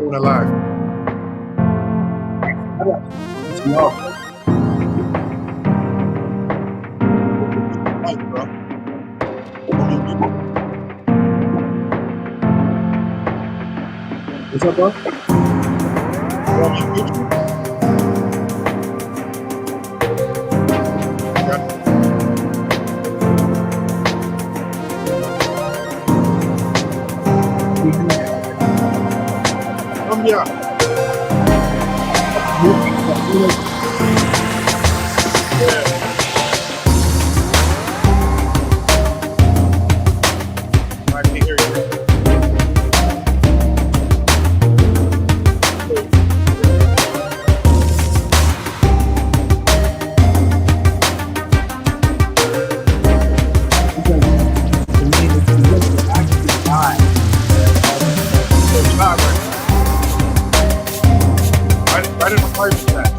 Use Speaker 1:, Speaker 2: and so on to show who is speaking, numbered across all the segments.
Speaker 1: doing it live. It's love, bro. What's up, bro? Colombia. I can hear you. Right in the pipe that.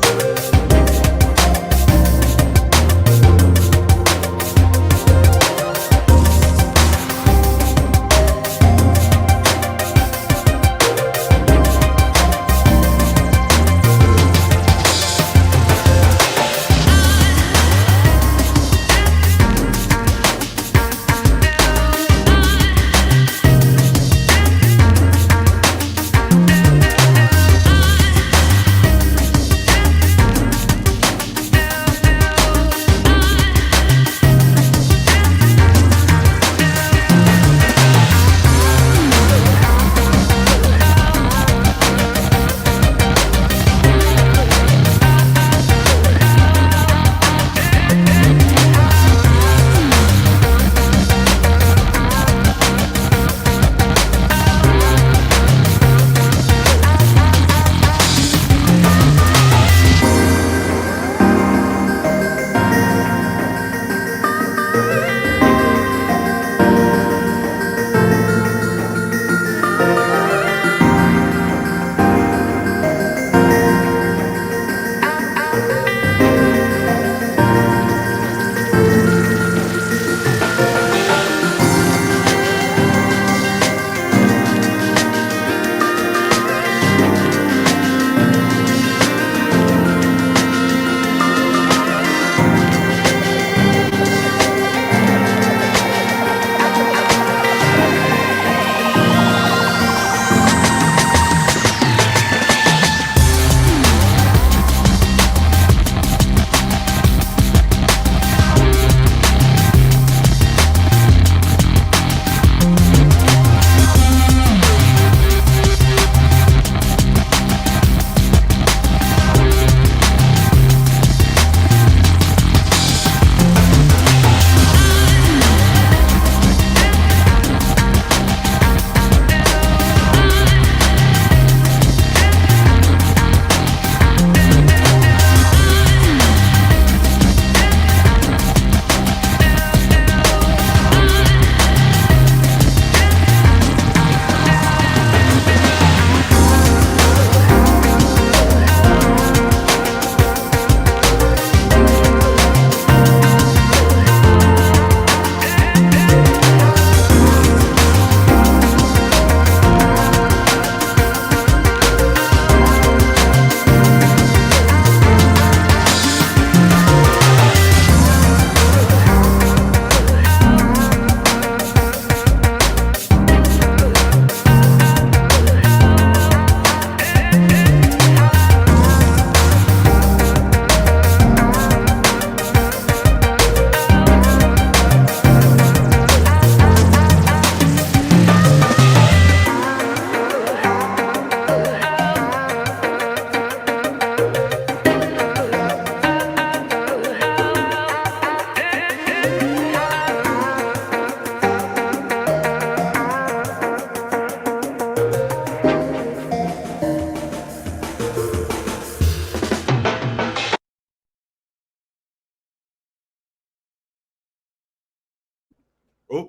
Speaker 1: Oh,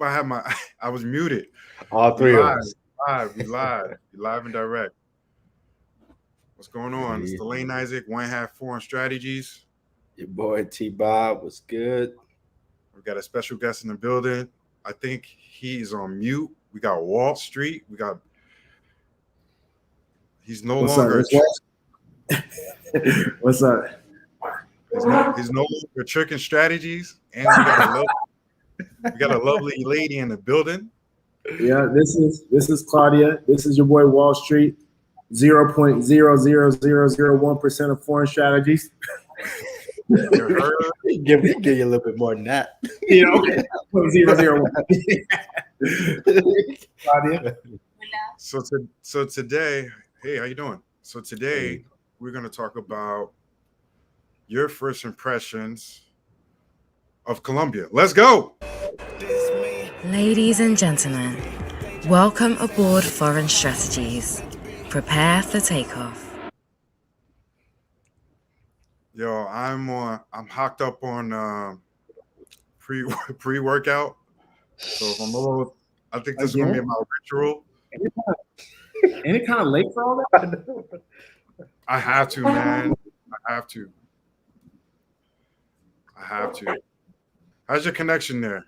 Speaker 1: I was muted.
Speaker 2: All three of us.
Speaker 1: We live and direct. What's going on? It's Delane Isaac, 1/2 Foreign Strategies.
Speaker 2: Your boy T Bob was good.
Speaker 1: We've got a special guest in the building. I think he's on mute. We got Waltstreet. He's no
Speaker 3: What's
Speaker 1: longer.
Speaker 3: up? What's up?
Speaker 1: He's no longer tricking strategies, and we got a lovely lady in the building.
Speaker 3: Yeah, this is Claudia. This is your boy Waltstreet. 0.00001% of foreign strategies.
Speaker 2: Give you a little bit more than that.
Speaker 3: You know, 0.001. Claudia.
Speaker 1: So today, hey, how you doing? So today we're going to talk about your first impressions of Colombia. Let's go.
Speaker 4: Ladies and gentlemen, welcome aboard Foreign Strategies. Prepare for takeoff.
Speaker 1: Yo, I'm hocked up on pre-workout. So if I'm a little, I think this is gonna be my ritual.
Speaker 3: Any kind of late for all that?
Speaker 1: I have to, man. I have to. How's your connection there?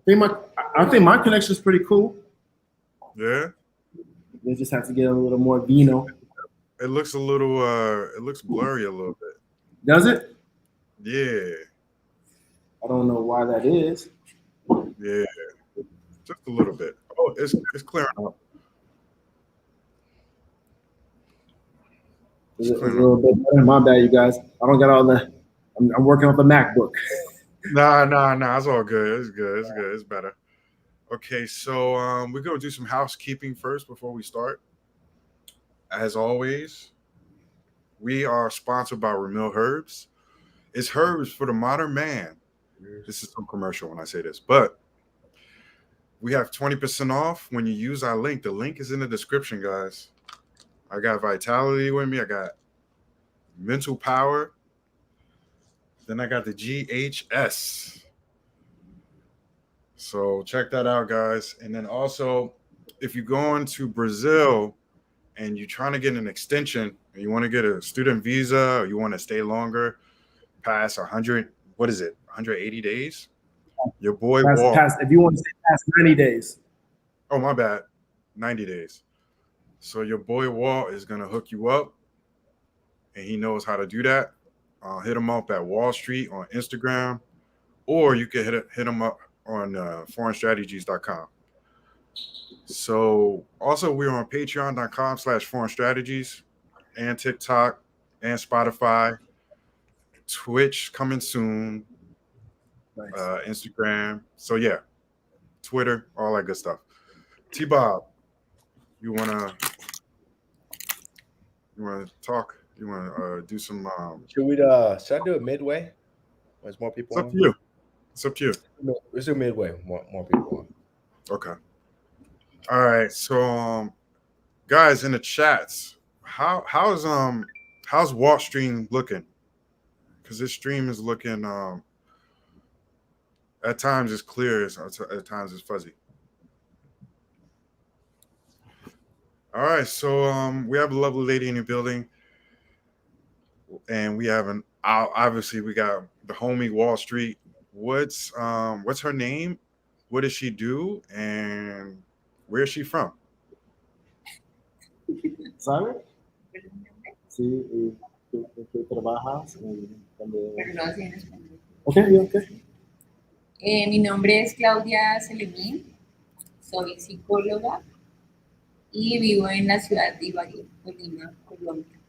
Speaker 3: I think my connection is pretty cool.
Speaker 1: Yeah.
Speaker 3: They just have to get a little more vino.
Speaker 1: It looks a little it looks blurry a little bit.
Speaker 3: Does it?
Speaker 1: Yeah.
Speaker 3: I don't know why that is.
Speaker 1: Yeah. Just a little bit. Oh, it's clearing up.
Speaker 3: It's a little bit better. My bad, you guys. I don't got all the. I'm working on the MacBook.
Speaker 1: Nah. It's all good. It's good. It's better. Okay, so we're gonna do some housekeeping first before we start. As always, we are sponsored by Ramil Herbs. It's herbs for the modern man. This is some commercial when I say this, but we have 20% off when you use our link. The link is in the description, guys. I got Vitality with me. I got Mental Power. Then I got the GHS. So check that out, guys. And then also, if you're going to Brazil and you're trying to get an extension, and you want to get a student visa, or you want to stay longer, past 180 days, your boy Walt.
Speaker 3: If you want to stay past 90 days.
Speaker 1: Oh, my bad. 90 days. So your boy Walt is going to hook you up, and he knows how to do that. Hit him up at Waltstreet on Instagram, or you can hit him up on foreignstrategies.com. So also we're on patreon.com/foreignstrategies and TikTok and Spotify, Twitch coming soon, nice. Instagram. So yeah, Twitter, all that good stuff. T-Bob, you wanna talk? You wanna do some?
Speaker 2: Should I do it midway? There's more people.
Speaker 1: It's up to you. It's up to you.
Speaker 2: Let's do midway. More people on.
Speaker 1: Okay. All right. So, guys in the chats, how's Walt stream looking? Because this stream is looking at times it's clear, at times it's fuzzy. All right. So we have a lovely lady in the building, and we have obviously we got the homie Waltstreet. What's her name? What does she do? And where is she from?
Speaker 3: ¿Sabe? Sí, ¿qué trabajas?
Speaker 5: Pero lo hacía en español.
Speaker 3: Okay.
Speaker 5: Mi nombre es Claudia Selemín, soy psicóloga y vivo en la ciudad de Ibagué, Colima, Colombia.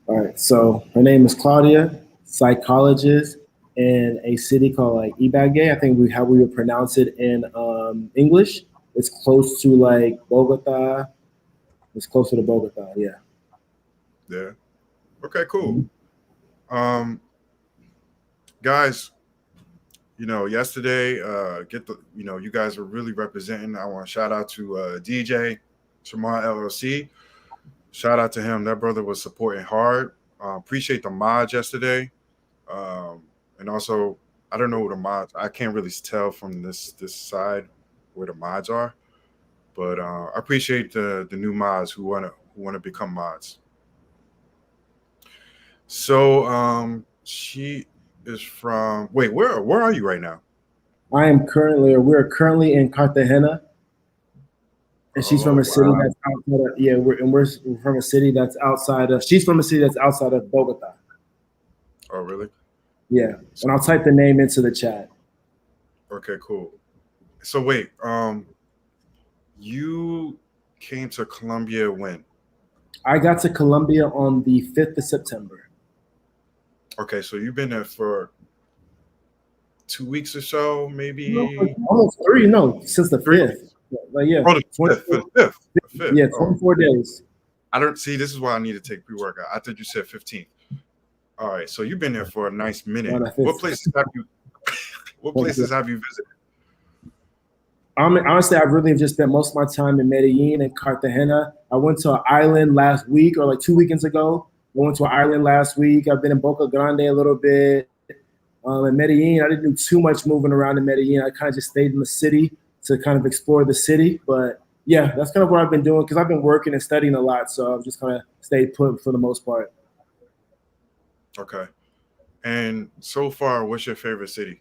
Speaker 3: All right, so her name is Claudia, psychologist in a city called like Ibagué. I think how we would pronounce it in English. It's close to like Bogota. It's closer to Bogota, yeah.
Speaker 1: Yeah. Okay, cool. Guys, yesterday, you guys were really representing. I want to shout out to DJ Shamar LLC. Shout out to him. That brother was supporting hard. Appreciate the mods yesterday. And also, I don't know what the mods. I can't really tell from this side where the mods are, but I appreciate the new mods who wanna become mods. So she is from. Wait, where are you right now?
Speaker 3: We're currently in Cartagena. And she's from
Speaker 1: Oh
Speaker 3: a city
Speaker 1: wow.
Speaker 3: that's outside of, yeah, we're from a city that's outside of, she's from a city that's outside of Bogota.
Speaker 1: Oh really?
Speaker 3: Yeah. And I'll type the name into the chat.
Speaker 1: Okay, cool. So wait, you came to Colombia when?
Speaker 3: I got to Colombia on the 5th of September.
Speaker 1: Okay, so you've been there for 2 weeks or so, maybe.
Speaker 3: No, almost 3, no, since the 5th. Like, yeah.
Speaker 1: Oh, the fifth.
Speaker 3: Yeah,
Speaker 1: Oh,
Speaker 3: 24 days.
Speaker 1: I don't see. This is why I need to take pre-workout. I thought you said 15th. All right, so you've been there for a nice minute.
Speaker 3: No,
Speaker 1: What places have you? What places have you visited?
Speaker 3: Honestly, I've really just spent most of my time in Medellin and Cartagena. I went to an island last week, or like 2 weekends ago. I went to an island last week. I've been in Boca Grande a little bit. In Medellin, I didn't do too much moving around in Medellin. I kind of just stayed in the city to kind of explore the city. But yeah, that's kind of what I've been doing because I've been working and studying a lot. So I've just kind of stayed put for the most part.
Speaker 1: Okay. And so far, what's your favorite city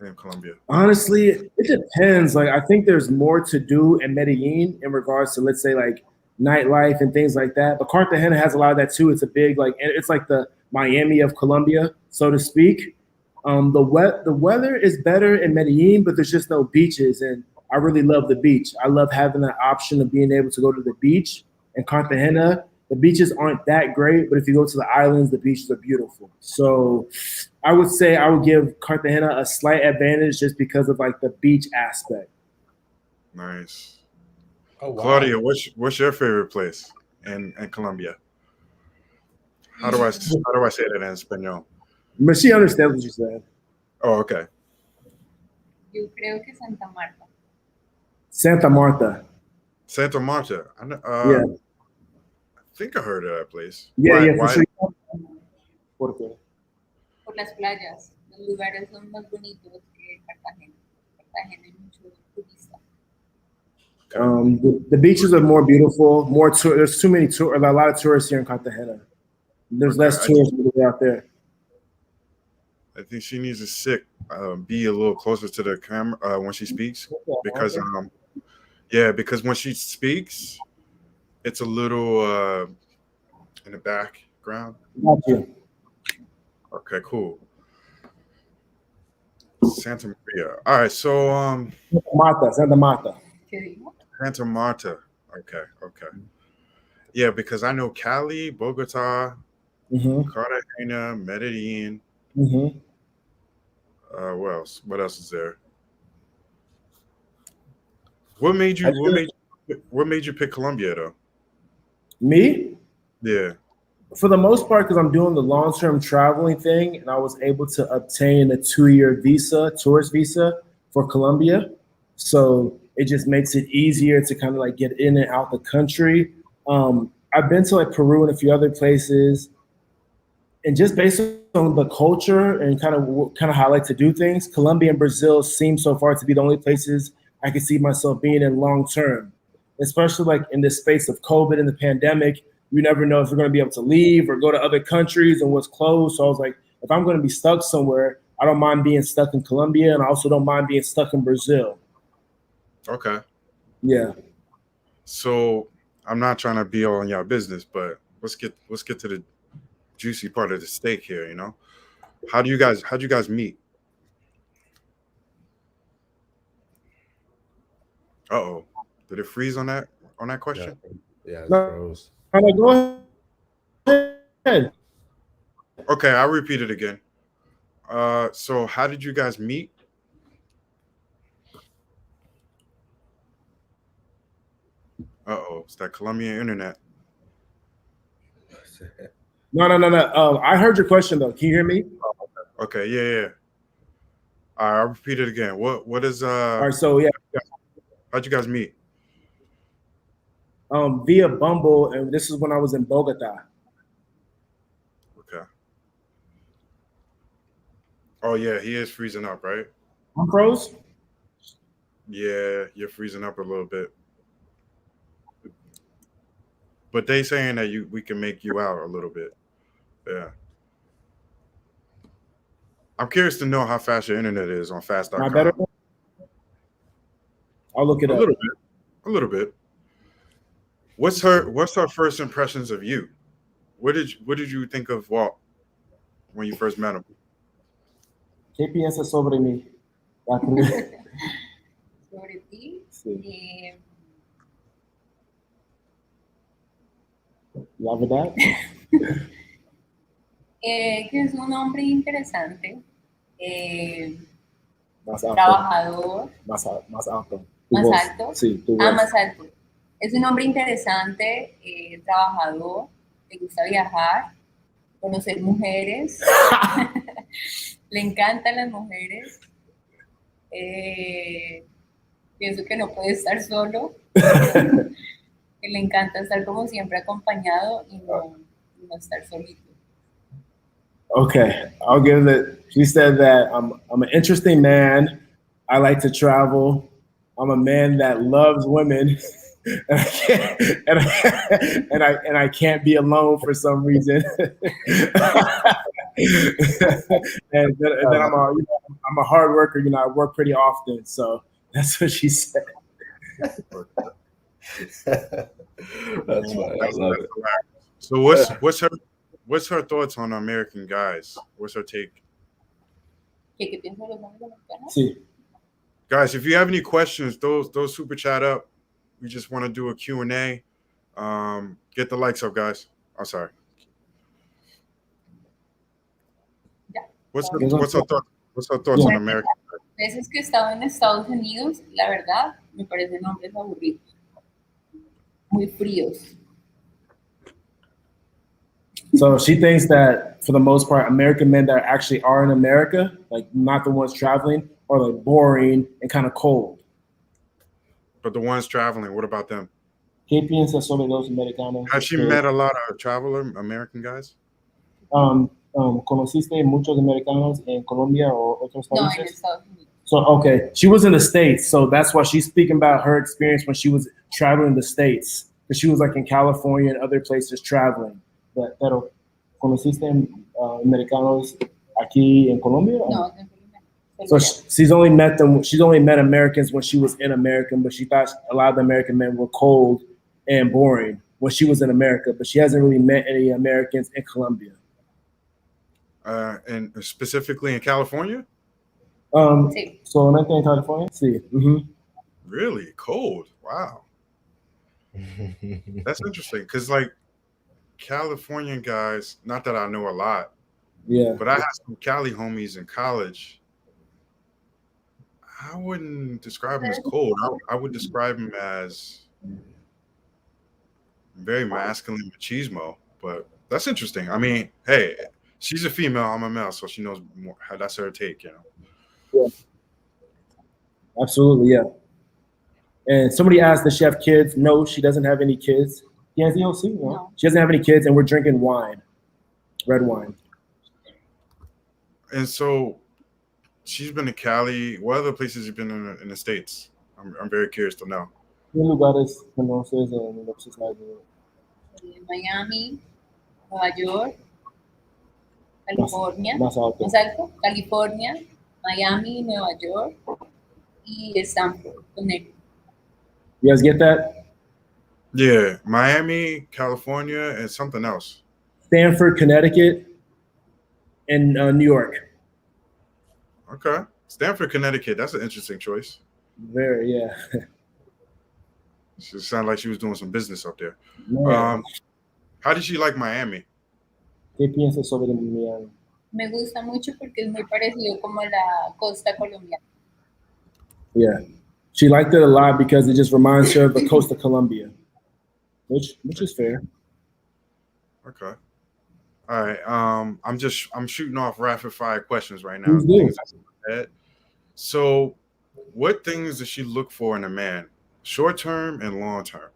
Speaker 1: in Colombia?
Speaker 3: Honestly, it depends. Like, I think there's more to do in Medellin in regards to, let's say, like nightlife and things like that. But Cartagena has a lot of that too. It's a big, like, it's like the Miami of Colombia, so to speak. The weather is better in Medellin, but there's just no beaches, and I really love the beach. I love having that option of being able to go to the beach. In Cartagena, the beaches aren't that great, but if you go to the islands, the beaches are beautiful. So I would say I would give Cartagena a slight advantage just because of like the beach aspect.
Speaker 1: Nice.
Speaker 2: Oh, wow.
Speaker 1: Claudia, what's your favorite place in Colombia? How do I say that in Espanol?
Speaker 3: But she understands what you said.
Speaker 1: Oh, okay.
Speaker 5: Yo creo que Santa Marta.
Speaker 3: Santa Marta.
Speaker 1: Santa Marta.
Speaker 3: Yeah.
Speaker 1: I think I heard of that place.
Speaker 3: Yeah,
Speaker 1: Why?
Speaker 3: for sure. ¿Por qué?
Speaker 5: Por las playas. Los lugares son más bonitos que Cartagena. Cartagena hay mucho turista.
Speaker 3: The beaches are more beautiful. There's too many a lot of tourists here in Cartagena. There's less tourists out there.
Speaker 1: I think she needs to be a little closer to the camera when she speaks, because because when she speaks, it's a little in the background.
Speaker 3: Got you.
Speaker 1: Okay, cool. Santa Maria. All right, so
Speaker 3: Santa Marta.
Speaker 5: ¿Qué digo?
Speaker 1: Santa Marta. Okay. Yeah, because I know Cali, Bogota, Cartagena, Medellin. What else? What else is there? What made you pick Colombia though?
Speaker 3: Me?
Speaker 1: Yeah.
Speaker 3: For the most part, because I'm doing the long-term traveling thing, and I was able to obtain a 2-year tourist visa for Colombia. So it just makes it easier to kind of like get in and out the country. I've been to like Peru and a few other places, and just based on the culture and kind of how I like to do things, Colombia and Brazil seem so far to be the only places I can see myself being in long term, especially like in this space of COVID and the pandemic. You never know if you're going to be able to leave or go to other countries and what's closed. So I was like, if I'm going to be stuck somewhere, I don't mind being stuck in Colombia, and I also don't mind being stuck in Brazil.
Speaker 1: Okay.
Speaker 3: Yeah.
Speaker 1: So I'm not trying to be all in your business, but let's get to the juicy part of the steak here. You know, how'd you guys meet? Uh-oh, did it freeze on that question?
Speaker 2: Yeah, it
Speaker 3: No.
Speaker 2: froze.
Speaker 3: Go ahead.
Speaker 1: Okay, I'll repeat it again. So how did you guys meet? Uh-oh, it's that Colombian internet.
Speaker 3: No. I heard your question though. Can you hear me?
Speaker 1: Okay, yeah. All right, I'll repeat it again. What is
Speaker 3: All right, so yeah.
Speaker 1: How'd you guys meet?
Speaker 3: Via Bumble, and this is when I was in Bogota.
Speaker 1: Okay. Oh yeah, he is freezing up, right?
Speaker 3: I'm froze?
Speaker 1: Yeah, you're freezing up a little bit. But they saying that we can make you out a little bit. Yeah. I'm curious to know how fast your internet is on fast.com.
Speaker 3: Am I better? I'll look it up.
Speaker 1: A little bit. What's her first impressions of you? What did you think of Walt when you first met him?
Speaker 3: ¿Qué piensas sobre mí? La primera-
Speaker 5: Sobre ti,
Speaker 3: Sí. La verdad.
Speaker 5: que es un hombre interesante,
Speaker 3: Más alto.
Speaker 5: trabajador,
Speaker 3: Más alto.
Speaker 5: más
Speaker 3: voz.
Speaker 5: alto.
Speaker 3: Sí, tu voz.
Speaker 5: Más alto. Es un hombre interesante, trabajador, le gusta viajar, conocer mujeres, le encantan las mujeres. Pienso que no puede estar solo, que le encanta estar como siempre acompañado y no estar solito.
Speaker 3: Okay, I'll give it. She said that I'm an interesting man. I like to travel. I'm a man that loves women, and I can't be alone for some reason. and then I'm a hard worker. You know, I work pretty often, so that's what she said.
Speaker 2: That's funny. I love it.
Speaker 1: So what's her thoughts on American guys? What's her take?
Speaker 5: ¿Qué piensa de los hombres americanos?
Speaker 3: Sí.
Speaker 1: Guys, if you have any questions, those super chat up. We just want to do a Q&A. Get the likes up, guys. I'm sorry. What's her thoughts on American?
Speaker 5: Veces que he estado en Estados Unidos, la verdad, me parecen hombres aburridos, muy fríos.
Speaker 3: So she thinks that for the most part, American men that actually are in America, like not the ones traveling, are like boring and kind of cold.
Speaker 1: But the ones traveling, what about them?
Speaker 3: ¿Qué piensas sobre los americanos?
Speaker 1: Has she met a lot of traveler American guys?
Speaker 3: ¿Conociste muchos americanos en Colombia o otros
Speaker 5: No, en
Speaker 3: países?
Speaker 5: Estados Unidos.
Speaker 3: So, okay, she was in the States, so that's why she's speaking about her experience when she was traveling the States. Because she was like in California and other places traveling. Pero, ¿conociste americanos aquí en Colombia?
Speaker 5: No,
Speaker 3: So she's only met Americans when she was in America, but she thought a lot of the American men were cold and boring when she was in America, but she hasn't really met any Americans in Colombia.
Speaker 1: And specifically in California?
Speaker 5: Sí.
Speaker 3: Solamente en California? Sí. Mm-hmm.
Speaker 1: Really? Cold? Wow. That's interesting, because like Californian guys, not that I know a lot,
Speaker 3: yeah,
Speaker 1: but I had some Cali homies in college. I wouldn't describe him as cold. I would describe him as very masculine machismo, but that's interesting. I mean, hey, she's a female, I'm a male, so she knows more. That's her take, you know.
Speaker 3: Yeah. Absolutely, yeah. And somebody asked, does she have kids? No, she doesn't have any kids. Yes, no. She doesn't have any kids, and we're drinking wine, red wine.
Speaker 1: And so she's been to Cali. What other places have you been in the States? I'm very curious to know.
Speaker 3: Lugares conoces en los Estados Unidos?
Speaker 5: Miami, Nueva York, California,
Speaker 3: más alto.
Speaker 5: California, Miami, Nueva York y Stanford, Connecticut.
Speaker 3: You guys get that?
Speaker 1: Yeah, Miami, California, and something else.
Speaker 3: Stanford, Connecticut, and New York.
Speaker 1: Okay. Stanford, Connecticut. That's an interesting choice.
Speaker 3: Very, yeah.
Speaker 1: She sounded like she was doing some business up there.
Speaker 3: Yeah.
Speaker 1: How did she like Miami?
Speaker 3: ¿Qué piensas sobre Miami?
Speaker 5: Me gusta mucho porque es muy parecido como la costa colombiana.
Speaker 3: Yeah. She liked it a lot because it just reminds her of the coast of Colombia, which is fair.
Speaker 1: Okay. All right. I'm shooting off rapid fire questions right now. So, what things does she look for in a man, short term and long term?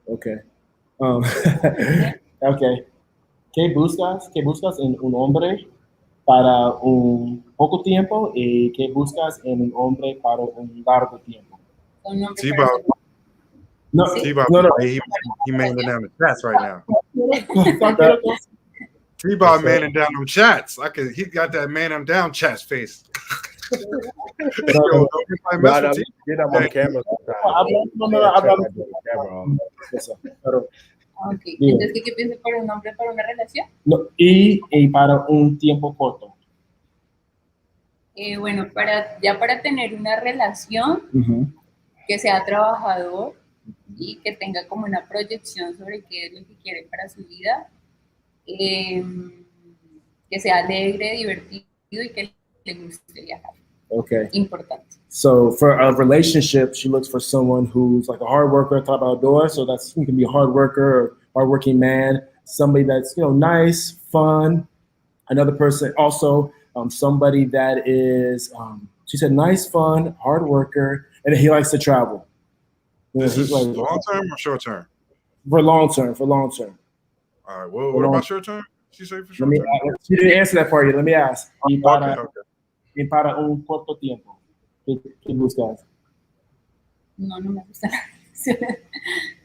Speaker 3: Okay. Okay. ¿Qué buscas en un hombre para un poco tiempo y qué buscas en un hombre para un largo tiempo?
Speaker 1: T-Bob.
Speaker 3: No.
Speaker 1: He manning down the chats right now. T-Bob manning down them chats. He got that man him down chats face. Yo, don't be mess with you.
Speaker 2: You're not on camera sometimes.
Speaker 5: Ok,
Speaker 3: Bien.
Speaker 5: entonces, ¿qué pienso para un hombre para una relación?
Speaker 3: No, y para un tiempo corto.
Speaker 5: Bueno, para tener una relación
Speaker 3: Ujú.
Speaker 5: que sea trabajador y que tenga como una proyección sobre qué es lo que quiere para su vida, que sea alegre, divertido y que le guste viajar.
Speaker 3: Okay.
Speaker 5: Importante.
Speaker 3: So for a relationship, she looks for someone who's like a hard worker, type outdoor. So that's you can be a hard worker, or hardworking man, somebody that's nice, fun. Another person also somebody that is she said nice, fun, hard worker, and he likes to travel.
Speaker 1: This is long term or short term?
Speaker 3: For long term. For long term.
Speaker 1: All right. What about short term? She say for short term.
Speaker 3: She didn't answer that part yet. Let me ask.
Speaker 1: Okay.
Speaker 3: Y para un corto tiempo. ¿Qué buscas?
Speaker 5: No me gusta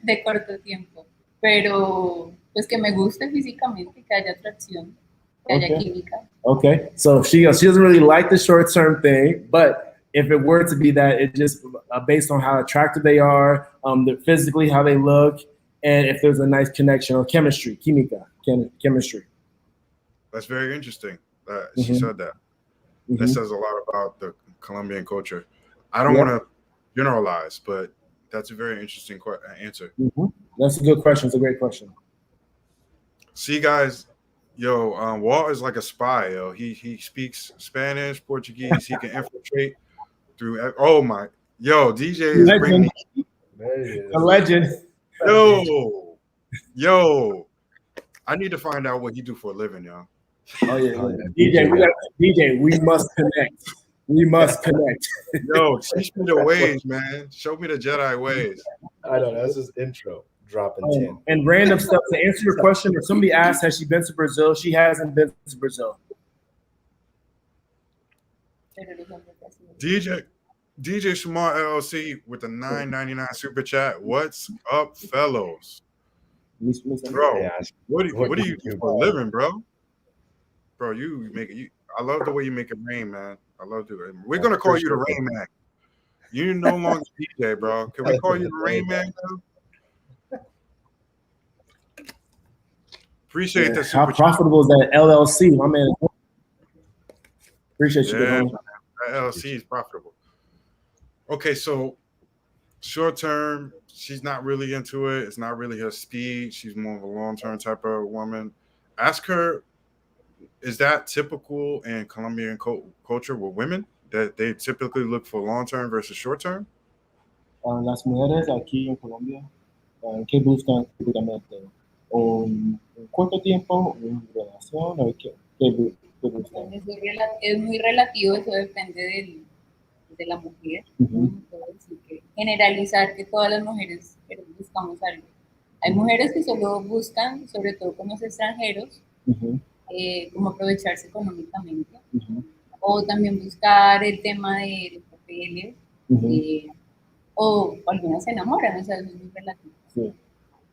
Speaker 5: de corto tiempo, pero pues que me guste físicamente, que haya atracción, que haya química.
Speaker 3: Okay, so she doesn't really like the short term thing, but if it were to be that, it just based on how attractive they are, physically how they look, and if there's a nice connection or chemistry, chemistry.
Speaker 1: That's very interesting. She said that. That says a lot about the Colombian culture. I don't want to generalize, but that's a very interesting answer.
Speaker 3: That's a good question. It's a great question.
Speaker 1: See, guys, Walt is like a spy. He speaks Spanish, Portuguese. He can infiltrate through. Oh my, DJ is bringing
Speaker 3: a legend.
Speaker 1: Yo, I need to find out what he do for a living, y'all.
Speaker 3: Oh yeah. DJ, we must connect.
Speaker 1: Yo, teach me the ways, man. Show me the Jedi ways.
Speaker 2: I know, that's his intro. Dropping 10.
Speaker 3: And random stuff to answer your question. If somebody asked, has she been to Brazil? She hasn't been to Brazil.
Speaker 1: DJ Smart LLC with the $9.99 super chat. What's up, fellows? Bro, what do you do for a living, bro? Bro, I love the way you make it rain, man. I love it. We're gonna call you the Rain Man. You no longer DJ, bro. Can we call you the Rain Man now? Appreciate that.
Speaker 3: How profitable is that LLC, my man? Appreciate you.
Speaker 1: That LLC is profitable. Okay, so short term, she's not really into it. It's not really her speed. She's more of a long term type of woman. Ask her, is that typical in Colombian culture with women that they typically look for long term versus short term?
Speaker 3: Las mujeres aquí en Colombia, ¿qué buscan típicamente? ¿Un corto tiempo, una relación o qué buscan?
Speaker 5: Es muy relativo, eso depende de la mujer. Así que generalizar que todas las mujeres buscamos algo. Hay mujeres que solo buscan, sobre todo con los extranjeros, como aprovecharse económicamente, o también buscar el tema de los papeles, o algunas se enamoran, o sea, es muy relativo.
Speaker 3: Sí.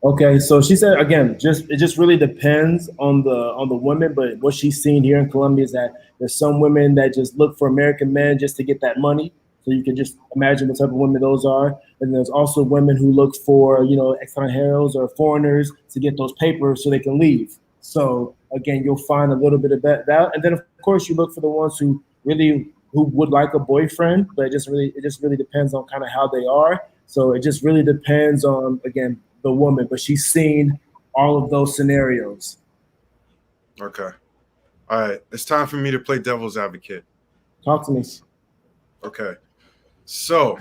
Speaker 3: Okay, so she said again, it just really depends on the women, but what she's seen here in Colombia is that there's some women that just look for American men just to get that money. So you can just imagine what type of women those are. And there's also women who look for, extranjeros or foreigners to get those papers so they can leave. So again, you'll find a little bit of that. And then of course you look for the ones who would like a boyfriend, but it just really depends on kind of how they are. So it just really depends on, again, the woman, but she's seen all of those scenarios.
Speaker 1: Okay. All right. It's time for me to play devil's advocate.
Speaker 3: Talk to me.
Speaker 1: Okay. So,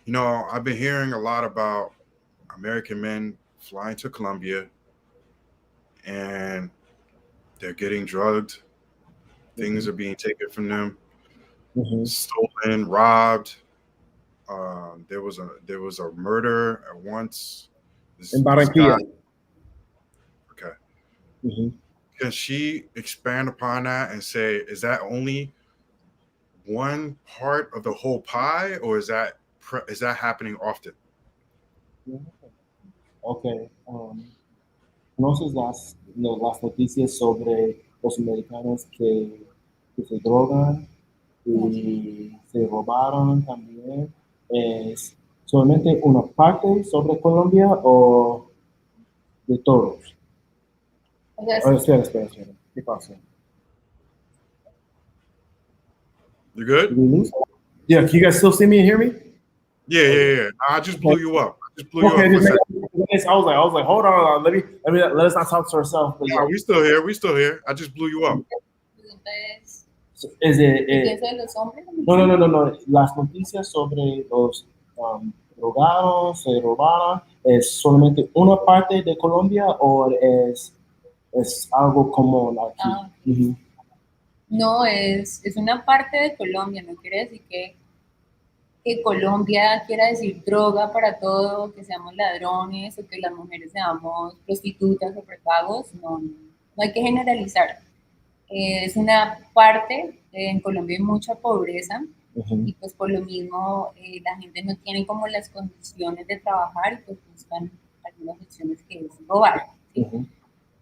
Speaker 1: I've been hearing a lot about American men flying to Colombia and they're getting drugged. Things are being taken from them, stolen, robbed. There was a murder at once.
Speaker 3: In Barranquilla.
Speaker 1: Okay. Can she expand upon that and say, is that only one part of the whole pie, or is that happening often?
Speaker 3: Okay. ¿Conoces las noticias sobre los americanos que que se drogan y se robaron también. ¿Es solamente una parte sobre Colombia o de todos?
Speaker 5: O sea,
Speaker 3: Oh, espera. ¿Qué pasa?
Speaker 1: You good?
Speaker 3: Did we lose? Yeah, can you guys still see me and hear me?
Speaker 1: Yeah. I just blew you up.
Speaker 3: Okay,
Speaker 1: For a second.
Speaker 3: I was like, hold on, let us not talk to ourselves. But
Speaker 1: No, we still here. I just blew you up.
Speaker 5: entonces,
Speaker 3: is it,
Speaker 5: ¿qué pienso de los hombres?
Speaker 3: no. Las noticias sobre los drogados, se robaron, ¿es solamente una parte de Colombia o es algo común aquí?
Speaker 5: Ah,
Speaker 3: Ujú.
Speaker 5: no, es una parte de Colombia, no quiere decir que Colombia quiera decir droga para todo, que seamos ladrones o que las mujeres seamos prostitutas o prepagos, no hay que generalizar. Es una parte, en Colombia hay mucha pobreza y pues por lo mismo la gente no tiene como las condiciones de trabajar y pues buscan algunas opciones que es robar, ¿sí?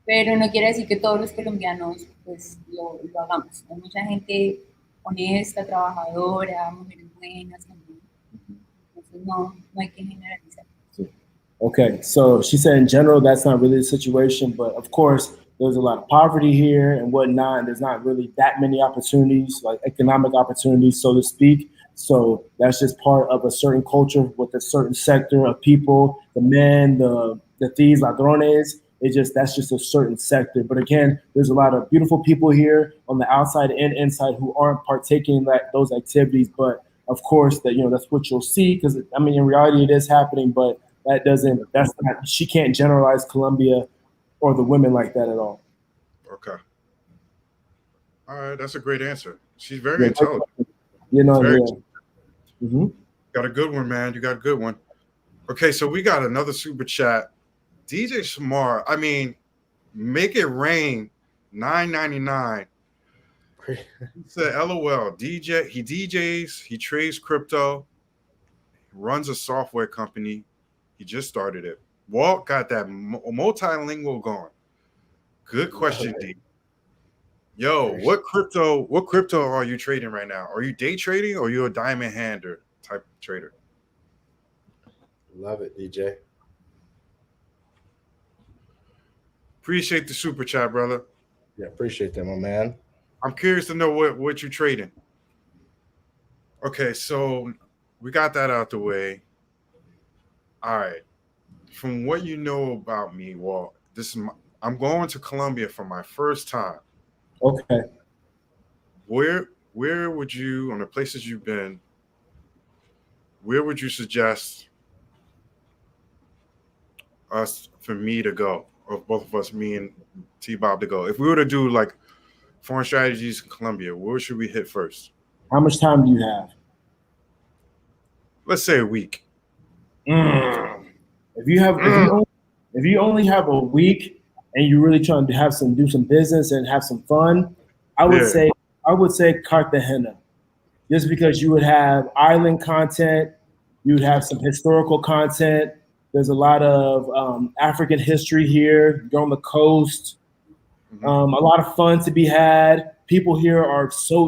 Speaker 5: Pero no quiere decir que todos los colombianos pues lo hagamos. Hay mucha gente honesta, trabajadora, mujeres buenas también. Entonces no hay que generalizar.
Speaker 3: Okay, so she said in general that's not really the situation, but of course there's a lot of poverty here and whatnot. And there's not really that many opportunities, like economic opportunities, so to speak. So that's just part of a certain culture with a certain sector of people, the men, the thieves, ladrones. That's just a certain sector. But again, there's a lot of beautiful people here on the outside and inside who aren't partaking in those activities. But of course, that's what you'll see because I mean, in reality, it is happening. But she can't generalize Colombia or the women like that at all.
Speaker 1: Okay. All right, that's a great answer. She's very intelligent.
Speaker 3: Mm-hmm.
Speaker 1: Got a good one, man. You got a good one. Okay, so we got another super chat. DJ Shamar, I mean, make it rain, $9.99. He said, LOL, DJ, he DJs, he trades crypto, runs a software company. He just started it. Walt got that multilingual going. Good question, D. Yo, what crypto are you trading right now? Are you day trading or are you a diamond hander type trader?
Speaker 2: Love it, DJ.
Speaker 1: Appreciate the super chat, brother.
Speaker 2: Yeah, appreciate that, my man.
Speaker 1: I'm curious to know what you're trading. Okay, so we got that out the way. All right. From what you know about me, Walt, I'm going to Colombia for my first time.
Speaker 3: Okay.
Speaker 1: Where would you, on the places you've been, where would you suggest for me to go, or both of us, me and T-Bob, to go? If we were to do like foreign strategies in Colombia, where should we hit first?
Speaker 3: How much time do you have?
Speaker 1: Let's say a week.
Speaker 3: If you only have a week and you're really trying to do some business and have some fun, I would say Cartagena, just because you would have island content, you would have some historical content. There's a lot of African history here. You're on the coast. A lot of fun to be had. People here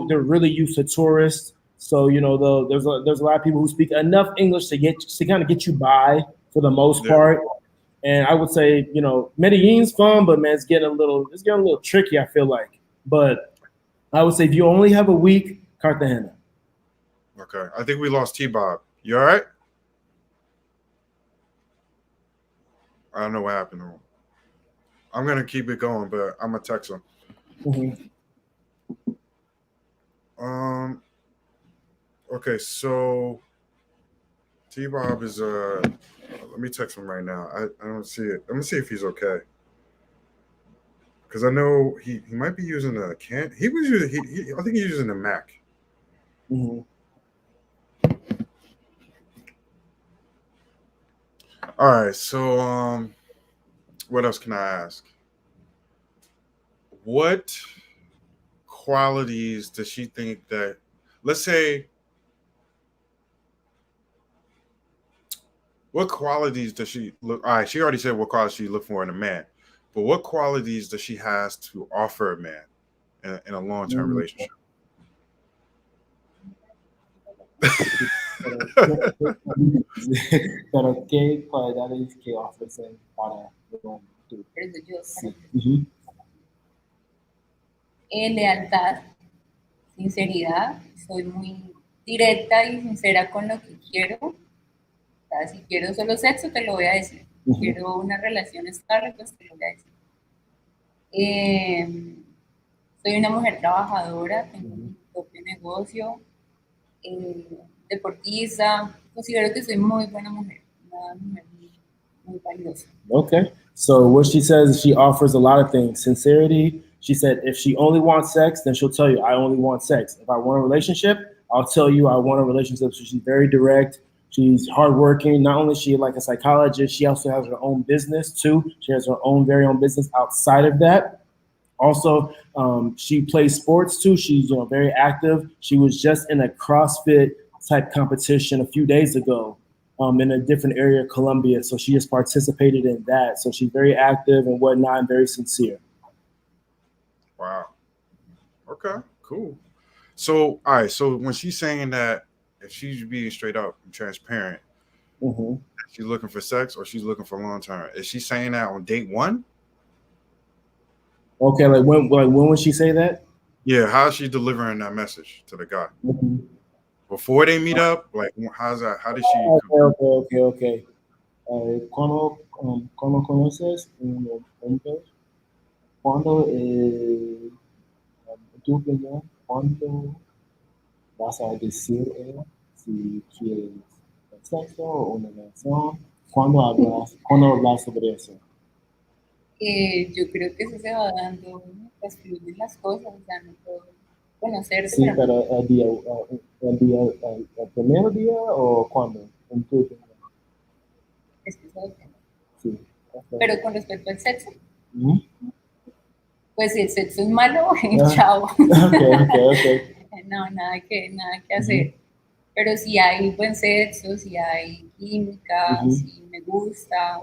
Speaker 3: they're really used to tourists. So there's a lot of people who speak enough English to kind of get you by for the most part. And I would say Medellin's fun, but man, it's getting a little tricky. I feel like, but I would say if you only have a week, Cartagena.
Speaker 1: Okay, I think we lost T-Bob. You all right? I don't know what happened to him. I'm gonna keep it going, but I'm gonna text him. Okay, so T-Bob is let me text him right now. I don't see it. I'm gonna see if he's okay. Because I know he might be using a can. He was using I think he's using a Mac. All right, so what else can I ask? What qualities does she think that, let's say, what qualities does she look? All right, she already said what qualities she look for in a man, but what qualities does she has to offer a man in a long-term relationship?
Speaker 3: Pero ¿qué cualidades que ofrecen para tú?
Speaker 5: Pero eso yo,
Speaker 3: Sí. Ujú.
Speaker 5: Lealtad, sinceridad, soy muy directa y sincera con lo que quiero. O sea, si quiero solo sexo, te lo voy a decir. Si
Speaker 3: Ujú.
Speaker 5: quiero una relación estable, pues te lo voy a decir. Eh, Soy una mujer trabajadora, tengo mi propio negocio, deportista. Considero que soy muy buena mujer, una mujer muy valiosa.
Speaker 3: Okay. So what she says is she offers a lot of things. Sincerity. She said if she only wants sex, then she'll tell you I only want sex. If I want a relationship, I'll tell you I want a relationship. So she's very direct. She's hardworking. Not only is she like a psychologist, she also has her own business too. She has her own very own business outside of that. Also, she plays sports too. She's very active. She was just in a CrossFit type competition a few days ago in a different area of Colombia. So she just participated in that. So she's very active and whatnot and very sincere.
Speaker 1: Wow. Okay, cool. So, all right. So when she's saying that, if she's being straight up and transparent, she's looking for sex or she's looking for long term. Is she saying that on date one?
Speaker 3: Okay, like when would she say that?
Speaker 1: Yeah, how's she delivering that message to the guy?
Speaker 3: Mm-hmm.
Speaker 1: Before they meet up? Like, how's that? How does she?
Speaker 3: Okay. ¿Cuándo conoces un hombre? ¿Cuándo tu opinión? ¿Cuándo vas a decir si quieres sexo o una relación? ¿Cuándo hablas sobre eso?
Speaker 5: Yo creo que eso se va dando, pues fluyen las cosas, o sea, no puedo conocerse.
Speaker 3: Sí, pero el primer día o cuándo? En tu opinión.
Speaker 5: Es que eso depende.
Speaker 3: Sí. Okay.
Speaker 5: Pero con respecto al sexo,
Speaker 3: ¿Mm?
Speaker 5: pues si el sexo es malo, chao.
Speaker 3: Okay.
Speaker 5: No, nada que hacer. Pero si hay buen sexo, si hay química, si me gusta,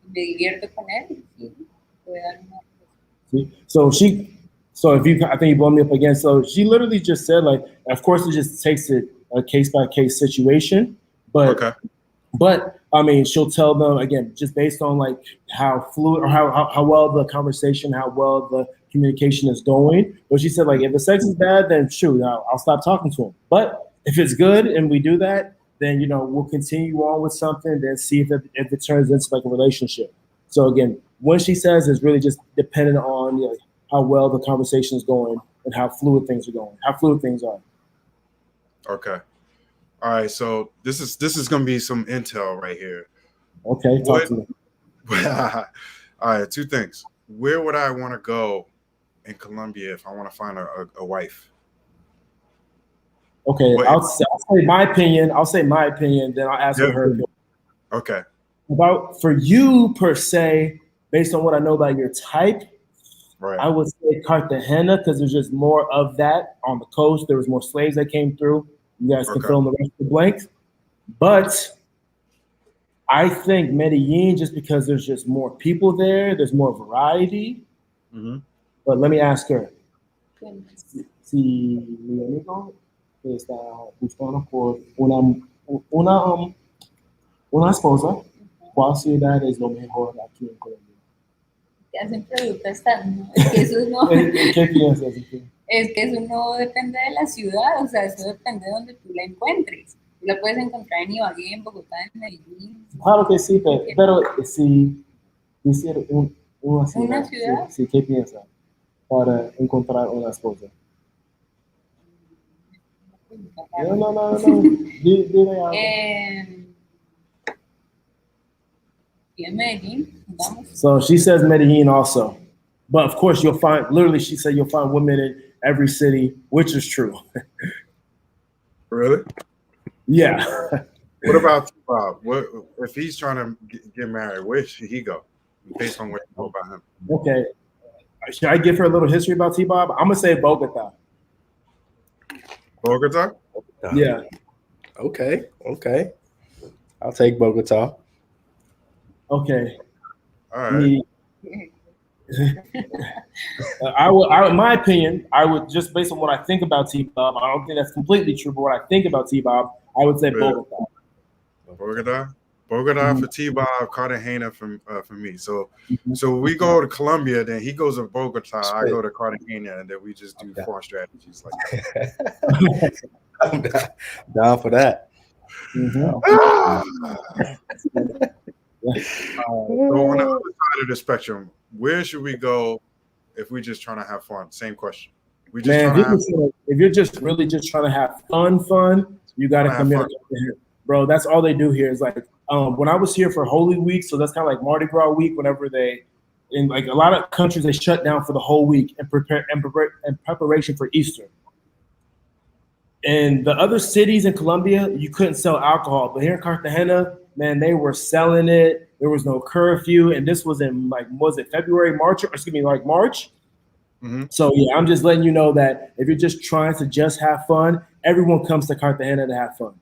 Speaker 5: si me divierto con él, sí, puede dar una.
Speaker 3: See? So if you, I think you blow me up again. So she literally just said, like, of course, it just takes it a case by case situation, but I mean, she'll tell them again, just based on like how fluid or how well the conversation, how well the communication is going. But she said, like, if the sex is bad, then shoot, I'll stop talking to him. But if it's good and we do that, then we'll continue on with something, then see if it turns into like a relationship. So again, what she says is really just dependent on how well the conversation is going and how fluid things are.
Speaker 1: Okay. All right. So this is gonna be some intel right here.
Speaker 3: Okay, talk to me.
Speaker 1: All right, two things. Where would I want to go in Colombia if I want to find a wife?
Speaker 3: Okay, I'll say my opinion. Then I'll ask her opinion.
Speaker 1: Okay.
Speaker 3: About for you per se, based on what I know about your type,
Speaker 1: right.
Speaker 3: I would say Cartagena because there's just more of that on the coast. There was more slaves that came through. You guys can fill in the rest of the blanks. But I think Medellin, just because there's just more people there, there's more variety. But let me ask her. Si mi amigo está buscando por una esposa, ¿cuál ciudad es lo mejor aquí en Colombia?
Speaker 5: Te hacen preguntas tan, es que eso no.
Speaker 3: ¿Qué piensas?
Speaker 5: Es que eso no depende de la ciudad, o sea, eso depende de donde tú la encuentres. Tú la puedes encontrar en Ibagué, en Bogotá, en Medellín.
Speaker 3: Claro que sí, pero si hiciera una ciudad,
Speaker 5: ¿Una ciudad?
Speaker 3: Sí, ¿qué piensas para encontrar una esposa? No. Dime algo.
Speaker 5: In Medellin, vamos.
Speaker 3: So she says Medellin also. But of course you'll find women in every city, which is true.
Speaker 1: Really?
Speaker 3: Yeah.
Speaker 1: What about Bob? What if he's trying to get married? Where should he go? Based on what you know about him.
Speaker 3: Okay. Should I give her a little history about T-Bob? I'm gonna say Bogota.
Speaker 1: Bogota?
Speaker 3: Yeah.
Speaker 2: Okay. I'll take Bogota.
Speaker 3: Okay.
Speaker 1: All right.
Speaker 3: In my opinion, I would just based on what I think about T-Bob. I don't think that's completely true, but what I think about T-Bob, I would say Bogota.
Speaker 1: Bogota for T-Bob, Cartagena for me. So we go to Colombia, then he goes to Bogota, I go to Cartagena, and then we just do farm strategies like that.
Speaker 2: I'm down for that.
Speaker 1: So on the other side of the spectrum, where should we go if we're just trying to have fun? Same question.
Speaker 3: If you're just really just trying to have fun, you got to come here. Bro, that's all they do here is like when I was here for Holy Week, so that's kind of like Mardi Gras week. Whenever in like a lot of countries, they shut down for the whole week in preparation for Easter. In the other cities in Colombia, you couldn't sell alcohol, but here in Cartagena, man, they were selling it. There was no curfew, and this was in February, March? March.
Speaker 1: Mm-hmm.
Speaker 3: So yeah, I'm just letting you know that if you're just trying to just have fun, everyone comes to Cartagena to have fun.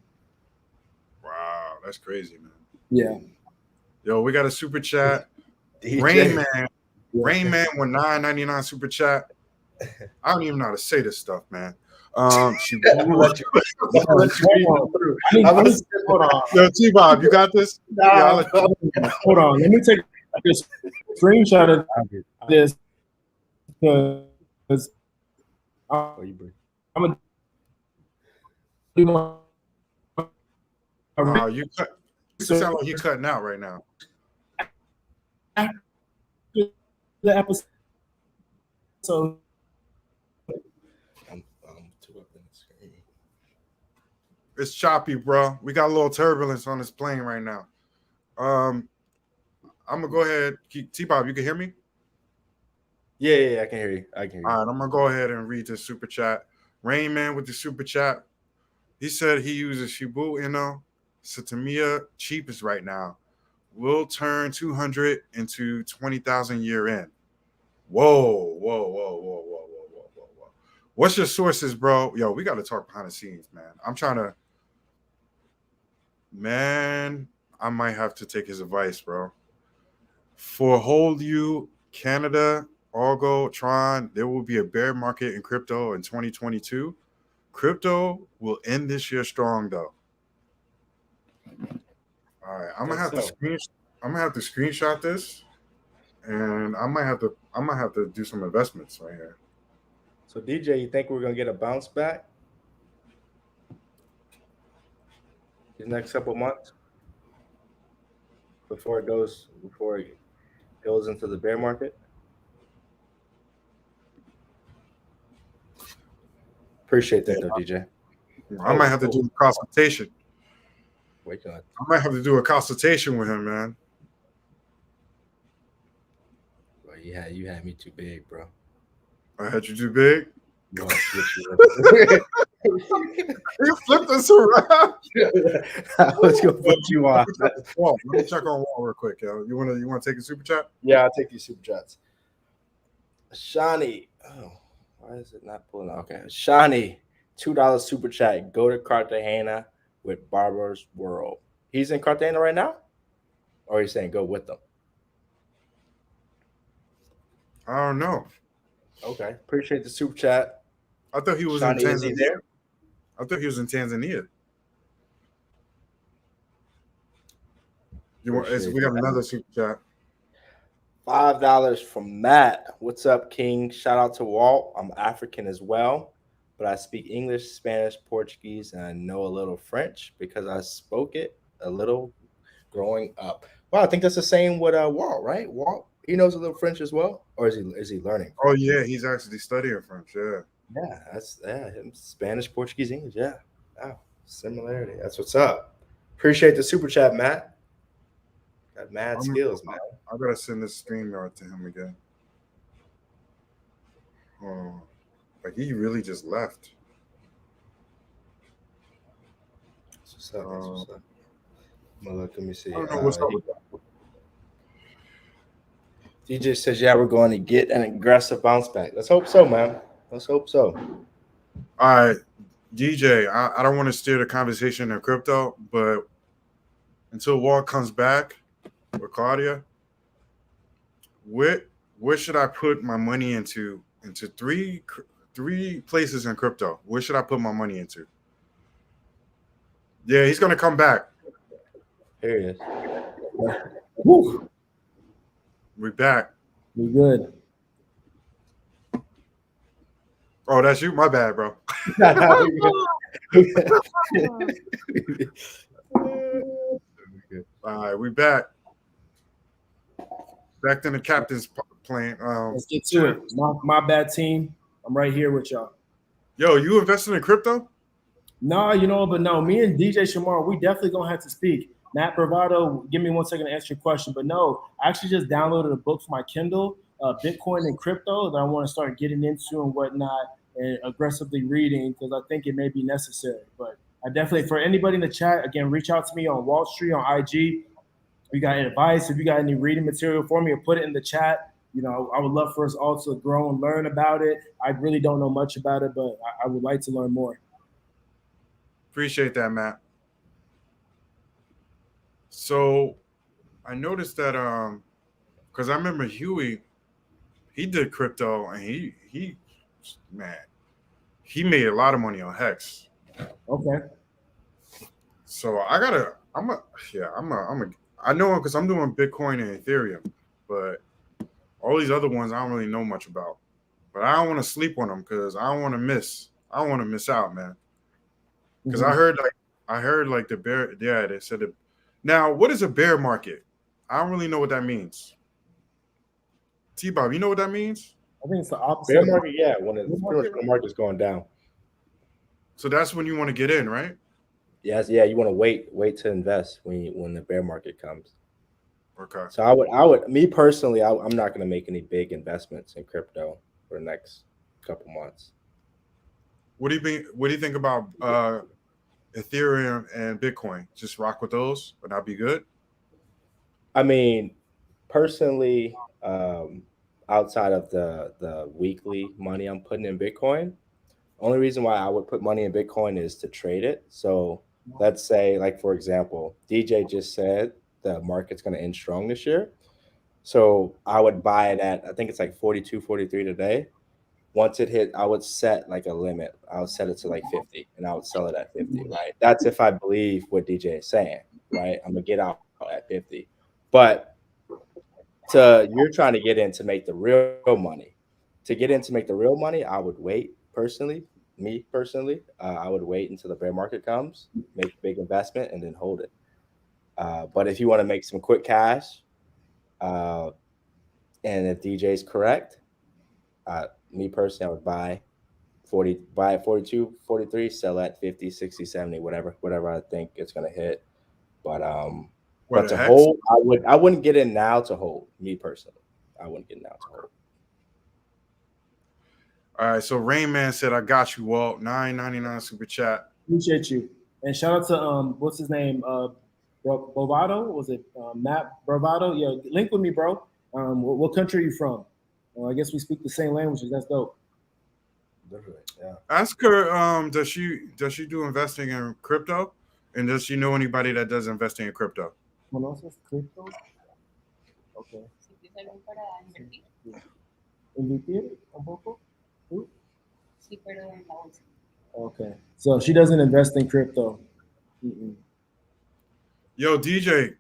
Speaker 1: Wow, that's crazy, man.
Speaker 3: Yeah.
Speaker 1: Yo, we got a super chat.
Speaker 2: DJ.
Speaker 1: Rain Man with $9.99 super chat. I don't even know how to say this stuff, man. She won't let you. Hold on. Yo, T-Bob, you got this?
Speaker 3: Nah, hold on. Let me take a screenshot of this because I'm gonna do my.
Speaker 1: You sound like you're cutting out right now.
Speaker 3: The episode. So.
Speaker 1: It's choppy, bro. We got a little turbulence on this plane right now. I'm gonna go ahead. T-Bob, you can hear me?
Speaker 2: Yeah, I can hear you.
Speaker 1: All right, I'm gonna go ahead and read this super chat. Rain Man with the super chat. He said he uses Shibu Inu Satamiya cheapest right now. Will turn 200 into 20,000 year in. Whoa. What's your sources, bro? Yo, we got to talk behind the scenes, man. I might have to take his advice, bro. For Hold You, Canada, Algo, Tron, there will be a bear market in crypto in 2022. Crypto will end this year strong, though. All right, I'm gonna have to screenshot this, and I might have to do some investments right here.
Speaker 2: So DJ, you think we're gonna get a bounce back the next couple of months before it goes into the bear market? Appreciate that though, DJ.
Speaker 1: I might have to do a consultation.
Speaker 2: Wait on.
Speaker 1: I might have to do a consultation with him, man.
Speaker 2: Well, you had me too big, bro.
Speaker 1: I had you too big.
Speaker 2: You
Speaker 1: flipped us around.
Speaker 2: I was gonna put you on.
Speaker 1: Let me check on Wall real quick, yo. You wanna take a super chat?
Speaker 2: Yeah, I'll take these super chats. Shani, why is it not pulling out? Okay, Shani, $2 super chat. Go to Cartagena with Barber's World. He's in Cartagena right now, or he's saying go with them?
Speaker 1: I don't know.
Speaker 2: Okay, appreciate the super chat.
Speaker 1: I thought he was
Speaker 2: Shani,
Speaker 1: in Tanzania.
Speaker 2: Is he there?
Speaker 1: I thought he was in Tanzania. We got another super chat.
Speaker 2: $5 from Matt. What's up, King? Shout out to Walt. I'm African as well, but I speak English, Spanish, Portuguese, and I know a little French because I spoke it a little growing up. Well, I think that's the same with Walt, right? Walt, he knows a little French as well, or is he learning?
Speaker 1: Oh yeah, he's actually studying French.
Speaker 2: Yeah, him Spanish, Portuguese, English. Yeah, wow, similarity. That's what's up. Appreciate the super chat, Matt. Got mad skills, man.
Speaker 1: I gotta send this StreamYard to him again. Oh, like he really just left.
Speaker 2: What's up? Let me see.
Speaker 1: I don't know what's up with that.
Speaker 2: DJ says, yeah, we're going to get an aggressive bounce back. Let's hope so, man. Let's hope so.
Speaker 1: All right, DJ, I don't want to steer the conversation in crypto, but until Walt comes back with Claudia, what Where should I put my money into? Into three places in crypto. Where should I put my money into? Yeah, he's gonna come back.
Speaker 2: Here he is.
Speaker 3: Woo,
Speaker 1: We're back.
Speaker 3: we good.
Speaker 1: Oh, that's you. My bad, bro. All right, we back. Back to the captain's plane.
Speaker 3: Let's get to it. My bad, team. I'm right here with y'all.
Speaker 1: Yo, you invested in crypto?
Speaker 3: No, but no, me and DJ Shamar, we definitely gonna have to speak. Matt Bravado, give me 1 second to answer your question. But no, I actually just downloaded a book for my Kindle, Bitcoin and crypto, that I want to start getting into and whatnot, and aggressively reading because I think it may be necessary. But I definitely, for anybody in the chat, again, reach out to me on Waltstreet on IG. If you got advice, if you got any reading material for me, or put it in the chat. I would love for us all to grow and learn about it. I really don't know much about it, but I would like to learn more.
Speaker 1: Appreciate that, Matt. So I noticed that because I remember Huey, he did crypto and he made a lot of money on Hex.
Speaker 3: Okay.
Speaker 1: So I know him because I'm doing Bitcoin and Ethereum, but all these other ones I don't really know much about. But I don't want to sleep on them because I don't want to miss. I don't want to miss out, man. Because I heard like the bear. Yeah, they said it. Now, what is a bear market? I don't really know what that means. T-Bob, you know what that means?
Speaker 3: I think it's the opposite.
Speaker 2: Bear market, yeah, when the market's going down.
Speaker 1: So that's when you want to get in, right?
Speaker 2: Yes, yeah, you want to wait to invest when the bear market comes.
Speaker 1: Okay.
Speaker 2: So I would, me personally, I'm not going to make any big investments in crypto for the next couple months.
Speaker 1: What do you think about Ethereum and Bitcoin? Just rock with those, would that be good?
Speaker 2: I mean, personally, outside of the weekly money I'm putting in Bitcoin, only reason why I would put money in Bitcoin is to trade it. So let's say, like, for example, DJ just said the market's going to end strong this year. So I would buy it at, I think it's like 42, 43 today. Once it hit, I would set like a limit. I would set it to like 50 and I would sell it at 50, right? That's if I believe what DJ is saying, right? I'm going to get out at 50. But you're trying to get in to make the real money. To get in to make the real money, I would wait personally. Me personally, I would wait until the bear market comes, make a big investment, and then hold it. But if you want to make some quick cash, and if DJ is correct, me personally, I would buy at 42, 43, sell at 50, 60, 70, whatever I think it's going to hit. But but to hold, I wouldn't get in now to hold. Me personally, I wouldn't get in now to hold.
Speaker 1: All right, so Rain Man said, "I got you, Walt." $9.99 super chat.
Speaker 3: Appreciate you, and shout out to what's his name, Bravado? Was it Matt Bravado? Yeah, link with me, bro. What country are you from? I guess we speak the same languages. That's dope.
Speaker 2: Yeah.
Speaker 1: Ask her, does she do investing in crypto, and does she know anybody that does investing in crypto?
Speaker 3: ¿Conoces crypto? Okay. ¿Invertir un poco?
Speaker 5: Sí, pero en la bolsa.
Speaker 3: Okay, so she doesn't invest in crypto. Mm-mm.
Speaker 1: Yo, DJ,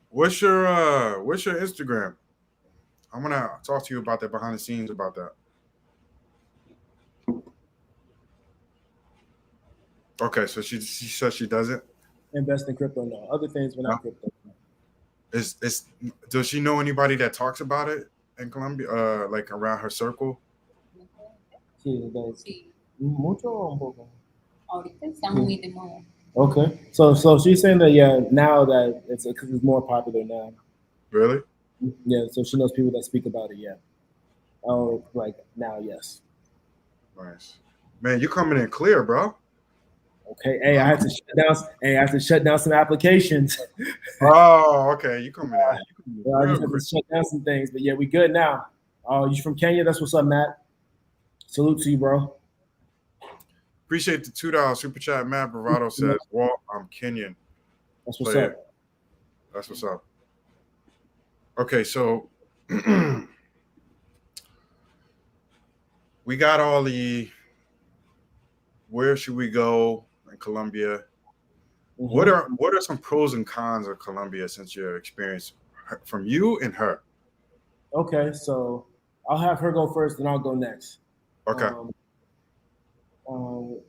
Speaker 1: what's your Instagram? I'm gonna talk to you about that behind the scenes about that. Okay, so she says she doesn't
Speaker 3: Invest in crypto, no. Other things, but not crypto.
Speaker 1: Does she know anybody that talks about it in Colombia, like around her circle?
Speaker 5: Sí.
Speaker 3: Mucho o un poco?
Speaker 5: Ahorita está muy de moda.
Speaker 3: Okay, so she's saying that now that it's more popular now.
Speaker 1: Really?
Speaker 3: Yeah, so she knows people that speak about it. Yeah. Oh, like now, yes.
Speaker 1: Nice, man. You coming in clear, bro.
Speaker 3: Okay. Hey, I had to shut down some applications.
Speaker 1: Oh, okay. You coming in?
Speaker 3: I just had to shut down some things, but yeah, we good now. Oh, you from Kenya? That's what's up, Matt. Salute to you, bro.
Speaker 1: Appreciate the $2 super chat. Matt Bravado says, "Walt, I'm Kenyan."
Speaker 3: That's what's up.
Speaker 1: That's what's up. Okay, so we got all the where should we go in Colombia? What are some pros and cons of Colombia since your experience from you and her?
Speaker 3: Okay, so I'll have her go first, then I'll go next.
Speaker 1: Okay.
Speaker 3: Um,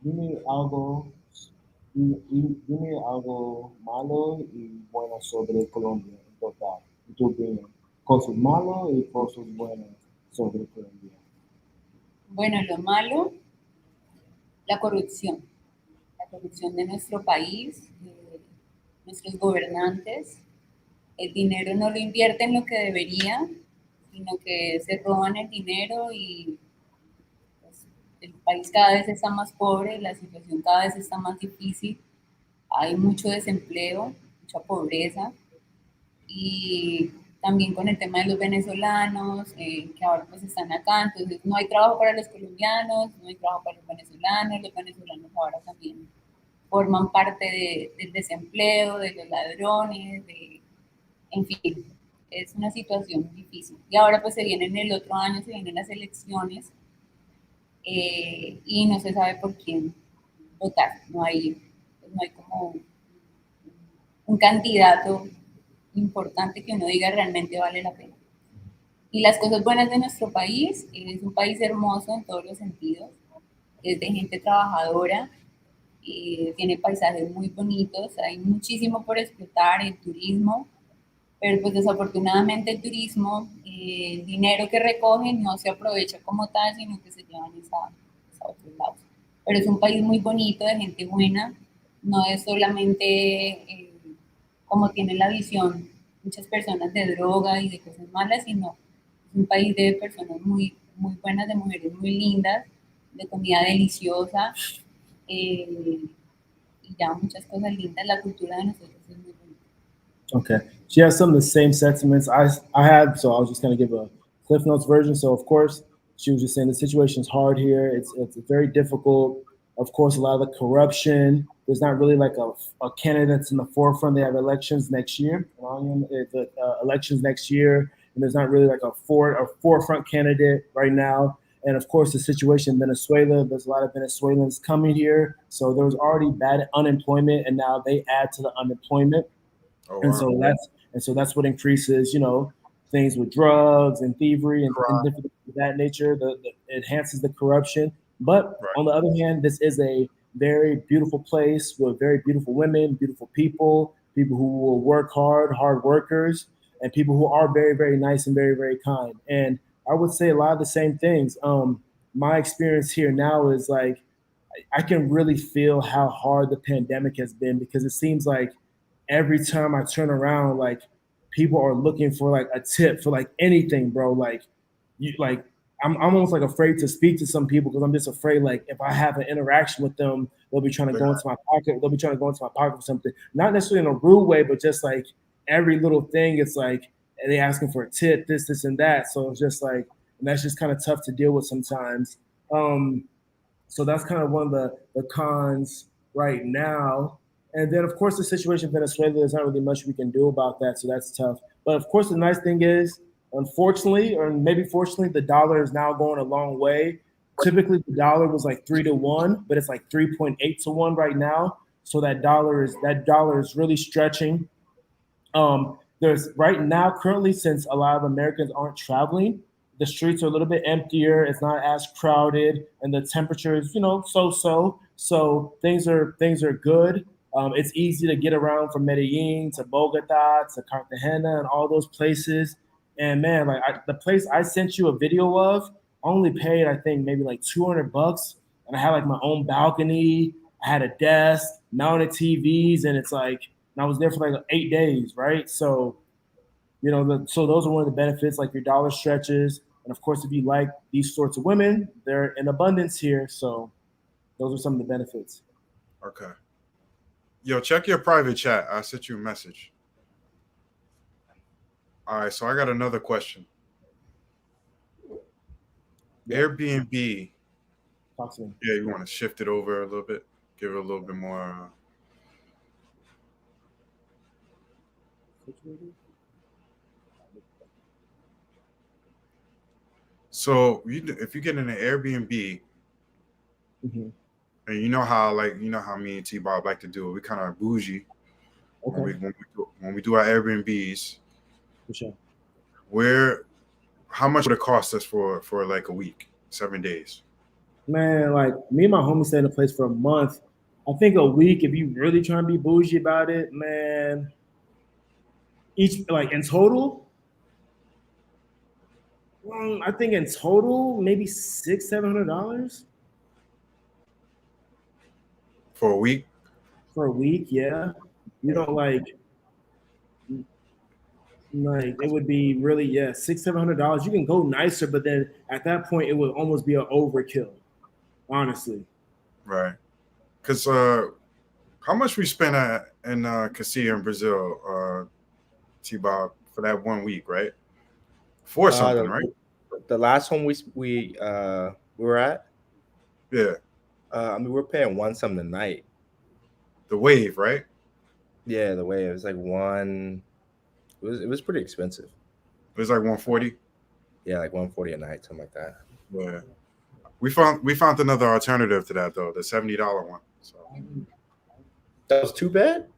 Speaker 3: dime algo, dime algo malo y bueno sobre Colombia en total. En tu opinión, cosas malas y cosas buenas sobre Colombia.
Speaker 5: Bueno, lo malo, la corrupción. La corrupción de nuestro país, de nuestros gobernantes. El dinero no lo invierten en lo que debería, sino que se roban el dinero y pues, el país cada vez está más pobre, la situación cada vez está más difícil, hay mucho desempleo, mucha pobreza y también con el tema de los venezolanos que ahora pues están acá, entonces no hay trabajo para los colombianos, no hay trabajo para los venezolanos ahora también forman parte del desempleo, de los ladrones, en fin, es una situación difícil. Y ahora pues se vienen el otro año, se vienen las elecciones y no se sabe por quién votar. No hay como un candidato importante que uno diga realmente vale la pena. Y las cosas buenas de nuestro país, es un país hermoso en todos los sentidos, es de gente trabajadora, tiene paisajes muy bonitos, hay muchísimo por explotar, el turismo, pero pues desafortunadamente el turismo, el dinero que recogen no se aprovecha como tal, sino que se llevan a otros lados. Pero es un país muy bonito, de gente buena, no es solamente como tienen la visión muchas personas de droga y de cosas malas, sino es un país de personas muy, muy buenas, de mujeres muy lindas, de comida deliciosa, y ya muchas cosas lindas, la cultura de nosotros es muy bonita.
Speaker 3: Okay. She has some of the same sentiments I had, so I was just going to give a Cliff Notes version. So, of course, she was just saying the situation is hard here. It's very difficult. Of course, a lot of the corruption. There's not really like a candidate that's in the forefront. They have elections next year. Elections next year, and there's not really like a forefront candidate right now. And of course, the situation in Venezuela. There's a lot of Venezuelans coming here, so there was already bad unemployment, and now they add to the unemployment.
Speaker 1: Oh,
Speaker 3: And
Speaker 1: wow.
Speaker 3: so that's what increases, things with drugs and thievery and different things of that nature. It enhances the corruption. But
Speaker 1: Right.
Speaker 3: on the other hand, this is a very beautiful place with very beautiful women, beautiful people who will work hard workers, and people who are very, very nice and very, very kind. And I would say a lot of the same things. My experience here now is like I can really feel how hard the pandemic has been because it seems like every time I turn around, like people are looking for like a tip for like anything, bro. Like I'm almost like afraid to speak to some people because I'm just afraid like if I have an interaction with them, they'll be trying to go into my pocket. They'll be trying to go into my pocket for something, not necessarily in a rude way, but just like every little thing. It's like they asking for a tip, this, and that. So it's just like, and that's just kind of tough to deal with sometimes. So that's kind of one of the cons right now. And then, of course, the situation in Venezuela, there's not really much we can do about that. So that's tough. But of course, the nice thing is, unfortunately, or maybe fortunately, the dollar is now going a long way. Typically, the dollar was like 3 to 1, but it's like 3.8 to 1 right now. So that dollar is really stretching. There's right now currently, since a lot of Americans aren't traveling, the streets are a little bit emptier. It's not as crowded, and the temperature is so. So things are good. It's easy to get around from Medellin to Bogota to Cartagena and all those places. And man, like the place I sent you a video of, I only paid I think maybe like $200, and I had like my own balcony. I had a desk, mounted TVs, and it's like and I was there for like 8 days, right? So, so those are one of the benefits, like your dollar stretches. And of course, if you like these sorts of women, they're in abundance here. So those are some of the benefits.
Speaker 1: Okay. Yo, check your private chat. I sent you a message. All right, so I got another question.
Speaker 3: Yeah.
Speaker 1: Airbnb.
Speaker 3: Talk to me.
Speaker 1: Yeah, you want to shift it over a little bit, give it a little bit more. So if you get in an Airbnb,
Speaker 3: Mhm.
Speaker 1: and you know how me and T-Bob like to do it, we kind of bougie
Speaker 3: Okay,
Speaker 1: when we do our Airbnbs.
Speaker 3: for sure.
Speaker 1: How much would it cost us for like a week, 7 days?
Speaker 3: Man, like me and my homie stay in a place for a month. I think a week, if you really trying to be bougie about it, man, each like in total, I think in total maybe $600-700
Speaker 1: For a week?
Speaker 3: for a week. Yeah, you don't like it would be really $600-700. You can go nicer, but then at that point it would almost be an overkill, honestly.
Speaker 1: Right. Because how much we spent in Cacia in Brazil, T-Bob, for that 1 week, right? For something, right?
Speaker 2: The last one we were at,
Speaker 1: Yeah.
Speaker 2: I mean, we're paying one something a night.
Speaker 1: The wave, right?
Speaker 2: Yeah, the way it was like one. It was pretty expensive.
Speaker 1: It was like 140.
Speaker 2: Yeah, like 140 a night, something like that.
Speaker 1: Yeah. We found another alternative to that though, the $70 one. So
Speaker 2: That was too bad.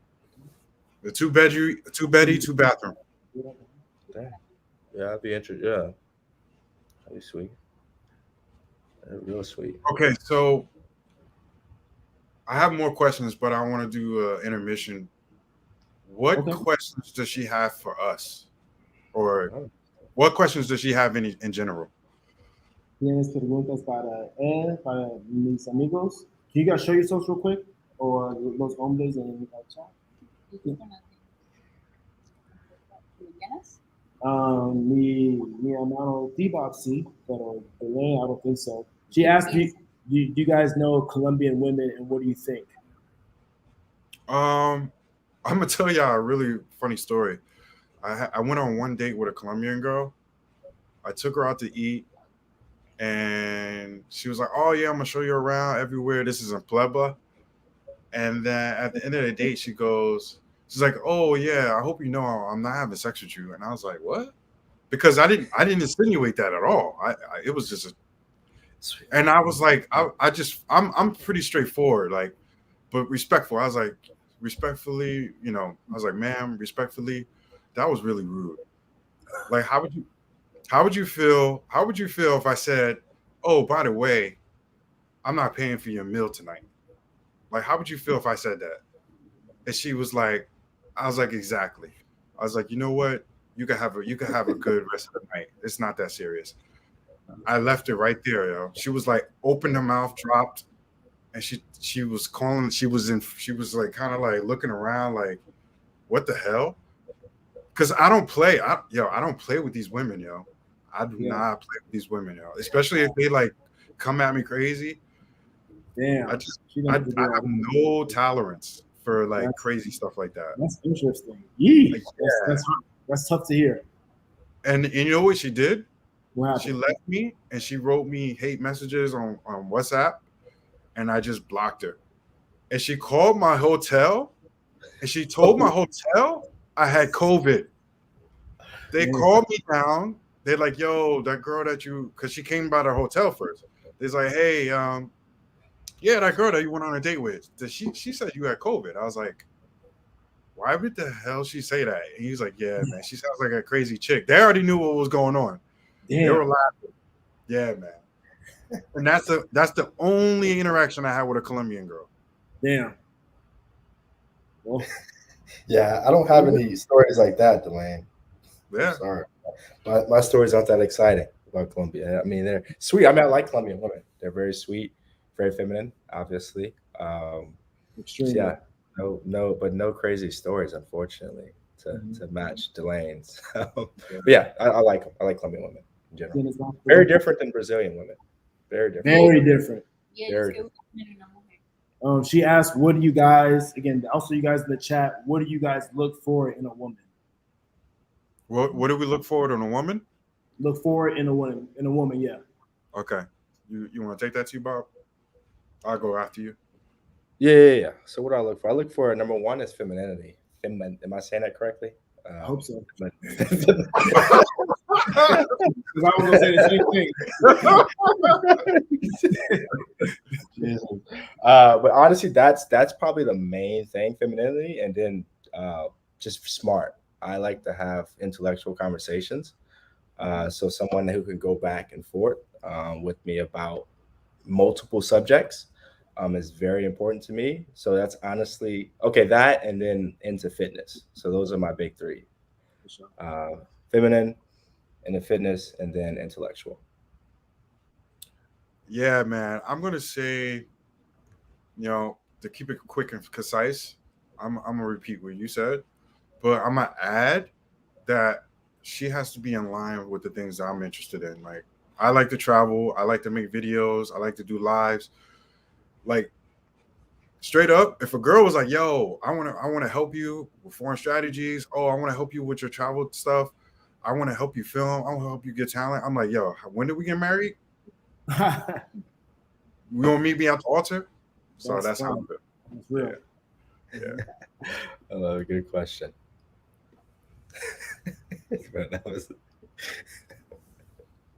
Speaker 1: the two beddy, 2 bathroom.
Speaker 2: Damn. Yeah, I'd be interested. Yeah, that'd be sweet. Real sweet.
Speaker 1: Okay, so I have more questions, but I want to do intermission. What
Speaker 3: Okay.
Speaker 1: questions does she have for us, or
Speaker 2: Oh.
Speaker 1: what questions does she have in general?
Speaker 3: ¿Tienes preguntas para él, para mis amigos? Can you guys show yourselves real quick? Or los hombres en el chat? Mi hermano T-Bob sí, pero Elaine, I don't think so. She asked me, do you guys know Colombian women and what do you think?
Speaker 1: I'm gonna tell y'all a really funny story. I went on one date with a Colombian girl. I took her out to eat, and she was like, "Oh yeah, I'm gonna show you around everywhere. This is in Puebla." And then at the end of the date, she's like, "Oh yeah, I hope you know I'm not having sex with you." And I was like, "What?" Because I didn't insinuate that at all. It was just and I was like, I'm pretty straightforward, like, but respectful. I was like, respectfully, I was like, "Ma'am, respectfully, that was really rude." Like, how would you feel if I said, "Oh, by the way, I'm not paying for your meal tonight"? Like, how would you feel if I said that? And she was like, I was like, exactly. I was like, you know what? You could have a good rest of the night. It's not that serious. I left it right there, yo. She was like, opened her mouth, dropped, and she was calling. She was like kind of like looking around, like, what the hell? Because I don't play. I don't play with these women, yo. I do not play with these women, yo. Especially if they like come at me crazy.
Speaker 3: Damn.
Speaker 1: I have no tolerance for like crazy stuff like that.
Speaker 3: That's interesting. Yee.
Speaker 1: Like,
Speaker 3: That's tough to hear.
Speaker 1: And you know what she did?
Speaker 3: What happened?
Speaker 1: She left me and she wrote me hate messages on WhatsApp, and I just blocked her. And she called my hotel and she told my hotel I had COVID. They called me down. They're like, "Yo, that girl because she came by the hotel first. They're like, "Hey, yeah, that girl that you went on a date with, she said you had COVID." I was like, why would the hell she say that? And he's like, "Yeah, man, she sounds like a crazy chick." They already knew what was going on.
Speaker 3: Damn.
Speaker 1: They were laughing. Yeah, man. And that's the only interaction I had with a Colombian girl.
Speaker 3: Damn. Well,
Speaker 2: yeah, I don't have any stories like that, Delane.
Speaker 1: Yeah.
Speaker 2: I'm sorry. My stories aren't that exciting about Colombia. I mean, they're sweet. I mean, I like Colombian women. They're very sweet, very feminine, obviously.
Speaker 3: Extremely.
Speaker 2: Yeah, no crazy stories, unfortunately, to match Delane's. But yeah, I like them. I like Colombian women in general. Very different than Brazilian women. Very different.
Speaker 3: Very different.
Speaker 2: Very different.
Speaker 3: She asked, "What do you guys?" Again, also you guys in the chat. What do you guys look for in a woman?
Speaker 1: What do we look for in a woman?
Speaker 3: Look for in a woman. In a woman, yeah.
Speaker 1: Okay. You want to take that to you, Bob? I'll go after you.
Speaker 2: Yeah. So what do I look for? I look for number one is femininity. Am I saying that correctly?
Speaker 3: I hope so.
Speaker 2: But
Speaker 3: Because I was gonna say the same thing.
Speaker 2: but honestly, that's probably the main thing, femininity, and then just smart. I like to have intellectual conversations. So someone who can go back and forth with me about multiple subjects is very important to me. So that's honestly okay. That and then into fitness. So those are my big three: feminine, into fitness, and then intellectual.
Speaker 1: Yeah, man. I'm gonna say, to keep it quick and concise, I'm gonna repeat what you said, but I'm gonna add that she has to be in line with the things that I'm interested in. Like, I like to travel, I like to make videos, I like to do lives. Like, straight up, if a girl was like, "Yo, I wanna help you with foreign strategies. Oh, I want to help you with your travel stuff. I want to help you film. I want to help you get talent." I'm like, "Yo, when did we get married? We gonna meet me at the altar?" So that's how I feel.
Speaker 3: That's real.
Speaker 2: Yeah. Good question.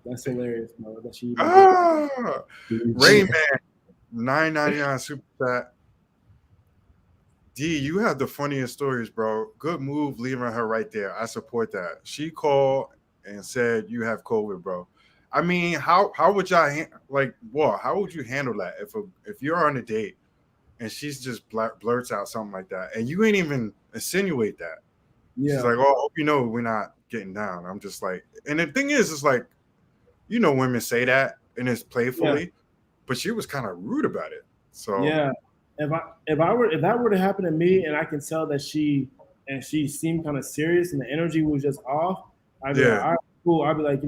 Speaker 3: That's hilarious, bro. That she
Speaker 1: Rayman, $9.99 super chat. D, you have the funniest stories, bro. Good move leaving her right there. I support that. She called and said you have COVID, bro. I mean, how would y'all how would you handle that if you're on a date and she's just blurts out something like that and you ain't even insinuate that?
Speaker 3: Yeah.
Speaker 1: She's like, "Oh, I hope you know we're not getting down." I'm just like, and the thing is, it's like, women say that and it's playfully, but she was kind of rude about it. So
Speaker 3: yeah, if that were to happen to me and I can tell that she seemed kind of serious and the energy was just off, I'd be like, all right, cool. I'd be like,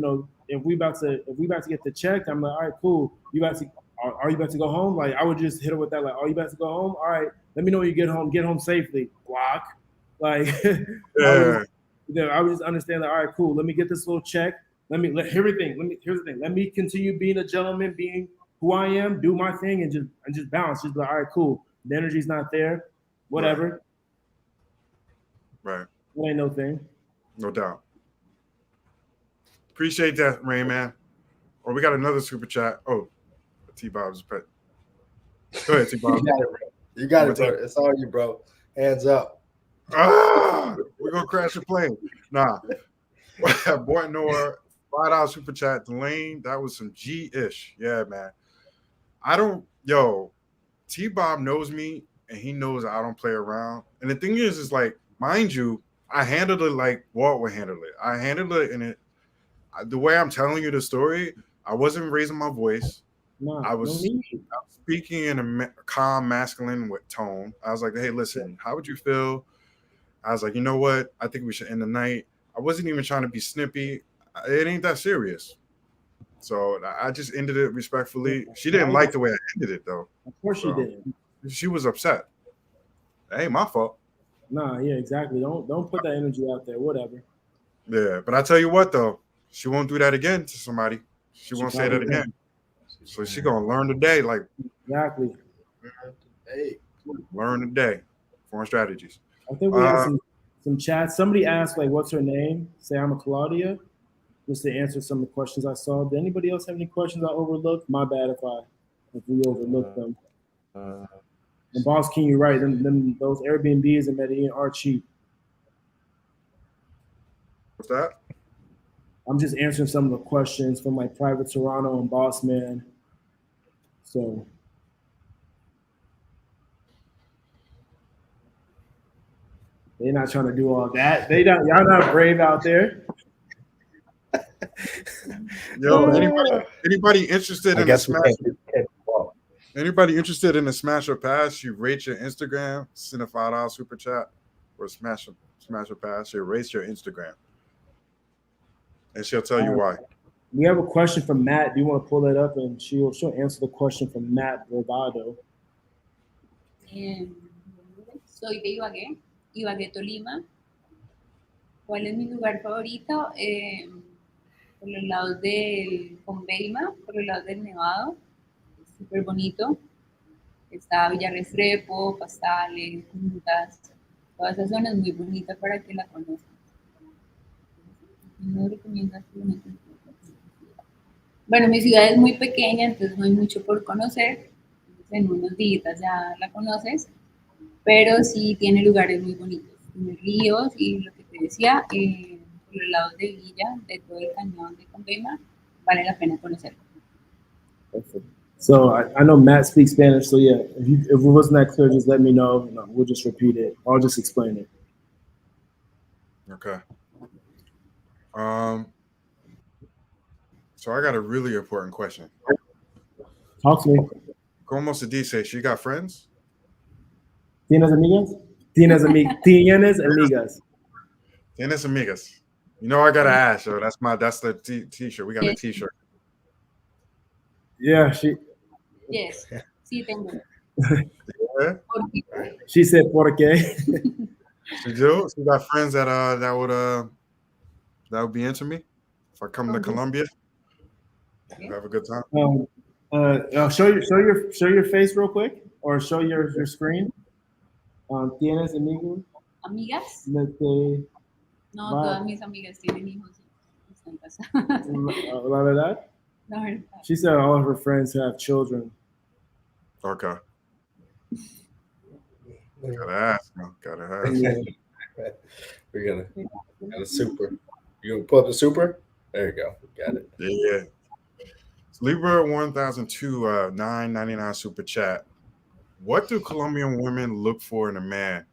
Speaker 3: if we about to get the check, I'm like, all right, cool. Are you about to go home? Like, I would just hit her with that, like, are you about to go home? All right, let me know when you get home. Get home safely. Block. Like, I would just understand that. All right, cool. Let me get this little check. Here's the thing. Let me continue being a gentleman, being who I am, do my thing, and just bounce. Just be like, all right, cool. The energy's not there. Whatever.
Speaker 1: Right.
Speaker 3: It ain't no thing.
Speaker 1: No doubt. Appreciate that, Rain Man. Or we got another super chat. Oh, T-Bob's pet. Go ahead, T-Bob.
Speaker 2: You got it, bro. It's all you, bro. Hands up.
Speaker 1: We're gonna crash the plane. Nah. Boy Noah, $5 super chat. Delane, that was some G-ish. Yeah, man. T-Bob knows me and he knows I don't play around. And the thing is like, mind you, I handled it like Walt would handle it. I handled it the way I'm telling you the story, I wasn't raising my voice. I was speaking in a calm, masculine tone. I was like, "Hey, listen, how would you feel?" I was like, "You know what? I think we should end the night." I wasn't even trying to be snippy. It ain't that serious. So I just ended it respectfully. She didn't like the way I ended it, though.
Speaker 3: Of course she didn't.
Speaker 1: She was upset. That ain't my fault.
Speaker 3: Nah, yeah, exactly. Don't put that energy out there. Whatever.
Speaker 1: Yeah, but I tell you what, though, she won't do that again to somebody. She won't say that again. So she gonna learn today. Like,
Speaker 3: exactly.
Speaker 2: Hey,
Speaker 1: learn today. Foreign strategies.
Speaker 3: I think we have some chats. Somebody asked, like, what's her name? Say I'm a Claudia. Just to answer some of the questions I saw. Did anybody else have any questions I overlooked? My bad if we overlooked them. And Boss King, you're right. Those Airbnbs in Medellin are cheap.
Speaker 1: What's that?
Speaker 3: I'm just answering some of the questions from like Private Toronto and Boss Man. So they're not trying to do all that. Y'all not brave out there.
Speaker 1: Yo, anybody interested in a smash? Anybody interested in a smash or pass? You rate your Instagram, send a $5 super chat, or smash or pass. You rate your Instagram, and she'll tell you why.
Speaker 3: We have a question from Matt. Do you want to pull that up? And she'll answer the question from Matt Bravado.
Speaker 5: Soy de Ibagué, Tolima. ¿Cuál es mi lugar favorito? Por los lados del Conveima, por los lados del Nevado. Es súper bonito. Está Villa Restrepo, Pastales, Juntas. Toda esa zona es muy bonita para que la conozcan. No recomiendas que lo metas. Bueno, mi ciudad es muy pequeña, entonces no hay mucho por conocer. Entonces, en unos días ya la conoces, pero sí tiene lugares muy bonitos. Tiene ríos y lo que te decía, por los lados de Villa, de todo el cañón de Condema, vale la pena conocerlo.
Speaker 3: Perfect. So I know Matt speaks Spanish, so yeah, if it wasn't that clear, just let me know. We'll just repeat it. I'll just explain it.
Speaker 1: Okay. So I got a really important question.
Speaker 3: Talk to me.
Speaker 1: ¿Cómo se dice? She got friends?
Speaker 3: ¿Tienes amigas? ¿Tienes amigas?
Speaker 1: ¿Tienes amigas? You know I gotta ask. So that's the t-shirt. We got a
Speaker 5: Yes.
Speaker 1: t-shirt.
Speaker 3: Yeah,
Speaker 5: Yes, sí tengo.
Speaker 1: Yeah.
Speaker 3: she said por qué.
Speaker 1: She do? She got friends that would be into me if I come to Colombia.
Speaker 5: Yeah.
Speaker 1: Have a good time.
Speaker 3: Show your face real quick, or show your screen. ¿Tienes amigos?
Speaker 5: ¿Amigas?
Speaker 3: No,
Speaker 5: todas mis amigas tienen hijos y están casadas.
Speaker 3: La verdad?
Speaker 5: La verdad.
Speaker 3: She said all of her friends have children.
Speaker 1: Okay. Gotta ask. Gotta ask.
Speaker 2: We got a super. You gonna pull up the super? There you go. Got it.
Speaker 1: Yeah. Libra 1002 9.99 super chat. What do Colombian women look for in a man?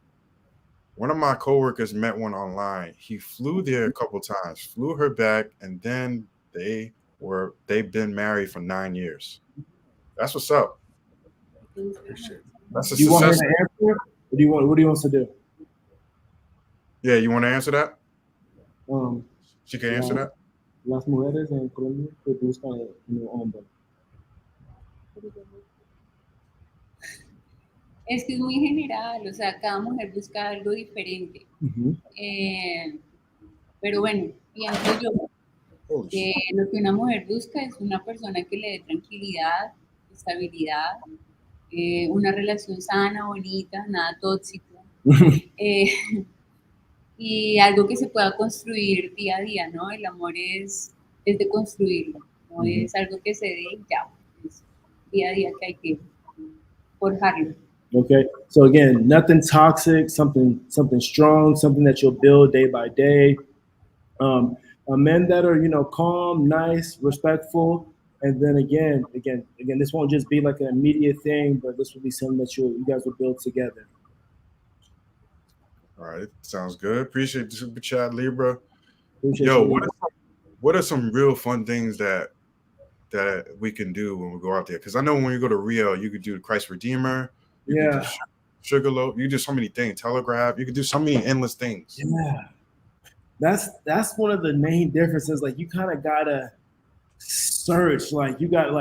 Speaker 1: One of my coworkers met one online. He flew there a couple times, flew her back, and then they've been married for 9 years. That's what's up.
Speaker 2: Appreciate it.
Speaker 1: That's a
Speaker 3: Do you want her
Speaker 1: success.
Speaker 3: to answer? Or what do you want to do?
Speaker 1: Yeah, you want to answer that? She can answer
Speaker 3: Yeah.
Speaker 1: that.
Speaker 3: Las mujeres en Colombia que buscan un hombre.
Speaker 5: Es que es muy general, o sea, cada mujer busca algo diferente. Pero bueno, pienso yo que lo que una mujer busca es una persona que le dé tranquilidad, estabilidad, una relación sana, bonita, nada tóxico. Y algo que se pueda construir día a día, ¿no? El amor es de construirlo, no es algo que se dé y ya, es día a día que hay que forjarlo.
Speaker 3: Okay, so again, nothing toxic, something strong, something that you'll build day by day. Men that are calm, nice, respectful, and then again, this won't just be like an immediate thing, but this will be something that you guys will build together.
Speaker 1: All right, sounds good. Appreciate the super chat, Libra.
Speaker 3: Appreciate
Speaker 1: Yo,
Speaker 3: you.
Speaker 1: what are some real fun things that we can do when we go out there? Because I know when you go to Rio, you could do Christ Redeemer. You could do Sugarloaf. You could do so many things. Telegraph. You could do so many endless things.
Speaker 3: Yeah, that's one of the main differences. Like you kind of gotta search. Like you got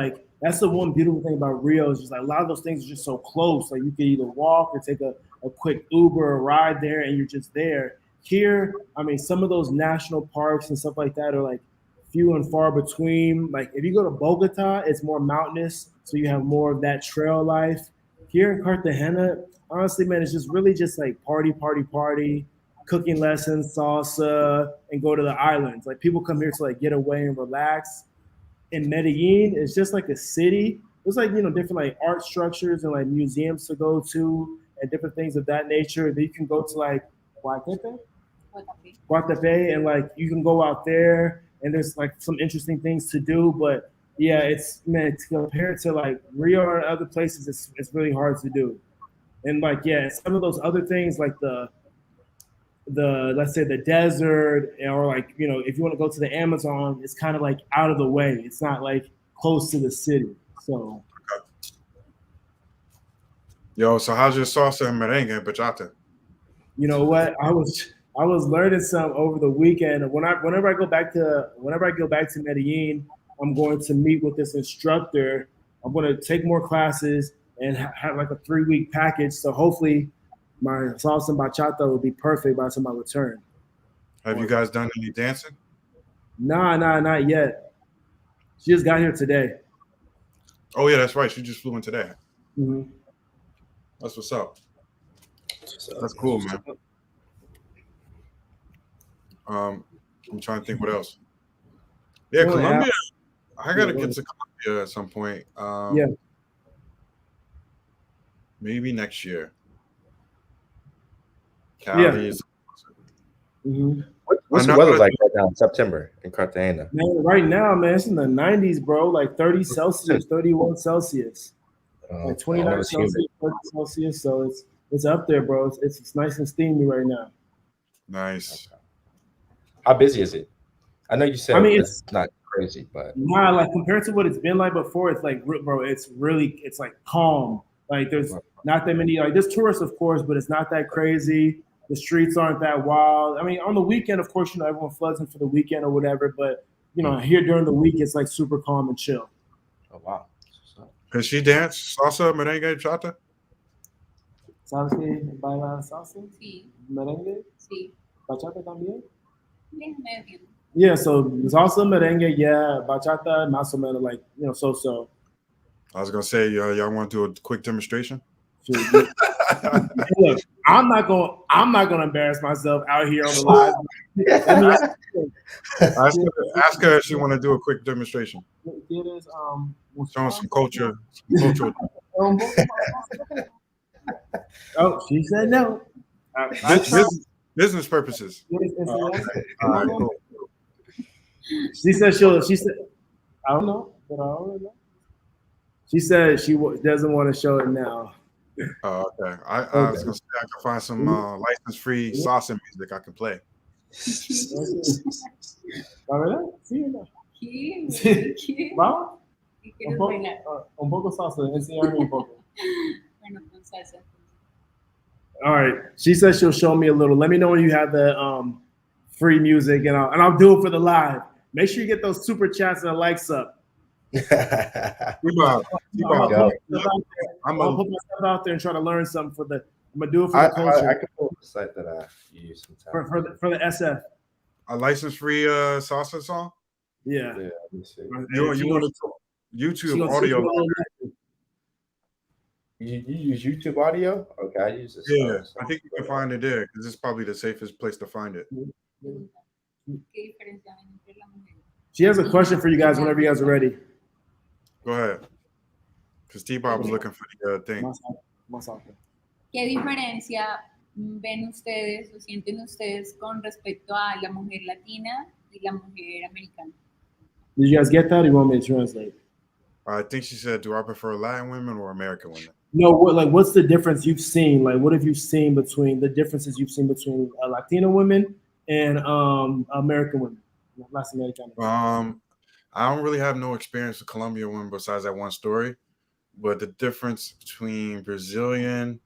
Speaker 3: that's the one beautiful thing about Rio is just like a lot of those things are just so close. Like you can either walk or take a quick Uber or ride there, and you're just there. Here, I mean, some of those national parks and stuff like that are like few and far between. Like if you go to Bogota, it's more mountainous, so you have more of that trail life. Here in Cartagena, honestly, man, it's just really just like party, cooking lessons, salsa, and go to the islands. Like people come here to like get away and relax. In Medellin, it's just like a city. There's like different like art structures and like museums to go to and different things of that nature. Then you can go to like Guatape, and like you can go out there and there's like some interesting things to do. But yeah, it's compared to like Rio and other places, it's really hard to do. And like some of those other things like the let's say the desert, or like if you want to go to the Amazon, it's kind of like out of the way. It's not like close to the city. So
Speaker 1: Yo, so how's your salsa and merengue and bachata?
Speaker 3: You know what? I was learning some over the weekend. Whenever I go back to Medellin, I'm going to meet with this instructor. I'm going to take more classes and have like a 3-week package. So hopefully my salsa and bachata will be perfect by the time I return.
Speaker 1: Have you guys done any dancing?
Speaker 3: Nah, not yet. She just got here today.
Speaker 1: Oh yeah, that's right. She just flew in today.
Speaker 3: Mm-hmm.
Speaker 1: That's what's up. That's cool, man. I'm trying to think what else. Yeah,
Speaker 3: Go ahead,
Speaker 1: Colombia. I gotta
Speaker 3: go
Speaker 1: get
Speaker 3: ahead.
Speaker 1: to Colombia at some point.
Speaker 3: Yeah.
Speaker 1: Maybe next year.
Speaker 3: Yeah.
Speaker 1: Cali is.
Speaker 3: Mhm.
Speaker 2: What's the
Speaker 1: Another
Speaker 2: weather like right now in September in Cartagena?
Speaker 3: Man, right now, man, it's in the 90s, bro. Like 30 Celsius, 31 Celsius, like
Speaker 2: I
Speaker 3: 29
Speaker 2: know it's humid.
Speaker 3: Celsius, 30 Celsius. So it's up there, bro. It's nice and steamy right now.
Speaker 1: nice.
Speaker 2: How busy is it? I know you said
Speaker 3: I mean,
Speaker 2: it's not crazy, but
Speaker 3: nah, like compared to what it's been like before, it's like, bro, it's like calm. Like there's not that many, like there's tourists, of course, but it's not that crazy. The streets aren't that wild. I mean, on the weekend, of course, everyone floods in for the weekend or whatever. But here during the week, it's like super calm and chill.
Speaker 2: oh wow.
Speaker 1: Can she dance salsa, merengue, chata?
Speaker 3: ¿Sabes que baila salsa?
Speaker 5: Sí,
Speaker 3: Merengue?
Speaker 5: sí.
Speaker 3: Bachata también?
Speaker 5: Bien, medio.
Speaker 3: Yeah, so salsa, merengue, yeah, bachata, más o menos, like, so.
Speaker 1: I was gonna say, y'all want to do a quick demonstration?
Speaker 3: Look, I'm not gonna embarrass myself out here on the live.
Speaker 1: Ask her if she want to do a quick demonstration. Showing some culture.
Speaker 3: Oh, she said no.
Speaker 1: Business purposes. All right, cool.
Speaker 3: She said I don't know, but I don't know. She said she doesn't want to show it now.
Speaker 1: Oh, okay. I was gonna say I can find some license-free salsa music I can play.
Speaker 3: ¿La verdad? Sí, no.
Speaker 5: ¿Qué?
Speaker 3: ¿Vamos?
Speaker 5: ¿Qué quieres bailar?
Speaker 3: Un poco salsa, enseñarme un poco.
Speaker 5: Bueno, con salsa.
Speaker 3: All right. She says she'll show me a little. Let me know when you have the free music, and I'll do it for the live. Make sure you get those super chats and the likes up.
Speaker 1: I'm
Speaker 3: gonna put myself out there and try to learn something for the. I'm gonna do it for the culture.
Speaker 2: I can pull up the site that I use sometimes.
Speaker 3: For the SF.
Speaker 1: A license-free salsa song?
Speaker 3: Yeah.
Speaker 2: Yeah, let me see.
Speaker 1: You want to YouTube audio?
Speaker 2: You use YouTube audio? Okay, I use this.
Speaker 1: Yeah, I think you can find it there because it's probably the safest place to find it.
Speaker 3: She has a question for you guys whenever you guys are ready.
Speaker 1: Go ahead. Because T-Bob was looking for the thing.
Speaker 5: ¿Qué diferencia ven ustedes o sienten ustedes con respecto a la mujer latina y la mujer americana?
Speaker 3: Did you guys get that, or you want me to translate?
Speaker 1: I think she said, "Do I prefer Latin women or American women?"
Speaker 3: No, what's the difference you've seen? Like, what have you seen between Latina women and American women, Latin American?
Speaker 1: I don't really have no experience with Colombian women besides that one story, but the difference between Brazilian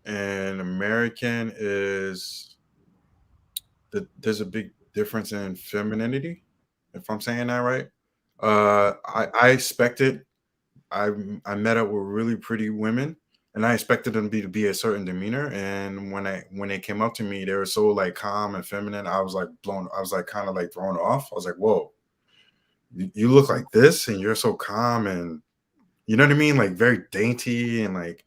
Speaker 1: and American is that there's a big difference in femininity, if I'm saying that right. I expected. I met up with really pretty women, and I expected them to be a certain demeanor. And when they came up to me, they were so like calm and feminine. I was like blown. I was like kind of like thrown off. I was like, "Whoa, you look like this, and you're so calm, and you know what I mean, like very dainty and like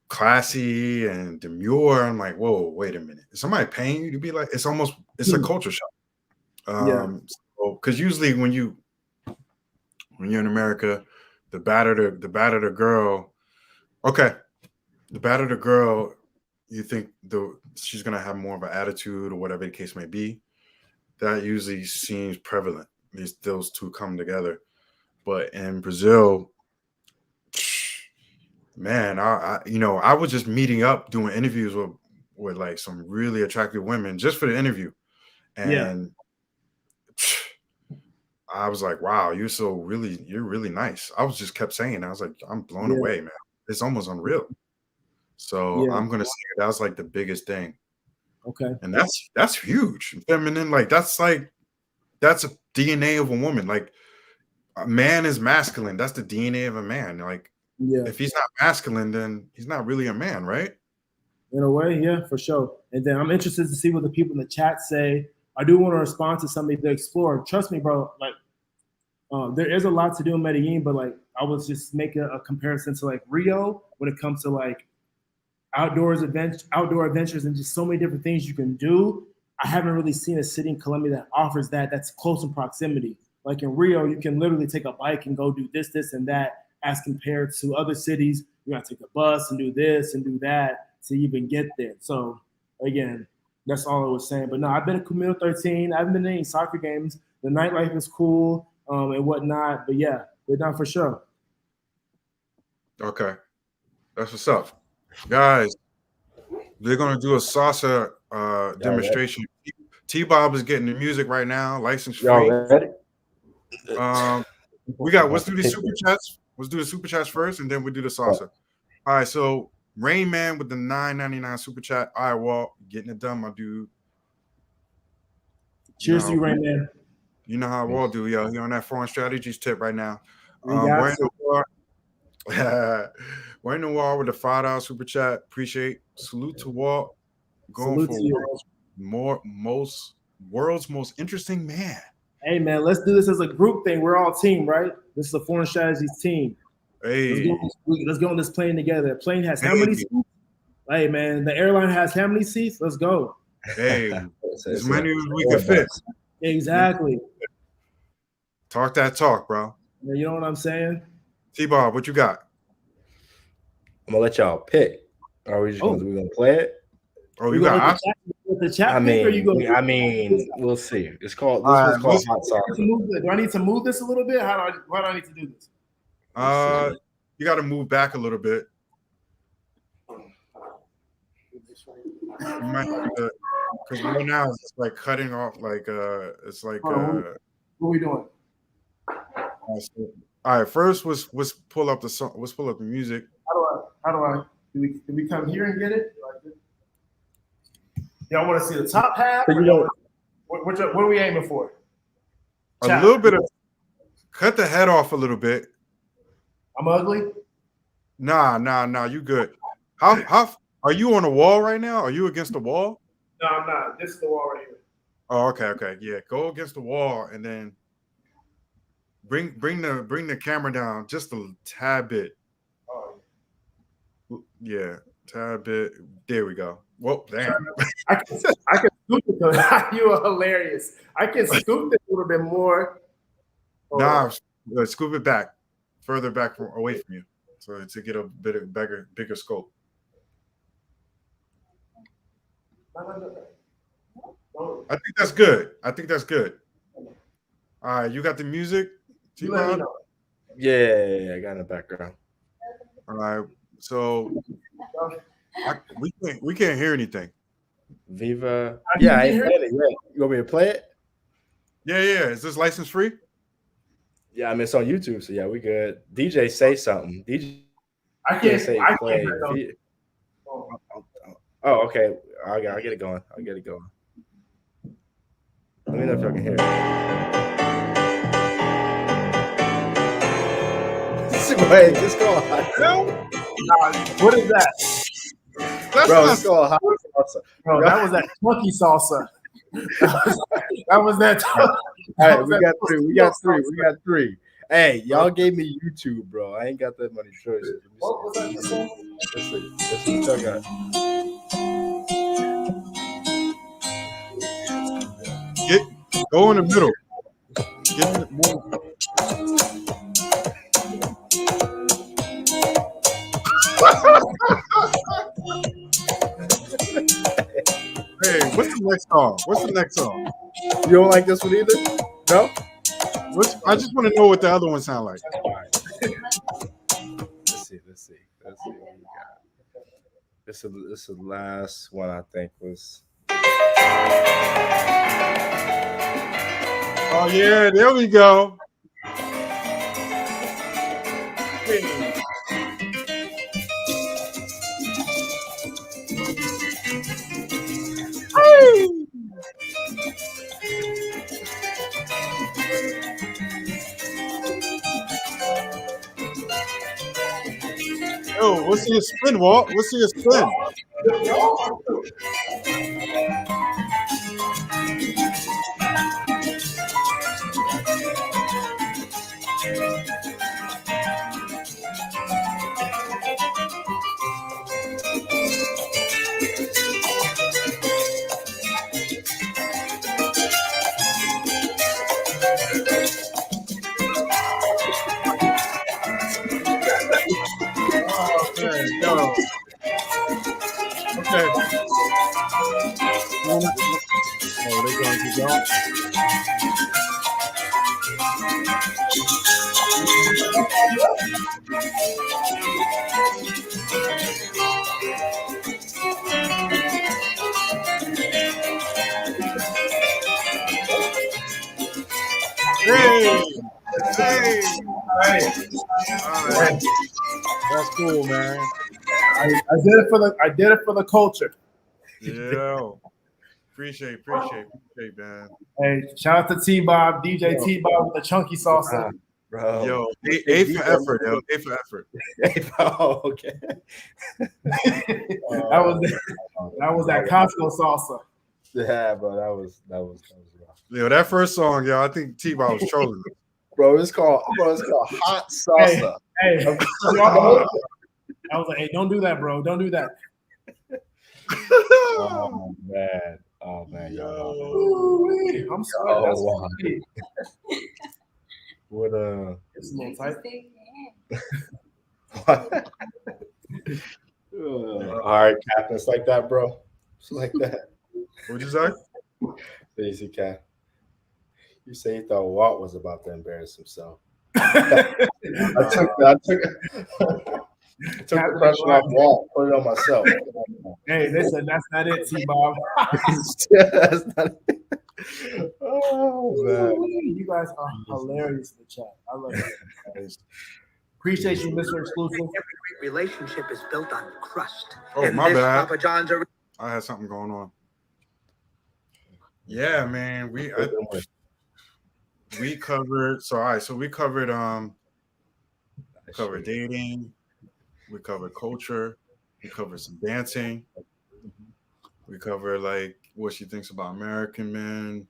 Speaker 1: classy and demure." I'm like, "Whoa, wait a minute. Is somebody paying you to be like?" It's a culture shock. Because usually when you're in America, the battered the girl, you think she's gonna have more of an attitude or whatever the case may be. That usually seems prevalent. Those two come together, but in Brazil, man, I was just meeting up doing interviews with like some really attractive women just for the interview, and I was like, wow, you're really nice. I was just kept saying, I was like, I'm blown away, man. It's almost unreal. So I'm gonna say that was like the biggest thing.
Speaker 3: Okay.
Speaker 1: And that's huge. Feminine, like that's a DNA of a woman. Like a man is masculine. That's the DNA of a man. Like if he's not masculine, then he's not really a man, right?
Speaker 3: In a way, yeah, for sure. And then I'm interested to see what the people in the chat say. I do want to respond to somebody to explore. Trust me, bro. Like, there is a lot to do in Medellin, but like, I was just making a comparison to like Rio when it comes to like outdoor adventures and just so many different things you can do. I haven't really seen a city in Colombia that offers that. That's close in proximity. Like in Rio, you can literally take a bike and go do this, and that. As compared to other cities, you got to take a bus and do this and do that to even get there. So again, that's all I was saying. But no, I've been to Camino 13. I haven't been to any soccer games. The nightlife is cool and whatnot. But yeah, we're down for sure.
Speaker 1: Okay, that's what's up, guys. They're gonna do a salsa demonstration. T-Bob is getting the music right now, license free.
Speaker 2: Y'all ready?
Speaker 1: Let's do the super chats. Let's do the super chats first, and then we do the salsa. All right, so Rain Man with the $9.99 super chat. All right, Walt, getting it done, my dude.
Speaker 3: Cheers to you, Rain Man.
Speaker 1: You know how Walt do, yo. He on that foreign strategies tip right now.
Speaker 3: We're
Speaker 1: in the wall with the $5 super chat. Appreciate. Salute to Walt. Going for world's most interesting man.
Speaker 3: Hey man, let's do this as a group thing. We're all team, right? This is a foreign strategies team.
Speaker 1: Hey,
Speaker 3: let's go on this plane together. The plane has how many seats? Hey man, the airline has how many seats? Let's go.
Speaker 1: Hey, as many as we can fit.
Speaker 3: Exactly.
Speaker 1: Talk that talk, bro.
Speaker 3: You know what I'm saying?
Speaker 1: T-Bob, what you got?
Speaker 2: I'm gonna let y'all pick. Are we just gonna play it?
Speaker 1: Oh, you got
Speaker 3: the chat pick, or you go?
Speaker 2: I mean, we'll see. It's called hot sauce.
Speaker 3: Do I need to move this a little bit? Why do I need to do this?
Speaker 1: You got to move back a little bit. You might because right now it's like cutting off. Like it's like.
Speaker 3: What are we doing?
Speaker 1: All right. First, let's pull up the song. Let's pull up the music.
Speaker 3: How do I? Do we come here and get it? Y'all want to see the top half? What are we aiming for?
Speaker 1: A little bit of cut the head off a little bit.
Speaker 3: I'm ugly?
Speaker 1: Nah. You good? How are you on a wall right now? Are you against the wall?
Speaker 3: No, I'm not. This is the wall right here.
Speaker 1: Oh, okay. Yeah, go against the wall and then bring the camera down just a tad bit.
Speaker 3: Oh.
Speaker 1: Yeah, tad bit. There we go. Well, damn.
Speaker 3: I can scoop it. You are hilarious. I can scoop it a little bit more.
Speaker 1: Nah, scoop it back, further back away from you, so to get a bit of bigger scope. I think that's good. All right, you got the music?
Speaker 2: Yeah, I got in the background.
Speaker 1: All right, so we can't hear anything.
Speaker 2: Viva. Yeah, I ain't played it yet. You want me to play it?
Speaker 1: Yeah. Is this license free?
Speaker 2: Yeah, I mean, it's on YouTube, so yeah, we good. DJ, say something. DJ,
Speaker 3: I can't
Speaker 2: say play. Oh, okay. I'll get it going. Let me know if y'all can hear it. Wait, just go on.
Speaker 3: What is that?
Speaker 2: Let's go on hot salsa.
Speaker 3: Bro, that was that funky salsa. that was that.
Speaker 2: All right, we got three. Hey, y'all gave me YouTube, bro. I ain't got that many choices.
Speaker 3: What was that?
Speaker 2: Let's see what y'all got.
Speaker 1: Go in the middle. Get in the middle. Hey, what's the next song?
Speaker 2: You don't like this one either? No?
Speaker 1: I just want to know what the other one sound like.
Speaker 2: Let's see what we got. This is the last one I think was.
Speaker 1: Oh yeah, there we go. Hey. Yo, we'll see a spin, Walt. We'll see a spin. Oh, they going to go. Hey, hey,
Speaker 3: Hey,
Speaker 1: all right. That's cool, man.
Speaker 3: I did it for the culture.
Speaker 1: Yeah. Appreciate, man.
Speaker 3: Hey, shout out to T-Bob, DJ T-Bob with the chunky salsa.
Speaker 2: Bro.
Speaker 1: Yo, A for effort, yo. A for effort.
Speaker 2: Oh, okay.
Speaker 3: that was that Costco salsa.
Speaker 2: Yeah, bro, that was rough.
Speaker 3: Yo,
Speaker 1: that first song, yo, I think T-Bob was trolling.
Speaker 2: Bro, it's called hot salsa.
Speaker 3: Hey, I was like, hey, don't do that, bro. Don't do that.
Speaker 2: Oh man,
Speaker 3: Ooh, I'm sorry. That's
Speaker 2: wow. What
Speaker 3: it's a little tight.
Speaker 2: all right, Captain. It's like that, bro. It's like that.
Speaker 1: What'd you say?
Speaker 2: Easy, Cap. You say you thought Walt was about to embarrass himself. I took the pressure off Walt, put it on myself.
Speaker 3: Hey, they said that's not it, T-Bob.
Speaker 2: That's not it. Oh man.
Speaker 3: You guys are hilarious in the chat. I love it. Appreciate you, Mr. Exclusive.
Speaker 6: Every great relationship is built on trust.
Speaker 1: Oh, my bad.
Speaker 6: Papa John's are
Speaker 1: I had something going on. Yeah, man. We covered. So all right. So we covered dating. We covered culture. We covered some dancing. We covered like what she thinks about American men.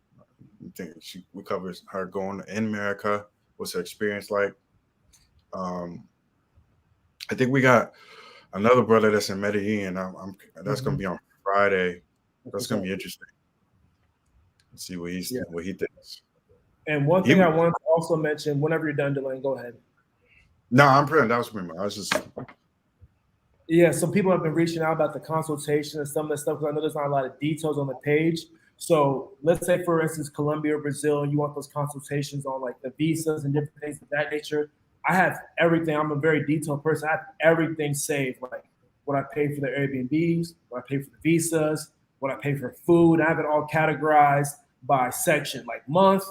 Speaker 1: We covered her going in America. What's her experience like? I think we got another brother that's in Medellin. That's gonna be on Friday. That's gonna be interesting. Let's see what he thinks.
Speaker 3: And one thing I wanted to also mention, whenever you're done, Delane, go ahead.
Speaker 1: No, I'm pretty. That was pretty much. I was just.
Speaker 3: Yeah, some people have been reaching out about the consultation and some of the stuff because I know there's not a lot of details on the page. So let's say, for instance, Colombia or Brazil, and you want those consultations on like the visas and different things of that nature. I have everything. I'm a very detailed person. I have everything saved, like what I pay for the Airbnbs, what I pay for the visas, what I pay for food. I have it all categorized by section, like month.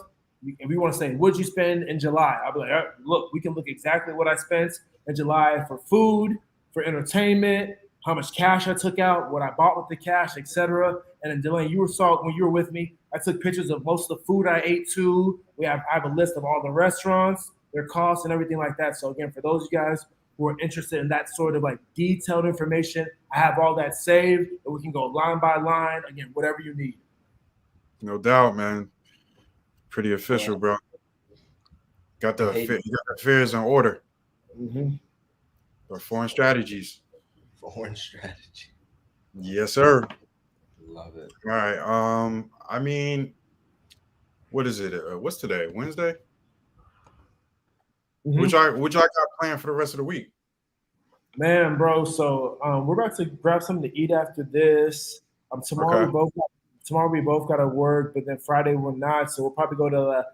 Speaker 3: If we want to say, what'd you spend in July? I'll be like, right, look, we can look exactly what I spent in July for food, for entertainment, how much cash I took out, what I bought with the cash, etc. And then Delane, you saw when you were with me, I took pictures of most of the food I ate too. I have a list of all the restaurants, their costs, and everything like that. So again, for those of you guys who are interested in that sort of like detailed information, I have all that saved, and we can go line by line. Again, whatever you need.
Speaker 1: No doubt, man. Pretty official, bro. Got the affairs in order.
Speaker 3: Mm-hmm.
Speaker 1: The foreign strategies.
Speaker 2: Foreign strategy.
Speaker 1: Yes, sir.
Speaker 2: Love it.
Speaker 1: All right. I mean, what is it? What's today? Wednesday?
Speaker 3: Mm-hmm.
Speaker 1: Which I got planned for the rest of the week.
Speaker 3: Man, bro. So we're about to grab something to eat after this. Tomorrow we both got to work, but then Friday we're not. So we'll probably go to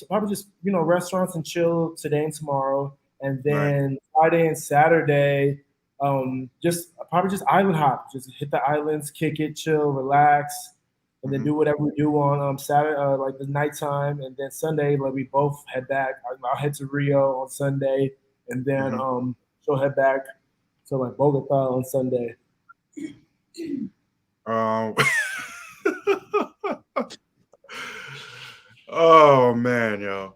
Speaker 3: probably just restaurants and chill today and tomorrow, and then Friday and Saturday, probably just island hop, just hit the islands, kick it, chill, relax, and then do whatever we do on Saturday, like the nighttime, and then Sunday, like we both head back. I'll head to Rio on Sunday, and then she'll head back to like Bogota on Sunday.
Speaker 1: Oh man, yo.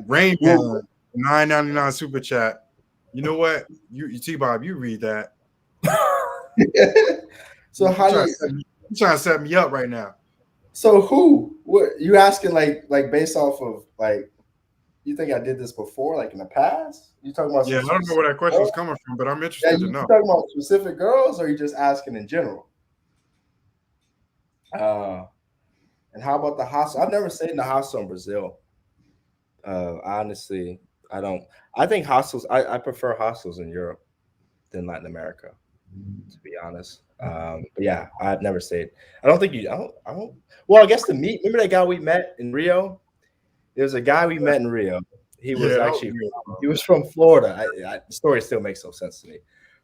Speaker 1: Rainbow $9.99 super chat. You know what? You T-Bob, you read that.
Speaker 2: So how
Speaker 1: you trying to set me up right now?
Speaker 2: So what you asking like based off of like you think I did this before, like in the past? You talking about?
Speaker 1: Yeah, I don't know where that question is coming from, but I'm interested to know.
Speaker 2: You talking about specific girls, or are you just asking in general? And how about the hostel? I've never stayed in a hostel in Brazil. Honestly, I don't. I think hostels. I prefer hostels in Europe than Latin America. to be honest. But yeah, I've never stayed. I don't think you. I don't. Well, I guess the meet. Remember that guy we met in Rio? There's a guy we met in Rio. He was
Speaker 1: Yeah, that
Speaker 2: actually
Speaker 1: weird,
Speaker 2: he was from Florida. The story still makes no sense to me.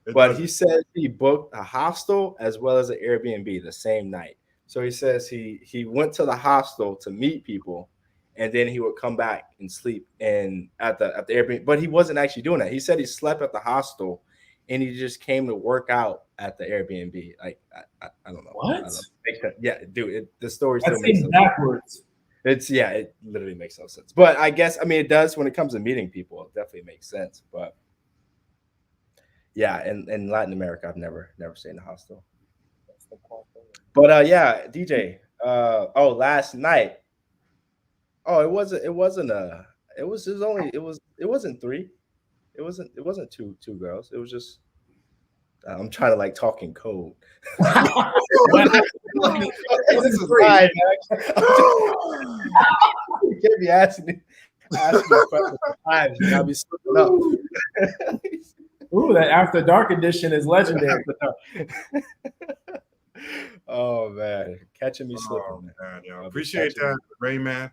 Speaker 1: It
Speaker 2: But
Speaker 1: doesn't.
Speaker 2: he said he booked a hostel as well as an Airbnb the same night. So he says he went to the hostel to meet people, and then he would come back and sleep and at the Airbnb. But he wasn't actually doing that. He said he slept at the hostel, and he just came to work out at the Airbnb. Like I don't know.
Speaker 3: What?
Speaker 2: I don't know. Yeah, dude. The story
Speaker 3: That
Speaker 2: still makes
Speaker 3: seems
Speaker 2: no sense.
Speaker 3: backwards.
Speaker 2: It literally makes no sense. But I guess it does when it comes to meeting people. It definitely makes sense. But yeah, in Latin America, I've never stayed in a hostel. But yeah, DJ. Last night. Oh, it wasn't it wasn't three. It wasn't two girls. It was just I'm trying to like talk in code. This is fine, man. You can't be asking me questions sometimes. You gotta be slipping up.
Speaker 3: Ooh, that After Dark edition is legendary.
Speaker 2: Oh man, catching me slipping.
Speaker 1: Man, yo. Appreciate that, Rain Man.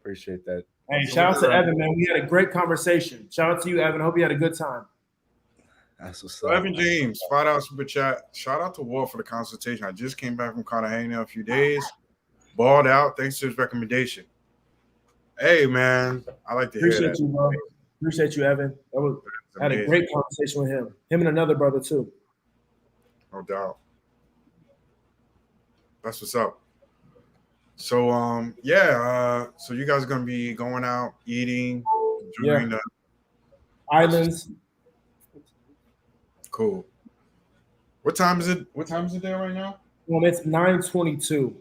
Speaker 2: Appreciate that.
Speaker 3: Hey, shout out to Evan, man. We had a great conversation. Shout out to you, Evan. Hope you had a good time.
Speaker 2: That's what's
Speaker 1: So
Speaker 2: up.
Speaker 1: Evan James, $5 super chat. Shout out to Walt for the consultation. I just came back from Cartagena a few days. Balled out thanks to his recommendation. Hey man, I like to hear
Speaker 3: Appreciate
Speaker 1: that.
Speaker 3: you, bro. Appreciate you, Evan. I had a great conversation with him. Him and another brother too.
Speaker 1: No doubt. That's what's up. So so you guys are gonna be going out eating, enjoying the
Speaker 3: Islands.
Speaker 1: cool. What time is it? What time is it there right now?
Speaker 3: Well, it's 9:22.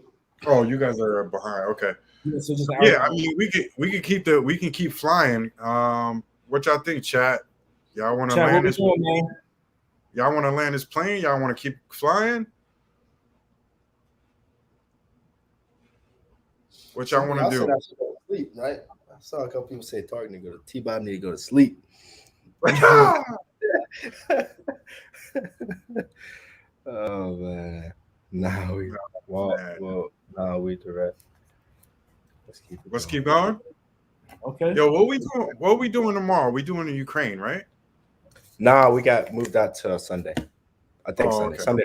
Speaker 1: Oh, you guys are behind. Okay.
Speaker 3: Yeah, so just
Speaker 1: Yeah, I mean we can keep flying. What y'all think, chat? Y'all want to
Speaker 3: Chat, what
Speaker 1: land
Speaker 3: we
Speaker 1: this?
Speaker 3: doing, man?
Speaker 1: Y'all want to land this plane? Y'all want to keep flying? What y'all want to do?
Speaker 2: I should go to sleep, right? I saw a couple people say Tark need to go to T-Bob need to go to sleep. Oh man. Nah, we direct.
Speaker 1: Let's keep going.
Speaker 3: Okay.
Speaker 1: Yo, what we doing? What we doing tomorrow? We doing in Ukraine, right?
Speaker 2: Nah, we got moved out to Sunday. I think Sunday.
Speaker 1: Okay.
Speaker 2: Sunday.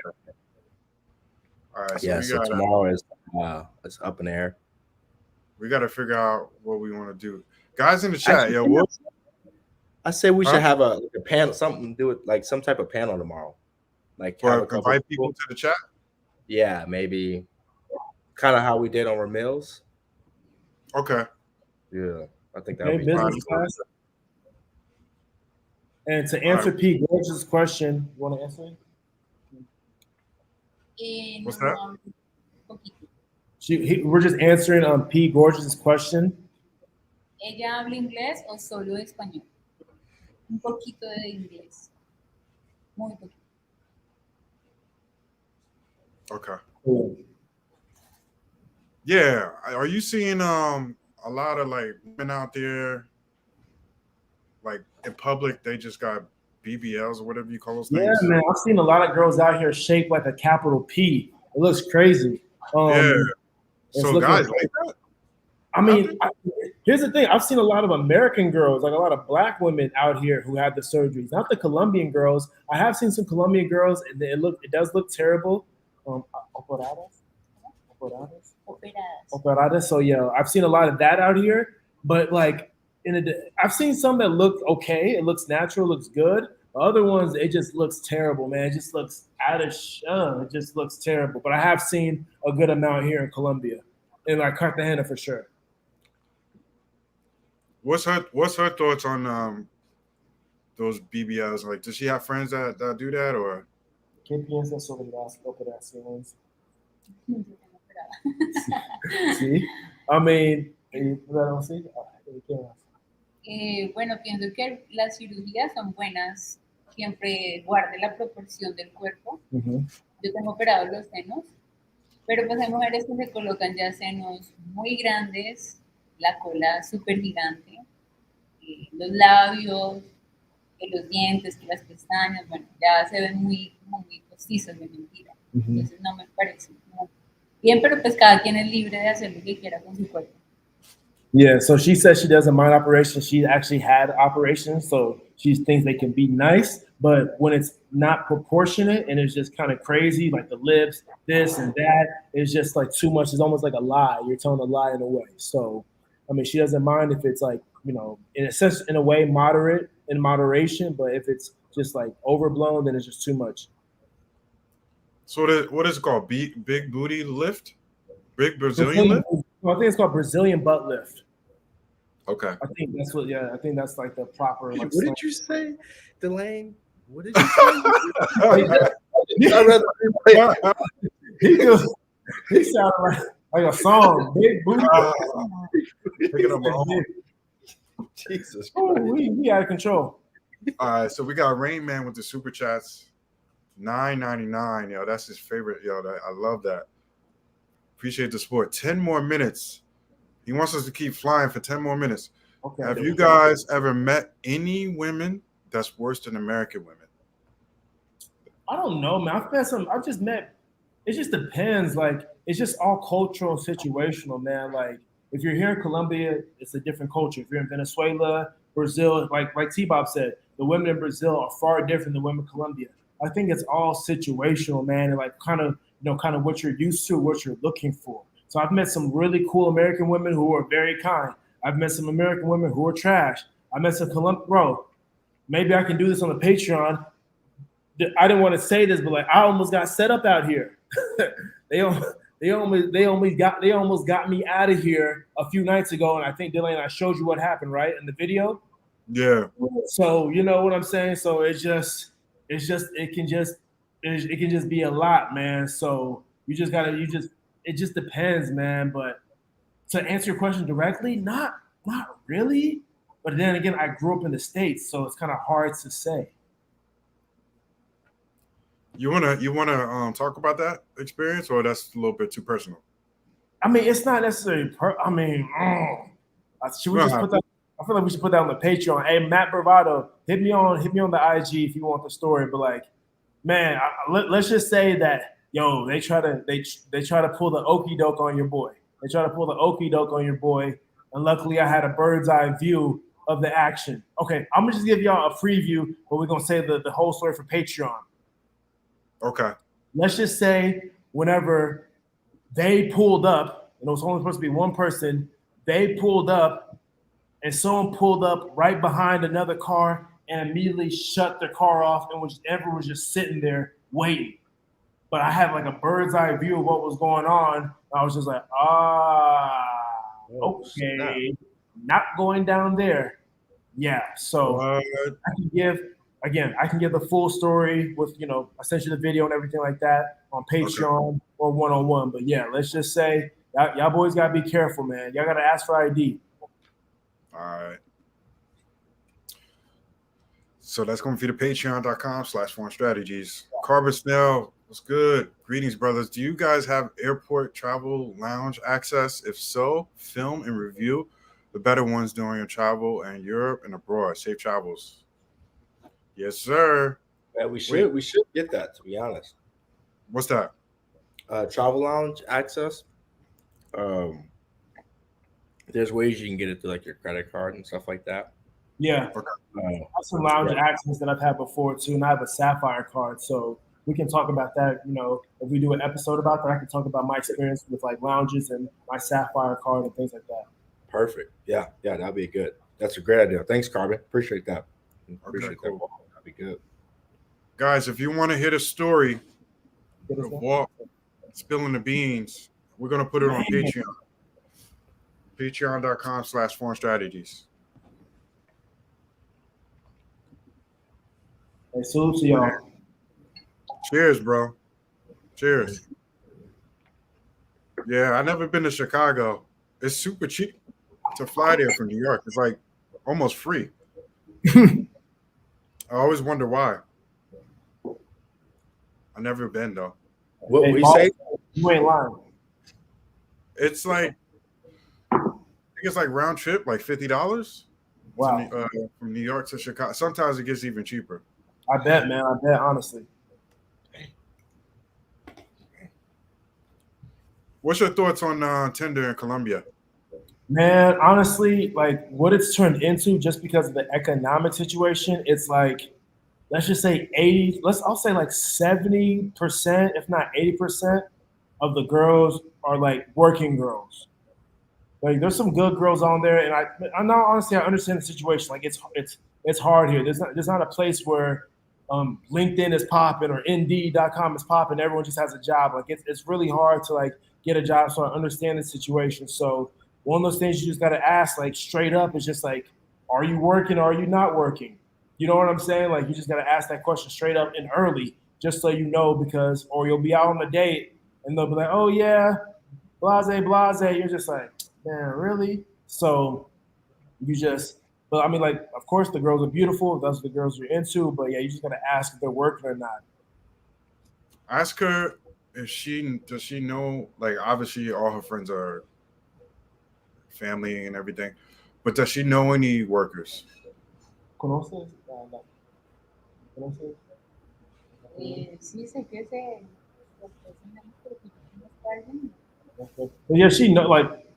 Speaker 1: All right. So
Speaker 2: Yeah,
Speaker 1: we
Speaker 2: so
Speaker 1: gotta,
Speaker 2: tomorrow is it's up in the air.
Speaker 1: we got to figure out what we want to do. Guys in the chat, yo, what?
Speaker 2: I say we should have a panel, something do it like some type of panel tomorrow. Like have a couple
Speaker 1: invite people to the chat.
Speaker 2: Yeah, maybe kind of how we did on Ramil's.
Speaker 1: Okay.
Speaker 2: Yeah, I think that
Speaker 3: Okay,
Speaker 2: would be
Speaker 3: business
Speaker 2: fun.
Speaker 3: class. And to answer P. Gorge's question, you want to answer it?
Speaker 1: What's that?
Speaker 3: We're just answering P. Gorge's question.
Speaker 5: ¿Ella habla inglés o solo español? Un poquito de inglés. Muy poquito.
Speaker 1: Okay.
Speaker 3: Cool.
Speaker 1: Yeah. Are you seeing a lot of like women out there, like in public? They just got BBLs or whatever you call those things.
Speaker 3: Yeah, man. I've seen a lot of girls out here shaped like a capital P. It looks crazy.
Speaker 1: Yeah. So guys like that.
Speaker 3: I mean, here's the thing. I've seen a lot of American girls, like a lot of black women out here who had the surgeries. Not the Colombian girls. I have seen some Colombian girls, and it does look terrible. Operadas. So yeah, I've seen a lot of that out here. But like, I've seen some that look okay. It looks natural, looks good. The other ones, it just looks terrible, man. It just looks out of it just looks terrible. But I have seen a good amount here in Colombia, and like Cartagena for sure.
Speaker 1: What's her thoughts on those BBLs? Like, does she have friends that do that or?
Speaker 3: ¿Qué piensas sobre las operaciones? Sí. I mean,
Speaker 5: bueno, pienso que las cirugías son buenas, siempre guarde la proporción del cuerpo. Yo tengo operados los senos, pero pues hay mujeres que se colocan ya senos muy grandes, la cola súper gigante, los labios, que los dientes, que las pestañas, bueno, ya se ven muy, como muy postizas de mentira. Entonces no me parece como bien, pero pues cada quien es libre de hacer lo que quiera con su cuerpo.
Speaker 3: Yeah, so she says she doesn't mind operations. She actually had operations, so she thinks they can be nice. But when it's not proportionate and it's just kind of crazy, like the lips, this and that, it's just like too much. It's almost like a lie. You're telling a lie in a way. So, I mean, she doesn't mind if it's like, you know, in a sense, in a way, moderate in moderation. But if it's just like overblown, then it's just too much.
Speaker 1: So what is it called? Big booty lift? Big Brazilian lift?
Speaker 3: I think it's called Brazilian butt lift.
Speaker 1: Okay.
Speaker 3: I think that's what. Yeah, I think that's like the proper. Like,
Speaker 2: what did you say, Delane? What did you say?
Speaker 3: He sounded like a song. Big booty.
Speaker 1: Picking up my own.
Speaker 2: Jesus Christ.
Speaker 3: Oh, we out of control.
Speaker 1: All right, so we got Rain Man with the super chats. $9.99. Yo, that's his favorite. Yo, I love that. Appreciate the support. 10 more minutes. He wants us to keep flying for 10 more minutes.
Speaker 3: Okay.
Speaker 1: Have you guys ever met any women that's worse than American women?
Speaker 3: I don't know, man. I've just met. It just depends. Like, it's just all cultural, situational, man. Like, if you're here in Colombia, it's a different culture. If you're in Venezuela, Brazil, like T-Bob said, the women in Brazil are far different than women in Colombia. I think it's all situational, man, and like kind of what you're used to, what you're looking for. So I've met some really cool American women who are very kind. I've met some American women who are trash. I met some Bro, maybe I can do this on the Patreon. I didn't want to say this, but like I almost got set up out here. They almost got me out of here a few nights ago, and I think Dylan, I showed you what happened, right, in the video.
Speaker 1: Yeah.
Speaker 3: So you know what I'm saying. So it can just be a lot, man. So it just depends, man. But to answer your question directly, not really. But then again, I grew up in the States, so it's kind of hard to say.
Speaker 1: You wanna talk about that experience, or that's a little bit too personal?
Speaker 3: I mean, it's not necessarily. Should we just put that? I feel like we should put that on the Patreon. Hey, Matt Bravado, hit me on the IG if you want the story. But like, man, let's just say that they try to pull the okie doke on your boy. They try to pull the okie doke on your boy, and luckily I had a bird's eye view of the action. Okay, I'm gonna just give y'all a preview, but we're gonna say the whole story for Patreon.
Speaker 1: Okay.
Speaker 3: Let's just say whenever they pulled up, and it was only supposed to be one person, they pulled up, and someone pulled up right behind another car and immediately shut their car off, and everyone was just sitting there waiting. But I had like a bird's eye view of what was going on. I was just like, okay, not going down there. Yeah, so I can give the full story with, I sent you the video and everything like that on Patreon or one-on-one. But yeah, let's just say y'all boys gotta be careful, man. Y'all gotta ask for ID.
Speaker 1: All right. So that's going to be the patreon.com/foreignstrategies. Carbon Snell, what's good? Greetings, brothers. Do you guys have airport travel lounge access? If so, film and review the better ones during your travel in Europe and abroad. Safe travels. Yes, sir.
Speaker 2: Yeah, we should get that, to be honest.
Speaker 1: What's that?
Speaker 2: Travel lounge access. There's ways you can get it through like your credit card and stuff like that.
Speaker 3: Yeah. I have some lounge access that I've had before too, and I have a Sapphire card, so we can talk about that. If we do an episode about that, I can talk about my experience with like lounges and my Sapphire card and things like that.
Speaker 2: Perfect. Yeah, that'd be good. That's a great idea. Thanks, Carbon. Appreciate that. Appreciate that. That'd be good.
Speaker 1: Guys, if you want to hear a story of Walt spilling the beans, we're going to put it on Patreon. Patreon.com/foreignstrategies.
Speaker 3: Hey, salute to y'all.
Speaker 1: Cheers, bro. Cheers. Yeah, I've never been to Chicago. It's super cheap to fly there from New York. It's like almost free. I always wonder why. I've never been though.
Speaker 2: What we say?
Speaker 3: You ain't lying.
Speaker 1: It's like, I think it's like round trip, like $50.
Speaker 3: Wow.
Speaker 1: From New York to Chicago. Sometimes it gets even cheaper.
Speaker 3: I bet, man. I bet, honestly.
Speaker 1: What's your thoughts on Tinder in Colombia?
Speaker 3: Man, honestly, like what it's turned into just because of the economic situation, it's like, let's just say 80, I'll say like 70%, if not 80% of the girls are like working girls. Like there's some good girls on there, and I know honestly I understand the situation. Like it's hard here. There's not a place where LinkedIn is popping or Indeed.com is popping. Everyone just has a job. Like it's really hard to like get a job. So I understand the situation. So one of those things you just got to ask like straight up is just like, are you working or are you not working? You know what I'm saying? Like you just got to ask that question straight up and early, just so you know, because or you'll be out on the date and they'll be like, oh yeah, blase blase. You're just like, man, really? So you just, but I mean, like, of course, the girls are beautiful. Those are the girls you're into. But yeah, you just gotta ask if they're working or not.
Speaker 1: Ask her if does she know, like, obviously all her friends are family and everything, but does she know any workers?
Speaker 3: ¿Conoces? No. ¿Conoces?
Speaker 5: Sí, sé que las personas, pero que no está alguien.
Speaker 3: Okay. But yeah, she know, like,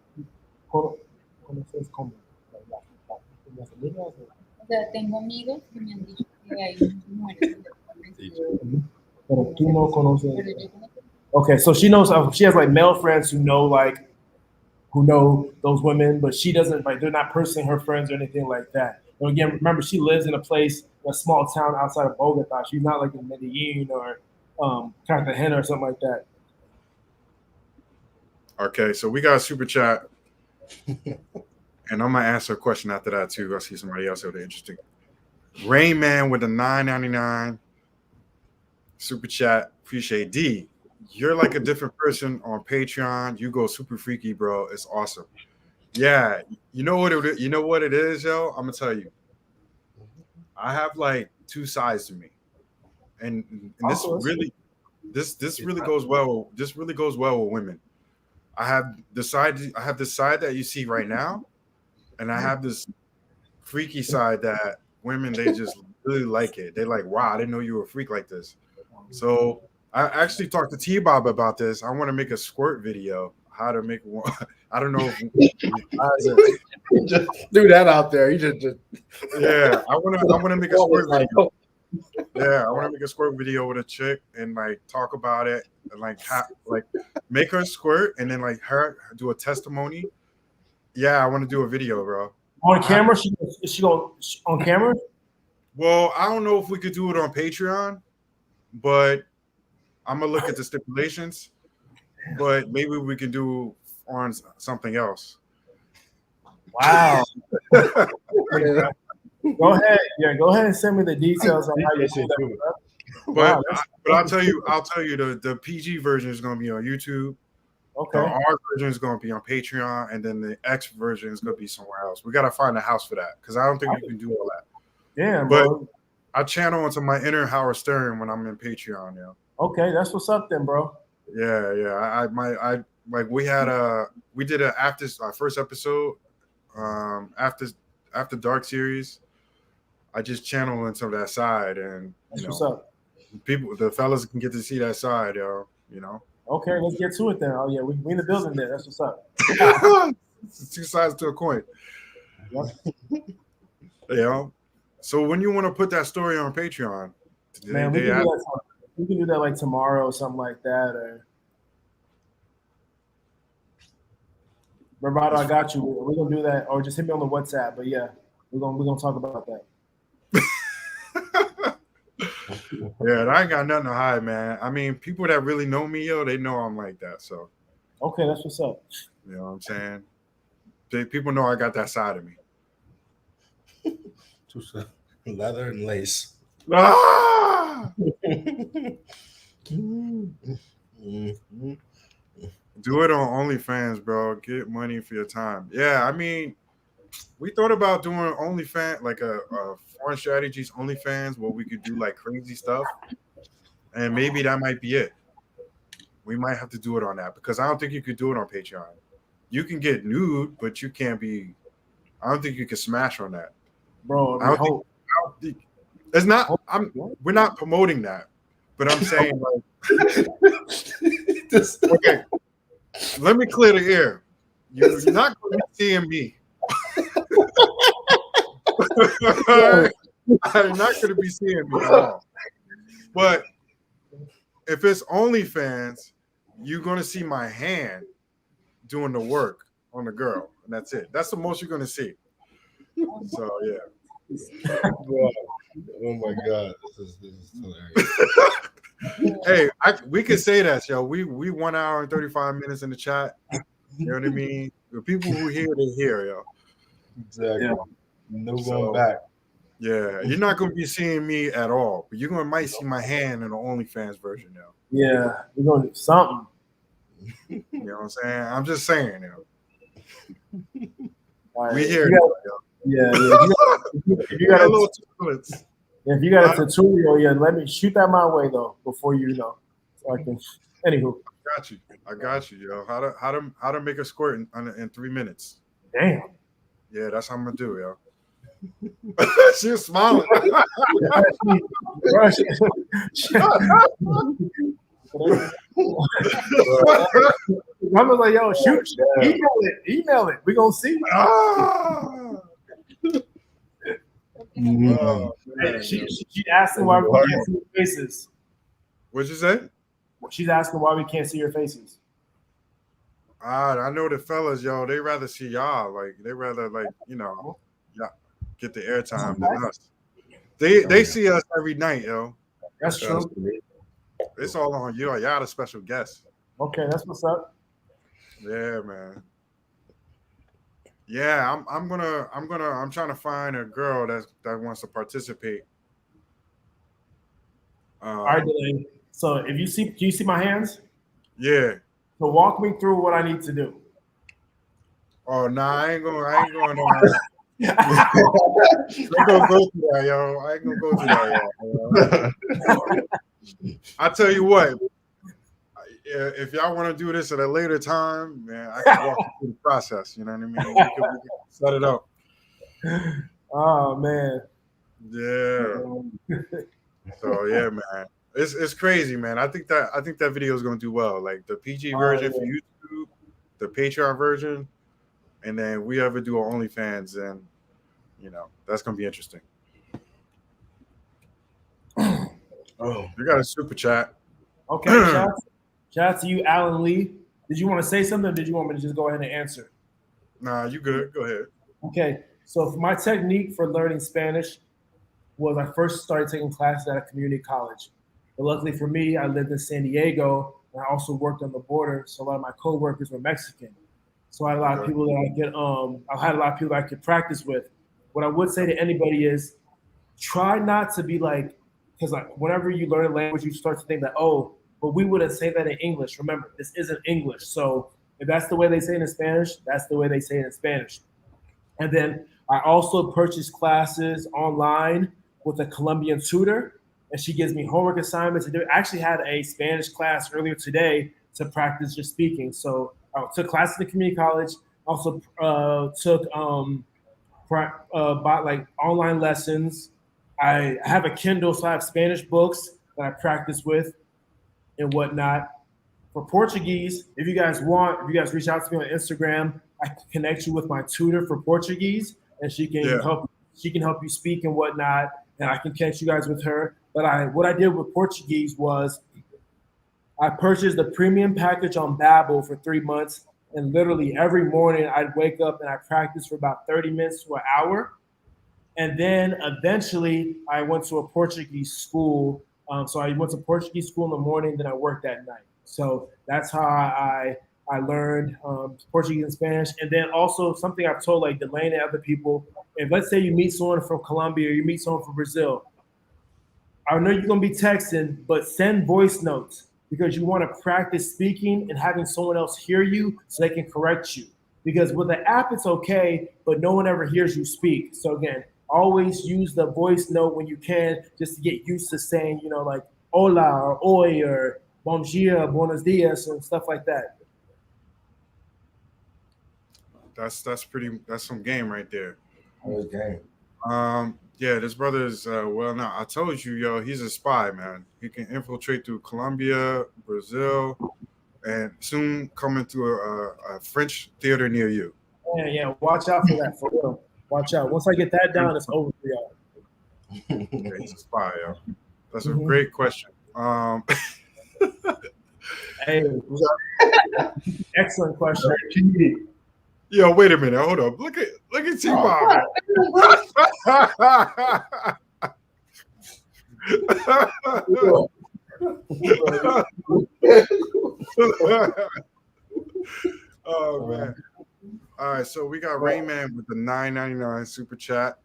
Speaker 3: ¿conoces cómo? Las amigas o-
Speaker 5: O sea, tengo amigos que me han dicho que hay muchas mujeres que están vestidas.
Speaker 3: Pero tú no conoces.
Speaker 5: Pero yo conozco.
Speaker 3: Okay, so she knows. She has like male friends who know those women, but she doesn't like. They're not personally her friends or anything like that. But again, remember she lives in a small town outside of Bogota. She's not like in Medellin or Cartagena or something like that.
Speaker 1: Okay, so we got a super chat, and I'm gonna answer a question after that too. I see somebody else with an interesting. Rain Man with a $9.99 super chat. Appreciate D. You're like a different person on Patreon. You go super freaky, bro. It's awesome. Yeah, you know what it. You know what it is, yo. I'm gonna tell you. I have like two sides to me, and this really, this really goes well. This really goes well with women. I have the side that you see right now, and I have this freaky side that women they just really like it. They're like, wow, I didn't know you were a freak like this. So I actually talked to T-Bob about this. I want to make a squirt video. How to make one? I don't know.
Speaker 2: You just threw that out there. You just
Speaker 1: Yeah, I want to make a squirt video. Yeah, I want to make a squirt video with a chick and like talk about it and like make her squirt and then like her do a testimony. Yeah, I want to do a video, bro.
Speaker 3: On camera? Is she going on camera?
Speaker 1: Well, I don't know if we could do it on Patreon, but I'm gonna look at the stipulations. But maybe we can do on something else.
Speaker 3: Wow. Go ahead. Yeah, go ahead and send me the details on how you do that.
Speaker 1: But I'll tell you the PG version is gonna be on YouTube.
Speaker 3: Okay.
Speaker 1: The R version is going to be on Patreon, and then the X version is going to be somewhere else. We got to find a house for that because I don't think we can do all that.
Speaker 3: Yeah,
Speaker 1: but
Speaker 3: bro.
Speaker 1: I channel into my inner Howard Stern when I'm in Patreon. Yeah.
Speaker 3: Okay, that's what's up then, bro.
Speaker 1: Yeah. We did after our first episode, after Dark series. I just channel into that side, and
Speaker 3: that's what's up.
Speaker 1: The fellas can get to see that side, yo. You know.
Speaker 3: Okay, let's get to it then. Oh yeah, we in the building there. That's what's up.
Speaker 1: It's two sides to a coin.
Speaker 3: Yep.
Speaker 1: Yeah. So when you want to put that story on Patreon,
Speaker 3: man, we can do that like tomorrow or something like that. Or Roberto, I got you. We're gonna do that, or just hit me on the WhatsApp. But yeah, we're gonna talk about that.
Speaker 1: Yeah, I ain't got nothing to hide, man. I mean, people that really know me, yo, they know I'm like that. So,
Speaker 3: okay, that's what's up.
Speaker 1: You know what I'm saying? People know I got that side of me.
Speaker 2: Leather and lace.
Speaker 1: Ah! Do it on OnlyFans, bro. Get money for your time. Yeah, I mean, we thought about doing OnlyFans, like a foreign strategies OnlyFans, where we could do like crazy stuff, and maybe that might be it. We might have to do it on that because I don't think you could do it on Patreon. You can get nude, but you can't be. I don't think you can smash on that.
Speaker 3: bro.
Speaker 1: I don't think, I don't think it's not. We're not promoting that, but I'm saying like, okay. Let me clear the air. You're not going to be seeing me. I'm not going to be seeing me at all. But if it's OnlyFans, you're going to see my hand doing the work on the girl, and that's it. That's the most you're going to see. So yeah.
Speaker 2: Oh my god, this is hilarious.
Speaker 1: Hey, we can say that, yo. We 1 hour and 35 minutes in the chat. You know what I mean? The people who hear, they hear, yo.
Speaker 2: Exactly.
Speaker 3: Yeah.
Speaker 2: No going back.
Speaker 1: Yeah, you're not going to be seeing me at all, but you're going to might see my hand in the OnlyFans version now.
Speaker 3: Yeah, we're gonna do something.
Speaker 1: You know what I'm saying? I'm just saying, yo.
Speaker 3: Right.
Speaker 1: We hear
Speaker 3: you
Speaker 1: it, yo.
Speaker 3: Yeah. If you got
Speaker 1: a
Speaker 3: a
Speaker 1: little turbulence.
Speaker 3: if you got a tutorial, yeah, let me shoot that my way though before you know. So I can. Anywho.
Speaker 1: I got you, yo. How to make a squirt in 3 minutes.
Speaker 3: Damn.
Speaker 1: Yeah, that's how I'm gonna do, yo. She was smiling.
Speaker 3: I was like, yo, shoot, email it. We gonna see.
Speaker 1: Oh,
Speaker 3: Hey, she asking why we can't see your faces.
Speaker 1: What'd you say?
Speaker 3: She's asking why we can't see your faces.
Speaker 1: I know the fellas, yo, they rather see y'all. Like they rather yeah, get the airtime than us. They see us every night, yo.
Speaker 3: That's true.
Speaker 1: It's all on you. Y'all the special guest.
Speaker 3: Okay, that's what's up.
Speaker 1: Yeah, man. Yeah, I'm trying to find a girl that wants to participate.
Speaker 3: All right, Delaney. So if you see, can you see my hands?
Speaker 1: Yeah.
Speaker 3: So walk me through what I need to do.
Speaker 1: Oh no, I ain't going. I ain't gonna go through that, yo. I ain't gonna go through that, yo. I tell you what. If y'all want to do this at a later time, man, I can walk you through the process. You know what I mean? We can set it up.
Speaker 3: Oh man.
Speaker 1: Yeah. So yeah, man, it's crazy, man. I think that video is gonna do well. Like the PG version for YouTube, the Patreon version, and then we ever do our OnlyFans, and that's gonna be interesting. Oh, you got a super chat.
Speaker 3: Okay, shout out to you, Alan Lee. Did you want to say something, or did you want me to just go ahead and answer?
Speaker 1: Nah, you good. Go ahead.
Speaker 3: Okay, so my technique for learning Spanish was I first started taking classes at a community college. But luckily for me, I lived in San Diego, and I also worked on the border, so a lot of my coworkers were Mexican. So I had a lot of people that I had a lot of people that I could practice with. What I would say to anybody is try not to be like, because like whenever you learn a language, you start to think that, oh, but we wouldn't say that in English. Remember, this isn't English. So if that's the way they say it in Spanish, that's the way they say it in Spanish. And then I also purchased classes online with a Colombian tutor, and she gives me homework assignments. I actually had a Spanish class earlier today to practice just speaking. So I took classes at the community college. Also bought like online lessons. I have a Kindle, so I have Spanish books that I practice with and whatnot. For Portuguese, if you guys reach out to me on Instagram, I can connect you with my tutor for Portuguese, and she can help you speak and whatnot, and I can connect you guys with her. But what I did with Portuguese was I purchased the premium package on Babbel for 3 months, and literally every morning I'd wake up and I practice for about 30 minutes to an hour. And then eventually I went to a Portuguese school. So I went to Portuguese school in the morning, then I worked at night. So that's how I learned Portuguese and Spanish. And then also something I've told like Delaney and other people, if let's say you meet someone from Colombia or you meet someone from Brazil, I know you're going to be texting, but send voice notes because you want to practice speaking and having someone else hear you so they can correct you. Because with the app, it's okay, but no one ever hears you speak. So again, always use the voice note when you can just to get used to saying, like hola or oi or bom dia, buenos dias and stuff like that.
Speaker 1: That's some game right there.
Speaker 2: Okay.
Speaker 1: Yeah, this brother is well now. I told you, yo, he's a spy, man. He can infiltrate through Colombia, Brazil, and soon coming to a French theater near you.
Speaker 3: Yeah. Watch out for that, for real. Watch out. Once I get that down, it's over for y'all.
Speaker 1: Yeah, he's a spy, yo. That's a
Speaker 3: Mhm.
Speaker 1: great question.
Speaker 3: Hey, excellent question.
Speaker 1: Yo, wait a minute, hold up. Look at T-Bob. Oh man. All right, so we got Rayman with the $9.99 super chat.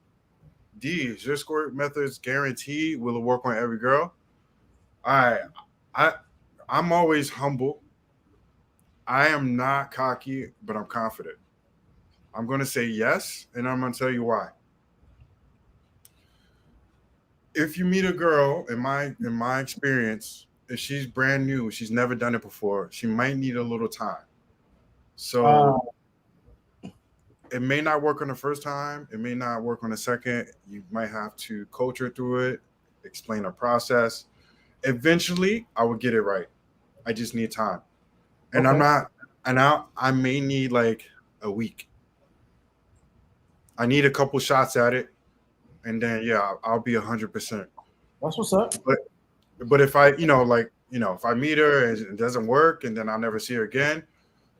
Speaker 1: D, is your squirt methods guaranteed? Will it work on every girl? All right. I'm always humble. I am not cocky, but I'm confident. I'm gonna say yes, and I'm gonna tell you why. If you meet a girl, in my experience, if she's brand new, she's never done it before, she might need a little time. So it may not work on the first time. It may not work on the second. You might have to coach her through it, explain the process. Eventually, I will get it right. I just need time, and I'm not. And I may need like a week. I need a couple shots at it, and then yeah, I'll be 100%.
Speaker 3: That's what's up.
Speaker 1: But if I, if I meet her and it doesn't work, and then I'll never see her again,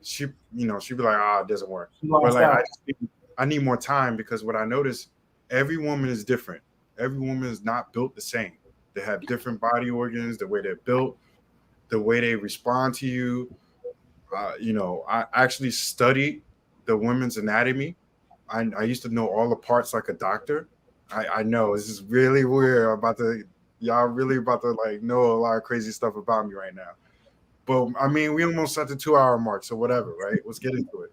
Speaker 1: she'd be like, it doesn't work. But like, I need more time, because what I notice, every woman is different. Every woman is not built the same. They have different body organs, the way they're built, the way they respond to you. I actually studied the women's anatomy. I used to know all the parts like a doctor. I know this is really weird. Y'all really about to like know a lot of crazy stuff about me right now. But I mean, we almost at the 2 hour mark, so whatever, right? Let's get into it.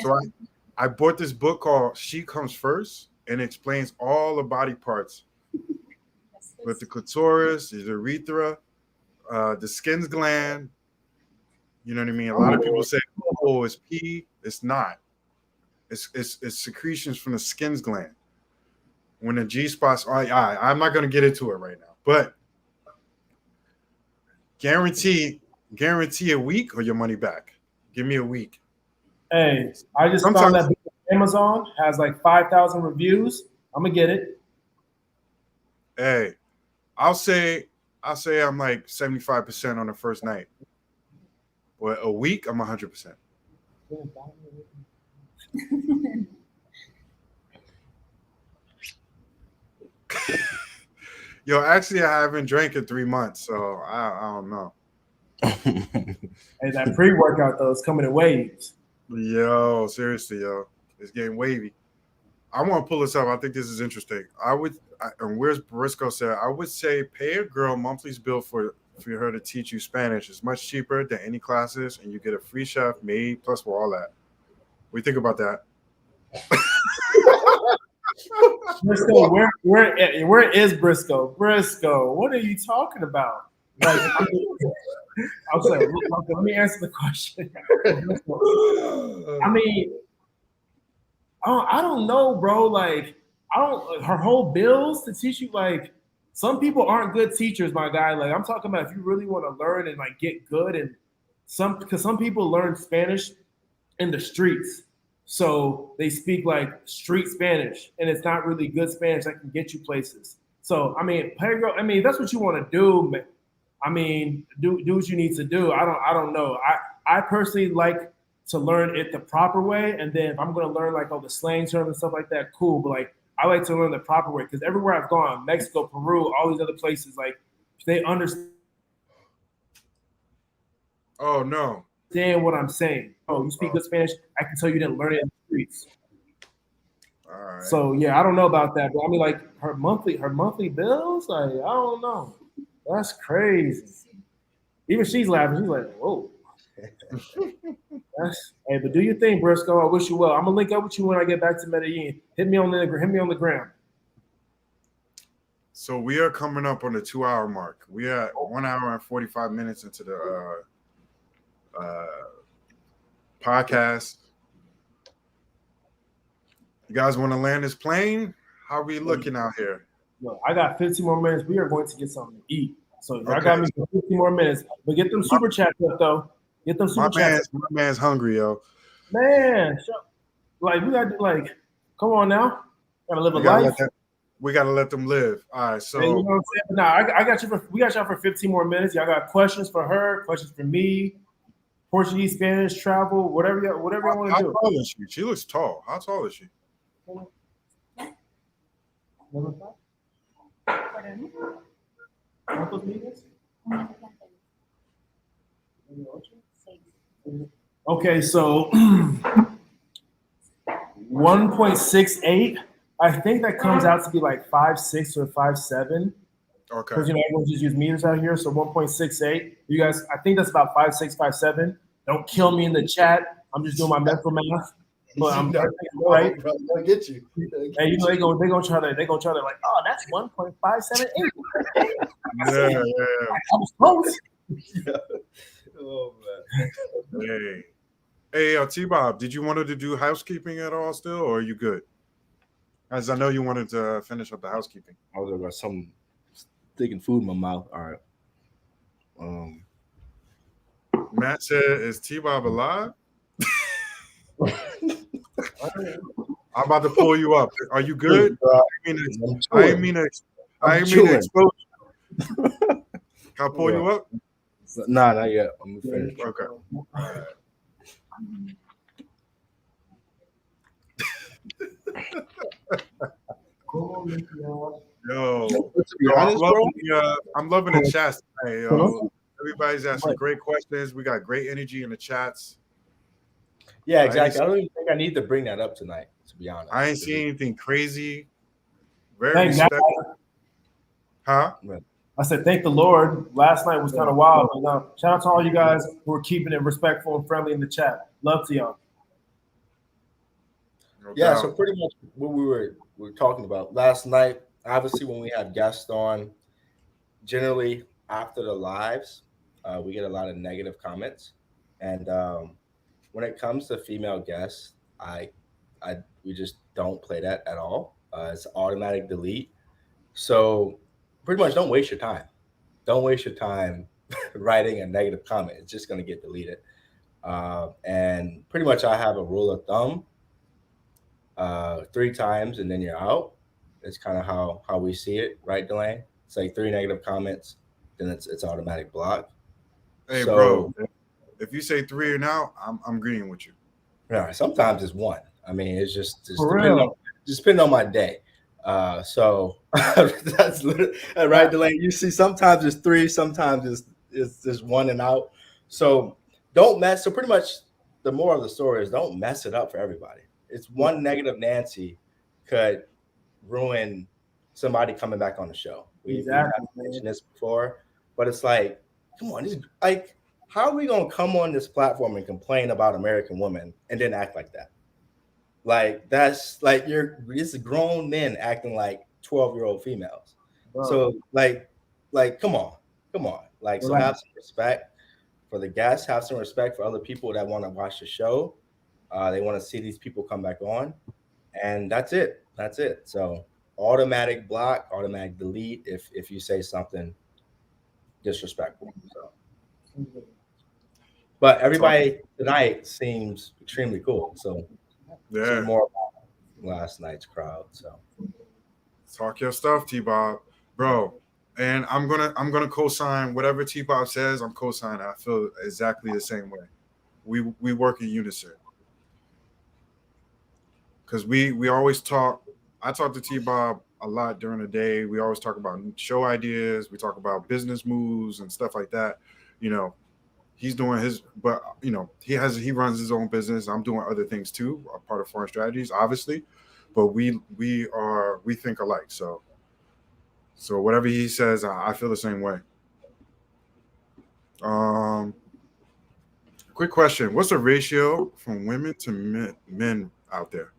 Speaker 1: So I bought this book called She Comes First, and it explains all the body parts with the clitoris, the urethra, the skin's gland. You know what I mean? A lot of people say, "Oh, it's pee." It's not. It's secretions from the skin's gland. When the G spots, I'm not going to get into it right now, but guarantee a week or your money back. Give me a week.
Speaker 3: Hey, I just found that Amazon has like 5,000 reviews. I'm gonna get it.
Speaker 1: Hey, I'll say I'm like 75% on the first night. But a week, I'm 100%. Yo, actually, I haven't drank in 3 months, so I don't know.
Speaker 3: Hey, that pre-workout though is coming in waves.
Speaker 1: Yo, seriously, yo, it's getting wavy. I want to pull this up. I think this is interesting. And where's Briscoe said, I would say pay a girl monthly's bill for her to teach you Spanish. It's much cheaper than any classes, and you get a free chef, maid, plus for all that. What do you think about that?
Speaker 3: Briscoe, where is Briscoe? Briscoe, what are you talking about? Like, I'm saying, okay, let me answer the question. I mean, I don't know, bro. Like, her whole bills to teach you. Like, some people aren't good teachers, my guy. Like, I'm talking about if you really want to learn and like get good, and because some people learn Spanish in the streets. So they speak like street Spanish, and it's not really good Spanish that can get you places. So I mean, girl, I mean, that's what you want to do. I mean, do what you need to do. I don't know. I personally like to learn it the proper way, and then if I'm going to learn like all the slang terms and stuff like that, cool. But like, I like to learn the proper way, because everywhere I've gone, Mexico, Peru, all these other places, like they understand.
Speaker 1: Oh no.
Speaker 3: What I'm saying. Oh, you speak good Spanish? I can tell you didn't learn it in the streets.
Speaker 1: All right.
Speaker 3: So yeah, I don't know about that, but I mean, like her monthly bills, like I don't know. That's crazy. Even she's laughing. She's like, "Whoa." Hey, but do your thing, Briscoe. I wish you well. I'm gonna link up with you when I get back to Medellin. Hit me on the gram.
Speaker 1: So we are coming up on the 2 hour mark. We are 1 hour and 45 minutes into the podcast. You guys want to land this plane? How are we looking out here?
Speaker 3: Look, I got 15 more minutes. We are going to get something to eat. So y'all
Speaker 1: Okay.
Speaker 3: got me for 15 more minutes. But get them super chats up though. Get them super chats.
Speaker 1: My man's hungry, yo.
Speaker 3: Man, like we got to like, come on now. Gotta live a life.
Speaker 1: We gotta let them live. All right, so
Speaker 3: hey, you know what I'm saying? Nah, I got you we got y'all for 15 more minutes. Y'all got questions for her, questions for me, Portuguese, Spanish, travel, whatever y'all want to do.
Speaker 1: How tall is she? She looks tall. How tall is she?
Speaker 3: Okay, so 1.68. I think that comes out to be like 5'6" or 5'7".
Speaker 1: Okay.
Speaker 3: Because everyone just use meters out here. So 1.68. You guys, I think that's about 5'6", 5'7". Don't kill me in the chat. I'm just doing my mental math. But I'm right.
Speaker 2: I'll get you.
Speaker 3: And they gonna try to like, oh, that's 1.578.
Speaker 1: Yeah.
Speaker 3: I was close.
Speaker 2: Oh man.
Speaker 1: Hey, T-Bob, did you want to do housekeeping at all still, or are you good? As I know you wanted to finish up the housekeeping.
Speaker 2: I was about some sticking food in my mouth. All right.
Speaker 1: Matt said, "Is T-Bob alive?" I'm about to pull you up. Are you good? I didn't mean to expose you. Can I pull you up?
Speaker 2: Nah, not yet. I'm finished.
Speaker 1: Okay. Yo,
Speaker 2: To be honest,
Speaker 1: I'm loving the chats today. Yo. Everybody's asking great questions. We got great energy in the chats.
Speaker 2: Yeah, exactly. I don't even think I need to bring that up tonight, to be honest.
Speaker 1: I ain't seen anything crazy. Very respectful. Huh?
Speaker 3: I said, thank the Lord. Last night was kind of wild. But shout out to all you guys who are keeping it respectful and friendly in the chat. Love to y'all.
Speaker 2: Yeah, so pretty much what we were talking about last night. Obviously, when we have guests on, generally after the lives, we get a lot of negative comments, and when it comes to female guests, we just don't play that at all. It's automatic delete. So pretty much don't waste your time. Don't waste your time writing a negative comment. It's just going to get deleted. And pretty much I have a rule of thumb. 3 times and then you're out. It's kind of how we see it, right, Delane? It's like 3 negative comments, then it's automatic block.
Speaker 1: Hey, so, bro, if you say 3 and out, I'm agreeing with you.
Speaker 2: Yeah, sometimes it's 1. I mean, it's just depending on my day. So that's right, Delane. You see, sometimes it's 3, sometimes it's just 1 and out. So don't mess. So pretty much the moral of the story is don't mess it up for everybody. It's one negative Nancy could ruin somebody coming back on the show. We've mentioned this before, but it's like, come on, like, how are we gonna come on this platform and complain about American women and then act like that? Like, that's like it's grown men acting like 12-year-old females. Wow. So like, come on. Like, so have some respect for the guests, have some respect for other people that want to watch the show. They want to see these people come back on, and that's it. So automatic block, automatic delete if you say something disrespectful. So, but everybody tonight seems extremely cool. So
Speaker 1: yeah,
Speaker 2: more about last night's crowd. So
Speaker 1: talk your stuff, T-Bob, bro. And I'm gonna co-sign whatever T-Bob says. I'm co-signing. I feel exactly the same way. We work in unison. Because we always talk. I talk to T-Bob a lot during the day. We always talk about show ideas. We talk about business moves and stuff like that. You know, he's doing his, but you know, he runs his own business. I'm doing other things too, a part of Foreign Strategies, obviously. But we think alike. So whatever he says, I feel the same way. Quick question: what's the ratio from women to men out there?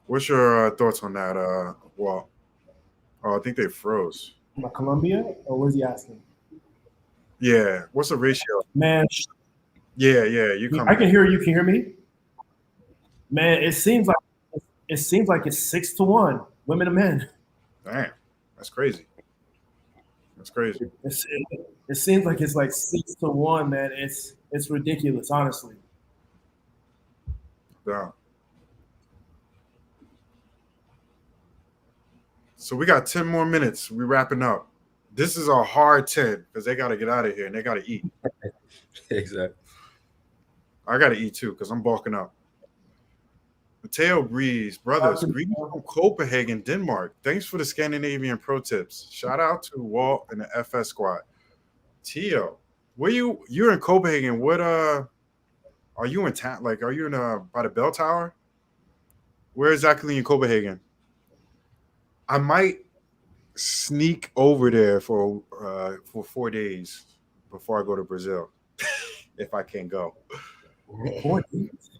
Speaker 1: What's your thoughts on that, Walt? Oh, I think they froze.
Speaker 3: About Colombia, or what is he asking?
Speaker 1: Yeah. What's the ratio?
Speaker 3: Man.
Speaker 1: Yeah. You come.
Speaker 3: I can hear you. Can you hear me? Man, it seems like it's 6-1, women to men.
Speaker 1: Damn, that's crazy. That's crazy.
Speaker 3: It seems like it's like 6-1, man. It's ridiculous, honestly.
Speaker 1: Yeah. So we got 10 more minutes. We're wrapping up. This is a hard 10 because they got to get out of here and they got to eat.
Speaker 2: Exactly.
Speaker 1: I got to eat too because I'm bulking up. Mateo Breeze, brothers, greetings from Copenhagen, Denmark. Thanks for the Scandinavian pro tips. Shout out to Walt and the FS squad. Tio, you're in Copenhagen. What are you in town? Like, are you in by the bell tower? Where exactly in Copenhagen? I might sneak over there for 4 days before I go to Brazil, if I can go.
Speaker 3: 4 days.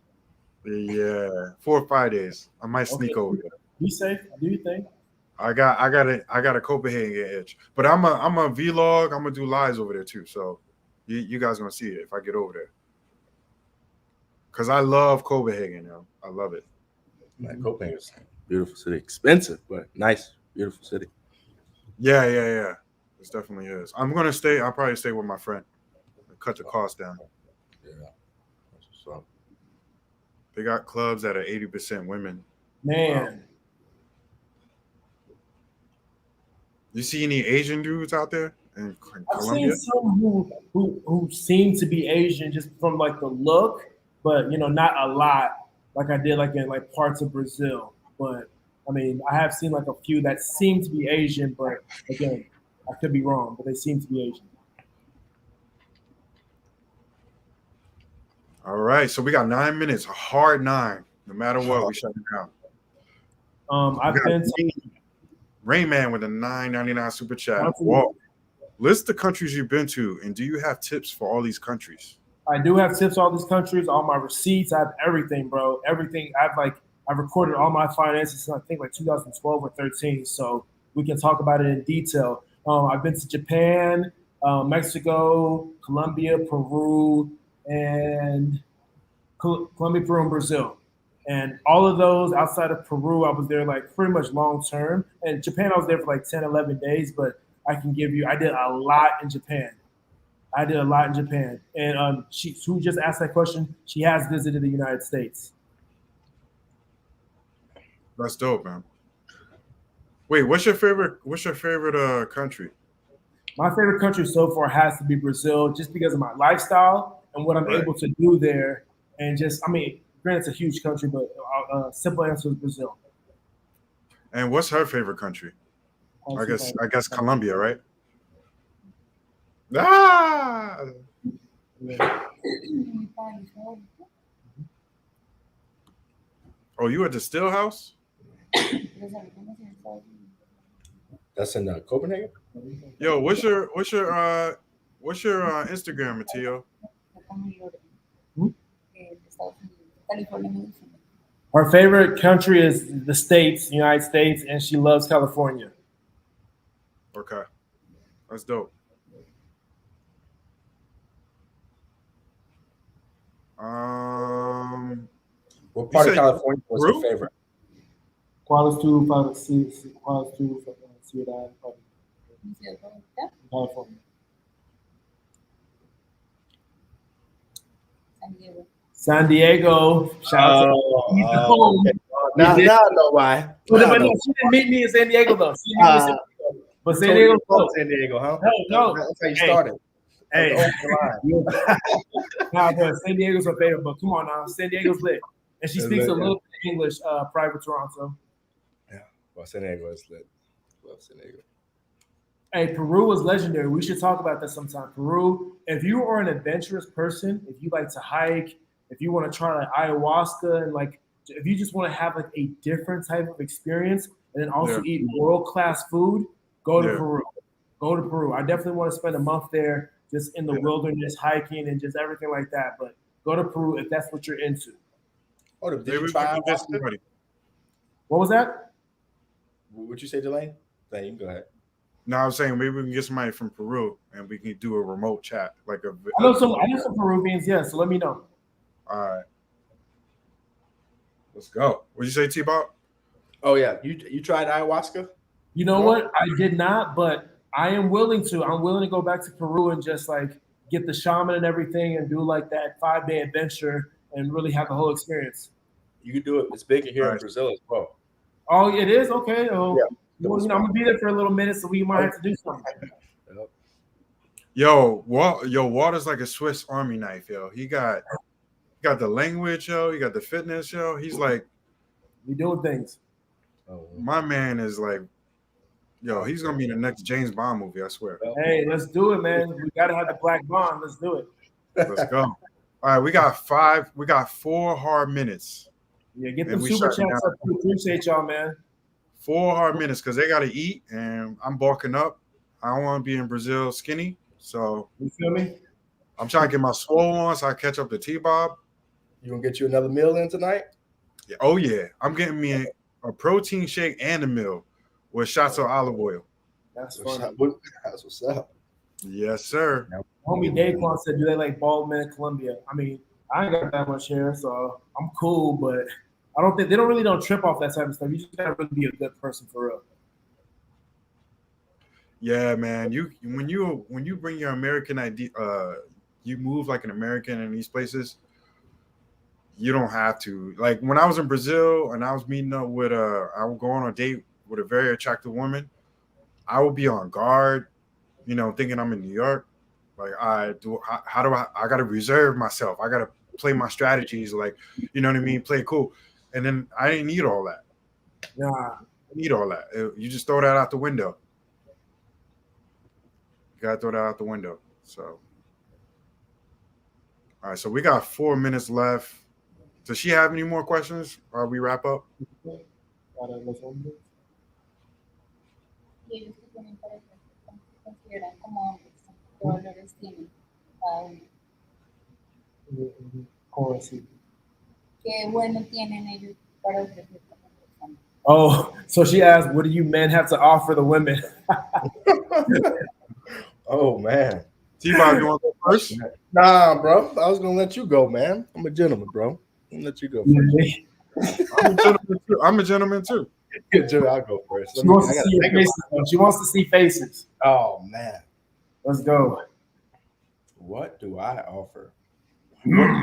Speaker 1: Yeah, 4 or 5 days. I might sneak over there.
Speaker 3: Be safe. Do you think?
Speaker 1: I got a Copenhagen itch, but I'm a vlog. I'm gonna do lives over there too. So you guys gonna see it if I get over there. Cause I love Copenhagen, yo. I love it.
Speaker 2: Man, Copenhagen's a beautiful city. Expensive, but nice, beautiful city.
Speaker 1: Yeah. It definitely is. I'm gonna stay. I'll probably stay with my friend. Cut the cost down.
Speaker 2: Yeah. So
Speaker 1: They got clubs that are 80% women.
Speaker 3: Man.
Speaker 1: You see any Asian dudes out there in
Speaker 3: I've
Speaker 1: Colombia?
Speaker 3: seen some who seem to be Asian just from like the look, but not a lot like I did like in like parts of Brazil. But I mean, I have seen like a few that seem to be Asian, but again, I could be wrong, but they seem to be Asian.
Speaker 1: All right, so we got 9 minutes, a hard 9. No matter what, we shut it down.
Speaker 3: I've been to
Speaker 1: Rain Man with a $9.99 super chat. Walt, list the countries you've been to, and do you have tips for all these countries?
Speaker 3: I do have tips for all these countries, all my receipts. I have everything, bro. Everything. I've recorded all my finances since I think like 2012 or 13. So we can talk about it in detail. I've been to Japan, Mexico, Colombia, Peru, and Brazil. And all of those outside of Peru, I was there like pretty much long term. And Japan, I was there for like 10, 11 days. But I did a lot in Japan. And who just asked that question, she has visited the United States.
Speaker 1: That's dope, man. Wait, what's your favorite country?
Speaker 3: My favorite country so far has to be Brazil, just because of my lifestyle and what I'm able to do there. And just, I mean, granted, it's a huge country, but simple answer is Brazil.
Speaker 1: And what's her favorite country? I guess Colombia, right? Ah!
Speaker 3: Yeah.
Speaker 1: Oh, you at the Still House?
Speaker 2: that's in Copenhagen.
Speaker 1: Yo, what's your Instagram, Mateo?
Speaker 3: Her favorite country is the States, United States, and she loves California.
Speaker 1: Okay, that's dope.
Speaker 2: What part of California was
Speaker 1: Peru?
Speaker 2: your favorite?
Speaker 3: ¿Cuál es tu ciudad? California. San Diego. Shout out to
Speaker 2: Now I know why.
Speaker 3: She didn't meet me in San Diego though. But San Diego,
Speaker 2: San Diego, huh?
Speaker 3: No.
Speaker 2: That's how you started.
Speaker 3: Hey, San Diego's her favorite, but come on now, San Diego's lit, and she speaks a little bit of English prior to Toronto.
Speaker 2: Yeah, well, San Diego is lit. Love San Diego.
Speaker 3: Hey, Peru was legendary. We should talk about that sometime. Peru, if you are an adventurous person, if you like to hike, if you want to try like ayahuasca, and like if you just want to have like a different type of experience, and then also eat world-class food, go to Peru. Go to Peru. I definitely want to spend a month there, just in the wilderness, hiking, and just everything like that. But go to Peru if that's what you're into.
Speaker 2: Oh, did you try ayahuasca?
Speaker 3: What was that?
Speaker 2: What'd you say, Delane? You can go ahead.
Speaker 1: No, I was saying maybe we can get somebody from Peru and we can do a remote chat, like a.
Speaker 3: I know some Peruvians, yeah. So let me know.
Speaker 1: All right. Let's go. What'd you say, T-Bob?
Speaker 2: Oh yeah, you tried ayahuasca?
Speaker 3: You know what? I did not, but I am willing to. I'm willing to go back to Peru and just like get the shaman and everything and do like that 5-day adventure and really have the whole experience.
Speaker 2: You can do it. It's big here in
Speaker 1: Nice.
Speaker 2: Brazil as well.
Speaker 3: Oh, it is? Okay. Oh,
Speaker 2: Yeah.
Speaker 3: well, I'm gonna be there for a little minute, so we might have to do something.
Speaker 2: Yep.
Speaker 1: Yo, Walter's like a Swiss Army knife, yo. He got the language, yo. He got the fitness, yo. He's like,
Speaker 3: We doing things.
Speaker 2: Oh,
Speaker 1: my man is like, yo, he's gonna be in the next James Bond movie, I swear.
Speaker 3: Hey, let's do it, man. We gotta have the black bond. Let's do it.
Speaker 1: Let's go. All right, we got 4 hard minutes.
Speaker 3: Yeah, get
Speaker 1: And
Speaker 3: them
Speaker 1: we
Speaker 3: super
Speaker 1: shutting
Speaker 3: chats
Speaker 1: down.
Speaker 3: up. We appreciate y'all, man.
Speaker 1: 4 hard minutes because they gotta eat, and I'm bulking up. I don't want to be in Brazil skinny, so
Speaker 3: You feel me?
Speaker 1: I'm trying to get my swole on so I catch up to T-Bob.
Speaker 2: you gonna get you another meal in tonight?
Speaker 1: Yeah, oh yeah, I'm getting me a protein shake and a meal with shots of olive oil.
Speaker 3: That's
Speaker 2: That's
Speaker 3: funny.
Speaker 2: what's up.
Speaker 1: Yes, sir.
Speaker 3: Homie Daquan said, "Do they like bald men in Colombia?" I mean, I ain't got that much hair, so I'm cool. But I don't think they don't trip off that type of stuff. You just gotta really be a good person for real.
Speaker 1: Yeah, man. When you bring your American ID, you move like an American in these places. You don't have to. Like when I was in Brazil and I was meeting up with I would go on a date with a very attractive woman. I would be on guard, thinking I'm in New York. Like how do I got to reserve myself. I got to play my strategies, like, you know what I mean? Play it cool. And then I didn't need all that.
Speaker 3: Nah,
Speaker 1: I need all that. You just throw that out the window. You got to throw that out the window. So, all right. So we got 4 minutes left. Does she have any more questions or we wrap up?
Speaker 5: Y ellos que tienen parejas se consideran como hombres, ¿qué valores tienen cada uno?
Speaker 3: ¿Cómo así?
Speaker 5: ¿Qué bueno tienen ellos para ofrecer como persona?
Speaker 3: Oh, so she asked, "What do you men have to offer the women?"
Speaker 2: Oh man.
Speaker 1: T-Bob, you want to go first?
Speaker 2: Nah, bro. I was gonna let you go, man. I'm a gentleman, bro. I'm gonna let you go first.
Speaker 1: I'm a gentleman too.
Speaker 2: Good job. I'll go first.
Speaker 3: She wants to see your faces. She wants to see faces.
Speaker 2: Oh man.
Speaker 3: Let's go.
Speaker 2: What do I offer? Man,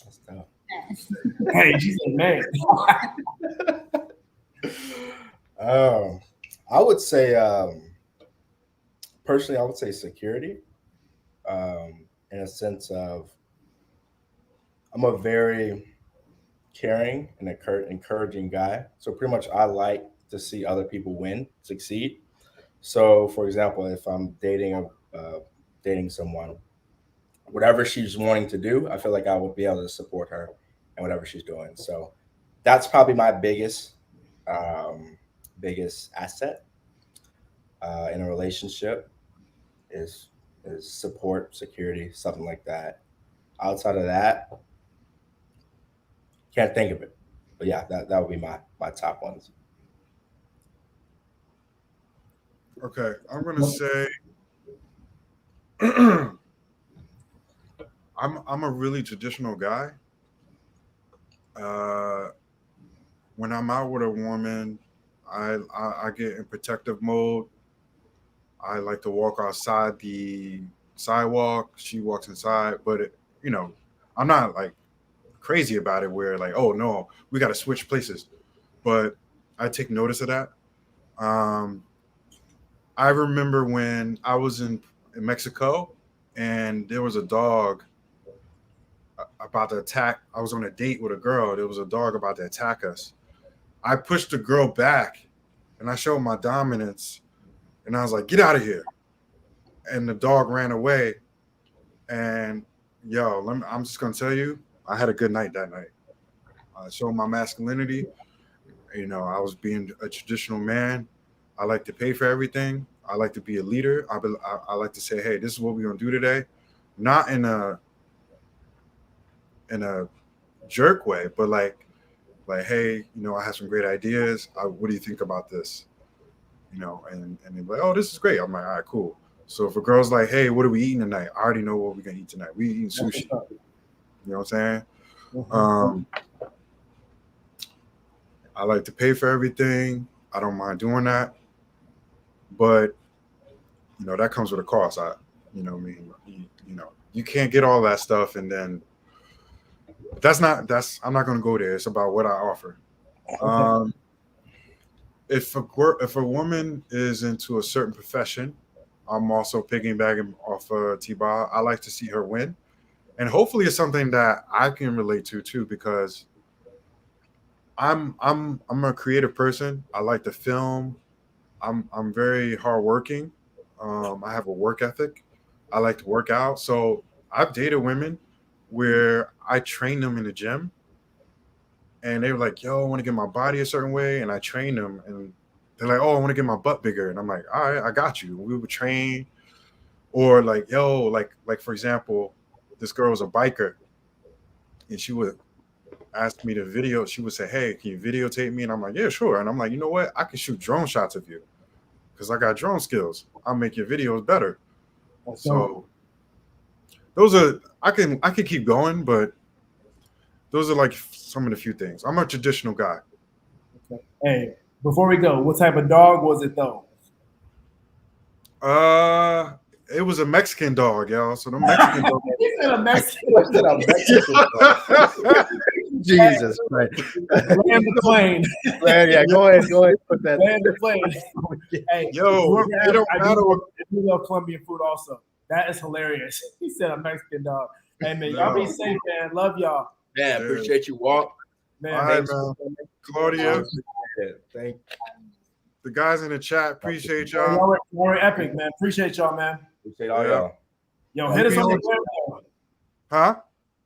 Speaker 2: that's tough.
Speaker 3: Hey, she said, "Man."
Speaker 2: I would say personally, I would say security. In a sense of I'm a very caring and encouraging guy. So pretty much I like to see other people succeed. So for example, if I'm dating someone, whatever she's wanting to do, I feel like I would be able to support her and whatever she's doing. So that's probably my biggest asset in a relationship is support, security, something like that. Outside of that, can't think of it. But yeah, that would be my top ones.
Speaker 1: Okay, I'm gonna say I'm a really traditional guy. When I'm out with a woman, I get in protective mode. I like to walk outside the sidewalk. She walks inside, but I'm not like crazy about it. Where like, oh no, we got to switch places. But I take notice of that. I remember when I was in Mexico and there was a dog about to attack. I was on a date with a girl. There was a dog about to attack us. I pushed the girl back and I showed my dominance and I was like, get out of here. And the dog ran away. And I'm just going to tell you, I had a good night that night. I showed my masculinity. I was being a traditional man. I like to pay for everything. I like to be a leader. I like to say, hey, this is what we're going to do today. Not in a jerk way, but like, hey, I have some great ideas. What do you think about this? And they're like, oh, this is great. I'm like, all right, cool. So if a girl's like, hey, what are we eating tonight? I already know what we're going to eat tonight. We eating sushi. You know what I'm saying?
Speaker 3: Mm-hmm.
Speaker 1: I like to pay for everything. I don't mind doing that, but that comes with a cost. What I mean, you can't get all that stuff, and then I'm not going to go there. It's about what I offer. If a woman is into a certain profession, I'm also piggybacking off T-Bar. I like to see her win, and hopefully it's something that I can relate to too, because I'm a creative person. I like to film. I'm very hardworking. I have a work ethic. I like to work out. So I've dated women where I train them in the gym, and they were like, "Yo, I want to get my body a certain way," and I train them, and they're like, "Oh, I want to get my butt bigger," and I'm like, "All right, I got you." We would train, or like, "Yo, like for example, this girl was a biker, and she would ask me to video. She would say, "Hey, can you videotape me?" And I'm like, "Yeah, sure." And I'm like, "You know what? I can shoot drone shots of you because I got drone skills. I'll make your videos better." So those are I can keep going, but those are like some of the few things. I'm a traditional guy.
Speaker 3: Okay. Hey, before we go, what type of dog was it though?
Speaker 1: It was a Mexican dog, y'all. So the Mexican dog.
Speaker 3: He said a Mexican.
Speaker 2: Jesus Christ.
Speaker 3: Land the plane.
Speaker 2: Yeah, go ahead. Put that.
Speaker 3: Land the plane. Hey,
Speaker 1: Yo, it don't matter what.
Speaker 3: I do love Colombian food also. That is hilarious. He said a Mexican dog. Hey man, y'all be safe, man. Love y'all.
Speaker 2: Man, appreciate you, Walt.
Speaker 3: Man,
Speaker 1: All right, man. Claudia.
Speaker 2: Thank
Speaker 1: The guys in the chat, appreciate
Speaker 3: y'all.
Speaker 1: y'all.
Speaker 3: Y'all were epic, man. Appreciate y'all, man.
Speaker 2: Appreciate all y'all.
Speaker 3: Yo, hit us on the gram.
Speaker 1: Huh?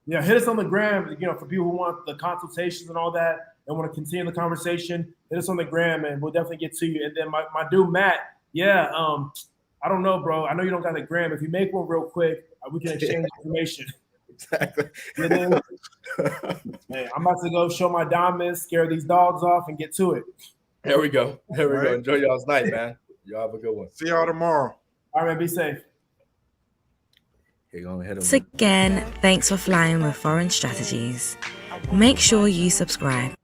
Speaker 3: Yeah, hit us on the gram. For people who want the consultations and all that and want to continue the conversation, hit us on the gram and we'll definitely get to you. And then my dude Matt, I don't know, bro. I know you don't got the gram. If you make one real quick, we can exchange information.
Speaker 2: Exactly.
Speaker 3: Hey, I'm about to go show my diamonds, scare these dogs off, and get to it.
Speaker 2: There we go. Enjoy y'all's night, man. Y'all have a good one.
Speaker 1: See y'all tomorrow.
Speaker 3: All right, man. Be safe.
Speaker 4: Once again, thanks for flying with Foreign Strategies. Make sure you subscribe.